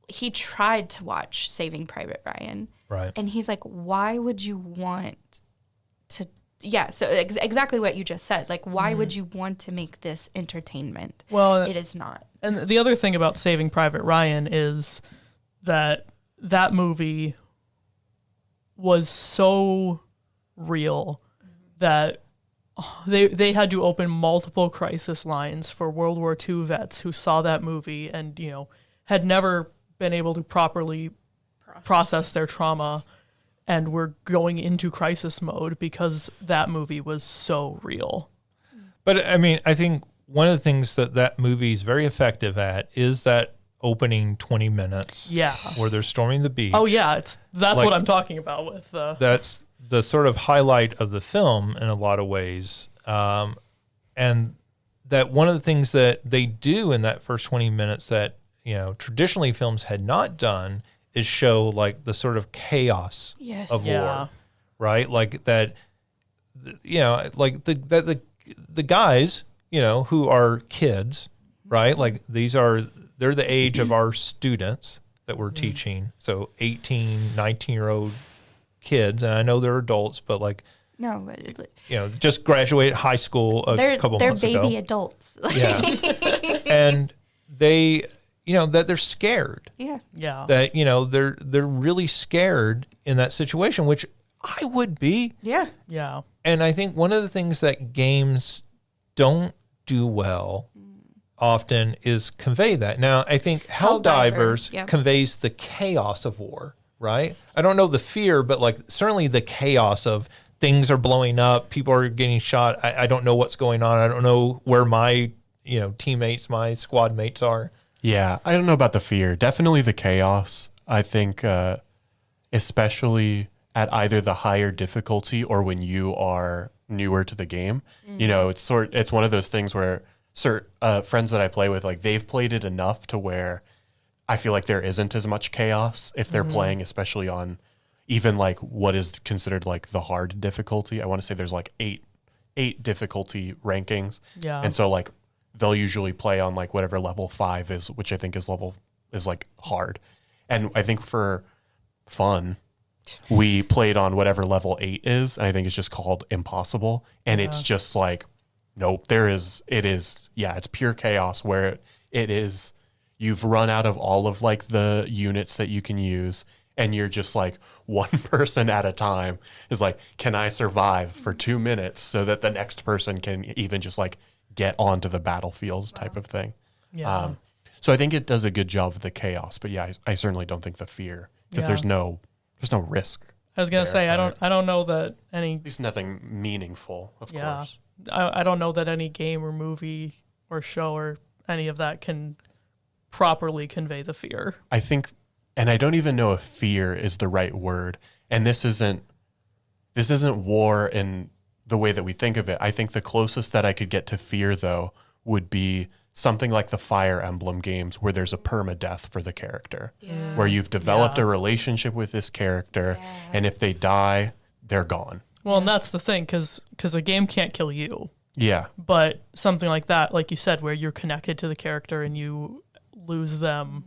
he tried to watch Saving Private Ryan. Right. And he's like, why would you want to, so exactly what you just said. Like, why would you want to make this entertainment? Well, it is not. And the other thing about Saving Private Ryan is that movie was so real that they had to open multiple crisis lines for World War II vets who saw that movie and had never been able to properly process their trauma and were going into crisis mode because that movie was so real. But I mean, I think one of the things that movie is very effective at is that opening 20 minutes where they're storming the beach. Oh yeah, that's what I'm talking about with that's the sort of highlight of the film in a lot of ways. And that one of the things that they do in that first 20 minutes that, traditionally films had not done is show like the sort of chaos of war, right? Like that, like the guys, who are kids, right? Like they're the age of our students that we're teaching. So 18, 19-year-old kids, and I know they're adults, but like, No, just graduated high school a couple months ago. They're baby adults. Yeah. And they, that they're scared. Yeah. Yeah. That, they're really scared in that situation, which I would be. Yeah. Yeah. And I think one of the things that games don't do well often is convey that. Now, I think Helldivers conveys the chaos of war, right? I don't know the fear, but like certainly the chaos of things are blowing up, people are getting shot. I don't know what's going on. I don't know where my, teammates, my squad mates are. Yeah, I don't know about the fear. Definitely the chaos. I think especially at either the higher difficulty or when you are newer to the game. It's one of those things where friends that I play with, like they've played it enough to where I feel like there isn't as much chaos if they're playing, especially on even like what is considered like the hard difficulty. I want to say there's like eight difficulty rankings. Yeah. And so like they'll usually play on like whatever level 5 is, which I think is like hard. And I think for fun, we played on whatever level 8 is, and I think it's just called impossible. And it's just like, nope, it's pure chaos where it is, you've run out of all of like the units that you can use, and you're just like one person at a time is like, can I survive for 2 minutes so that the next person can even just like get onto the battlefield type of thing. Yeah. So I think it does a good job of the chaos, but yeah, I certainly don't think the fear, because there's no risk. I was gonna say I don't know that any, At least nothing meaningful, of course. I don't know that any game or movie or show or any of that can properly convey the fear. I think, and I don't even know if fear is the right word. And this isn't war in the way that we think of it. I think the closest that I could get to fear, though, would be something like the Fire Emblem games where there's a permadeath for the character, where you've developed a relationship with this character, and if they die, they're gone. Well, and that's the thing, because a game can't kill you. Yeah. But something like that, like you said, where you're connected to the character and you lose them,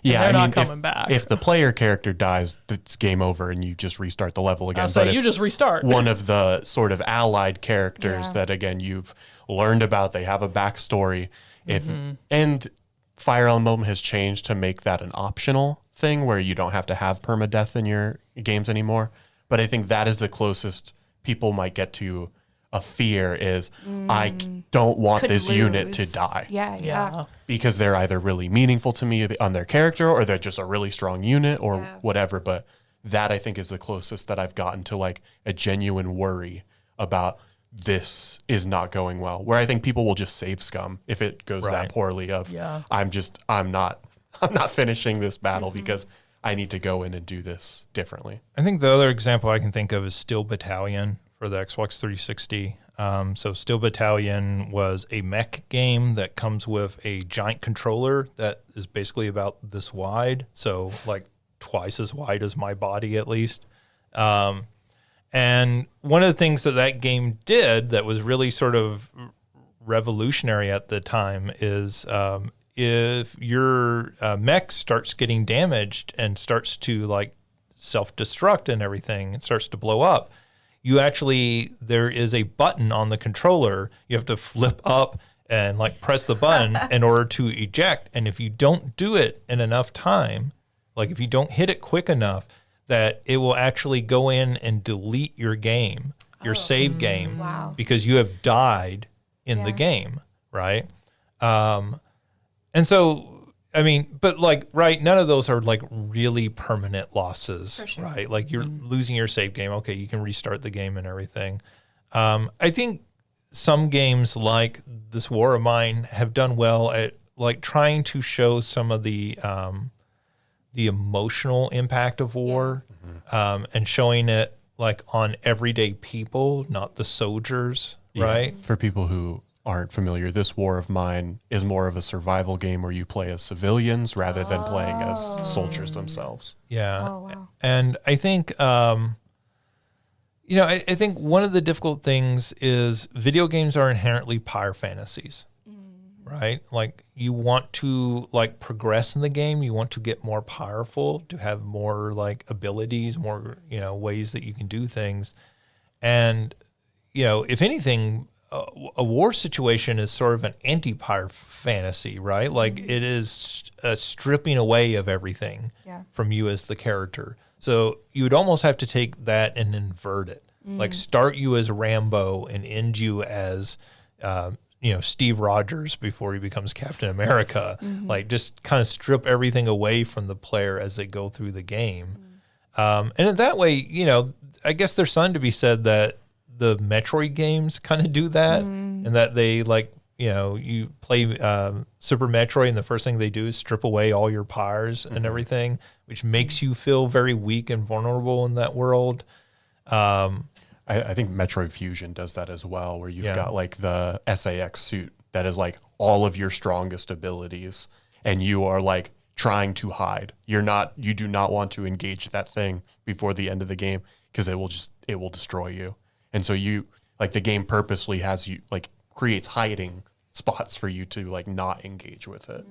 Yeah, they're not coming back. If the player character dies, it's game over and you just restart the level again. So but you just restart. One of the sort of allied characters that, again, you've learned about, they have a backstory. And Fire Emblem has changed to make that an optional thing where you don't have to have permadeath in your games anymore. But I think that is the closest people might get to a fear is I don't want this unit to die. Yeah. Because they're either really meaningful to me on their character or they're just a really strong unit or whatever. But that I think is the closest that I've gotten to like a genuine worry about this is not going well. Where I think people will just save scum if it goes that poorly of I'm not finishing this battle because I need to go in and do this differently. I think the other example I can think of is Steel Battalion for the Xbox 360. So Steel Battalion was a mech game that comes with a giant controller that is basically about this wide, so like twice as wide as my body at least. And one of the things that game did that was really sort of revolutionary at the time is if your mech starts getting damaged and starts to like self-destruct and everything, it starts to blow up, there is a button on the controller. You have to flip up and like press the button in order to eject. And if you don't do it in enough time, like if you don't hit it quick enough, that it will actually go in and delete your game, your save game, because you have died in the game, right? And so, I mean, but like, right, none of those are like really permanent losses, right? Like you're losing your save game. Okay, you can restart the game and everything. I think some games like this War of Mine have done well at like trying to show some of the emotional impact of war and showing it like on everyday people, not the soldiers, right? For people who aren't familiar, this War of Mine is more of a survival game where you play as civilians rather than playing as soldiers themselves. Yeah. Oh, wow. And I think, I think one of the difficult things is video games are inherently power fantasies, right? Like you want to like progress in the game. You want to get more powerful, to have more like abilities, more, ways that you can do things. And, if anything, a war situation is sort of an anti-power fantasy, right? Like it is a stripping away of everything from you as the character. So you would almost have to take that and invert it. Like start you as Rambo and end you as, Steve Rogers before he becomes Captain America. Like just kind of strip everything away from the player as they go through the game. And in that way, I guess there's something to be said that the Metroid games kind of do that, and that they like, you play Super Metroid and the first thing they do is strip away all your powers and everything, which makes you feel very weak and vulnerable in that world. I think Metroid Fusion does that as well, where you've got like the SAX suit that is like all of your strongest abilities, and you are like trying to hide. You do not want to engage that thing before the end of the game because it will destroy you. And so the game purposely has you like creates hiding spots for you to like not engage with it.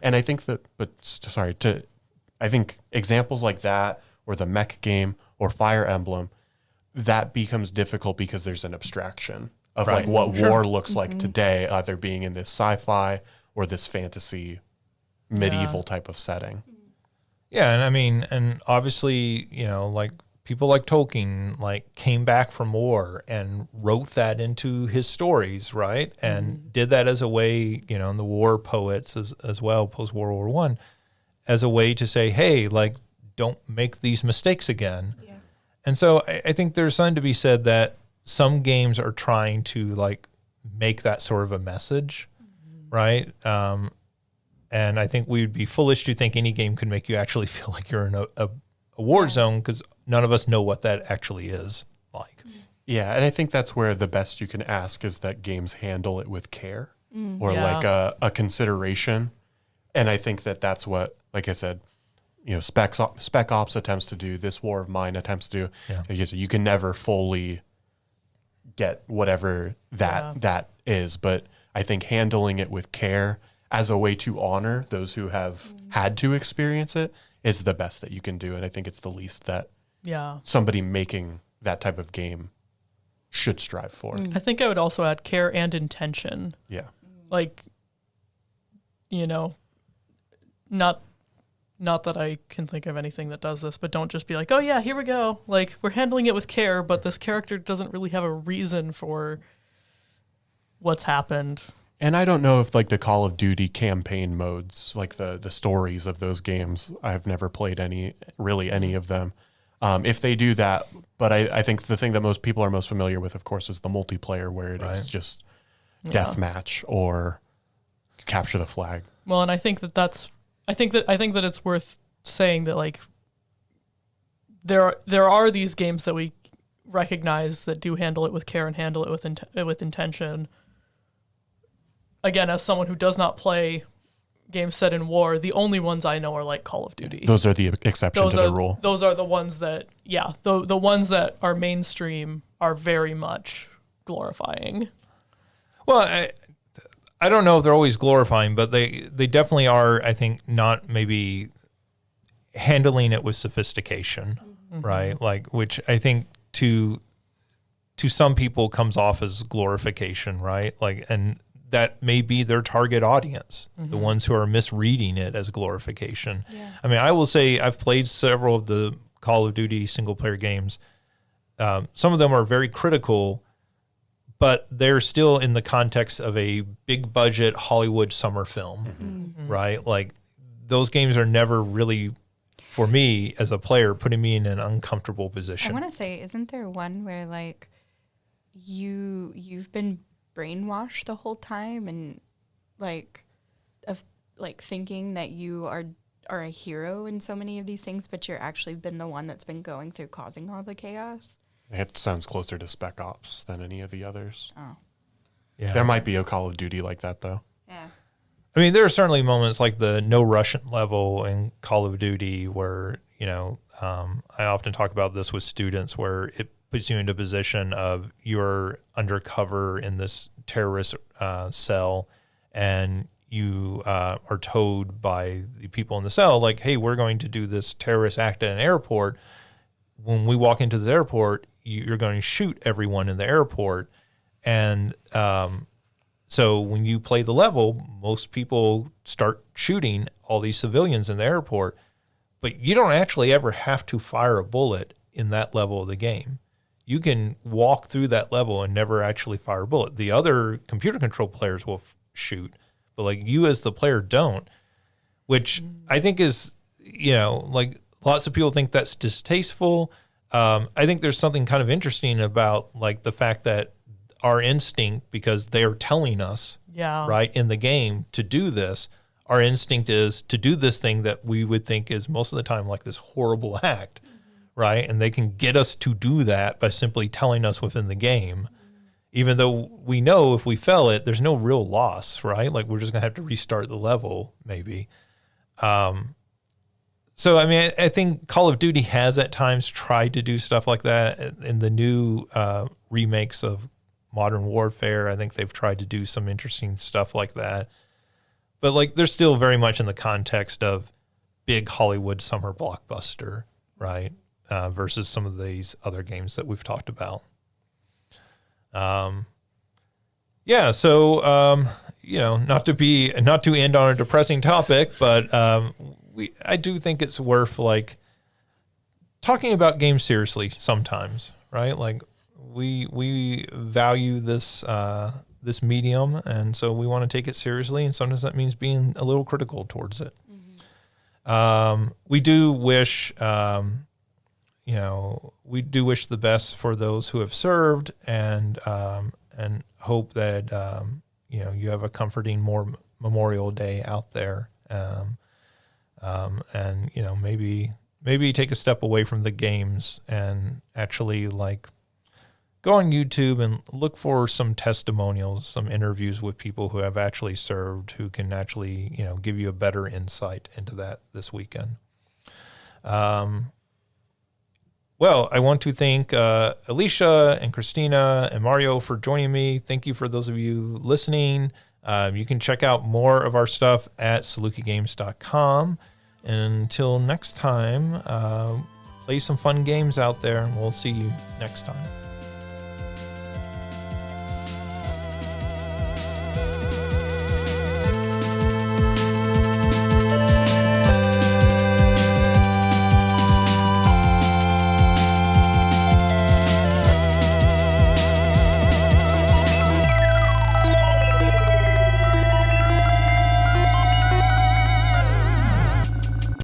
And I think I think examples like that or the mech game or Fire Emblem, that becomes difficult because there's an abstraction of like what war looks like today, either being in this sci-fi or this fantasy medieval type of setting. Yeah. And I mean, and obviously, like people like Tolkien like came back from war and wrote that into his stories, right? And did that as a way, in the war poets as well, post-World War I, as a way to say, hey, like, don't make these mistakes again. Yeah. And so I think there's something to be said that some games are trying to like make that sort of a message, right? And I think we'd be foolish to think any game could make you actually feel like you're in a war zone, because none of us know what that actually is like. Yeah, and I think that's where the best you can ask is that games handle it with care or Yeah. like a consideration. And I think that that's what, like I said, Spec Ops attempts to do, this War of Mine attempts to do. Yeah. You can never fully get whatever that is, but I think handling it with care as a way to honor those who have had to experience it is the best that you can do. And I think it's the least that Yeah. somebody making that type of game should strive for. I think I would also add care and intention. Yeah. Like, not that I can think of anything that does this, but don't just be like, oh yeah, here we go. Like, we're handling it with care, but this character doesn't really have a reason for what's happened. And I don't know if like the Call of Duty campaign modes, like the stories of those games, I've never played any of them. If they do that, but I think the thing that most people are most familiar with, of course, is the multiplayer where it is just deathmatch or capture the flag. Well, and I think that it's worth saying that like there are these games that we recognize that do handle it with care and handle it with intention. Again, as someone who does not play games set in war, the only ones I know are like Call of Duty. Those are the exception to the rule. Those are the ones that, the ones that are mainstream are very much glorifying. Well, I don't know if they're always glorifying, but they definitely are, I think, not maybe handling it with sophistication, right? Like, which I think to some people comes off as glorification, right? Like, and that may be their target audience, the ones who are misreading it as glorification. Yeah. I mean, I will say I've played several of the Call of Duty single player games. Some of them are very critical, but they're still in the context of a big budget Hollywood summer film, right? Like, those games are never really, for me as a player, putting me in an uncomfortable position. I want to say, isn't there one where like you've been brainwashed the whole time and like thinking that you are a hero in so many of these things, but you're actually been the one that's been going through causing all the chaos? It sounds closer to Spec Ops than any of the others. Oh. Yeah. There might be a Call of Duty like that, though. Yeah. I mean, there are certainly moments like the no Russian level in Call of Duty where, I often talk about this with students where it puts you into a position of you're undercover in this terrorist cell and you are told by the people in the cell, like, hey, we're going to do this terrorist act at an airport. When we walk into this airport, you're going to shoot everyone in the airport. And so when you play the level, most people start shooting all these civilians in the airport, but you don't actually ever have to fire a bullet in that level of the game. You can walk through that level and never actually fire a bullet. The other computer control players will shoot, but like you as the player don't, which I think is, like lots of people think that's distasteful. I think there's something kind of interesting about like the fact that our instinct, because they are telling us, right, in the game to do this, our instinct is to do this thing that we would think is most of the time like this horrible act, right? And they can get us to do that by simply telling us within the game, even though we know if we fail it, there's no real loss, right? Like we're just gonna have to restart the level maybe. So, I mean, I think Call of Duty has at times tried to do stuff like that in the new remakes of Modern Warfare. I think they've tried to do some interesting stuff like that. But like they're still very much in the context of big Hollywood summer blockbuster, right? Versus some of these other games that we've talked about. So not to end on a depressing topic, but I do think it's worth like talking about games seriously sometimes, right? Like we value this this medium, and so we want to take it seriously, and sometimes that means being a little critical towards it. We do wish the best for those who have served, and hope that you have a comforting Memorial Day out there, and maybe take a step away from the games and actually like go on YouTube and look for some testimonials, some interviews with people who have actually served, who can actually, give you a better insight into that this weekend. Well, I want to thank Alicia and Christina and Mario for joining me. Thank you for those of you listening. You can check out more of our stuff at salukigames.com. And until next time, play some fun games out there, and we'll see you next time.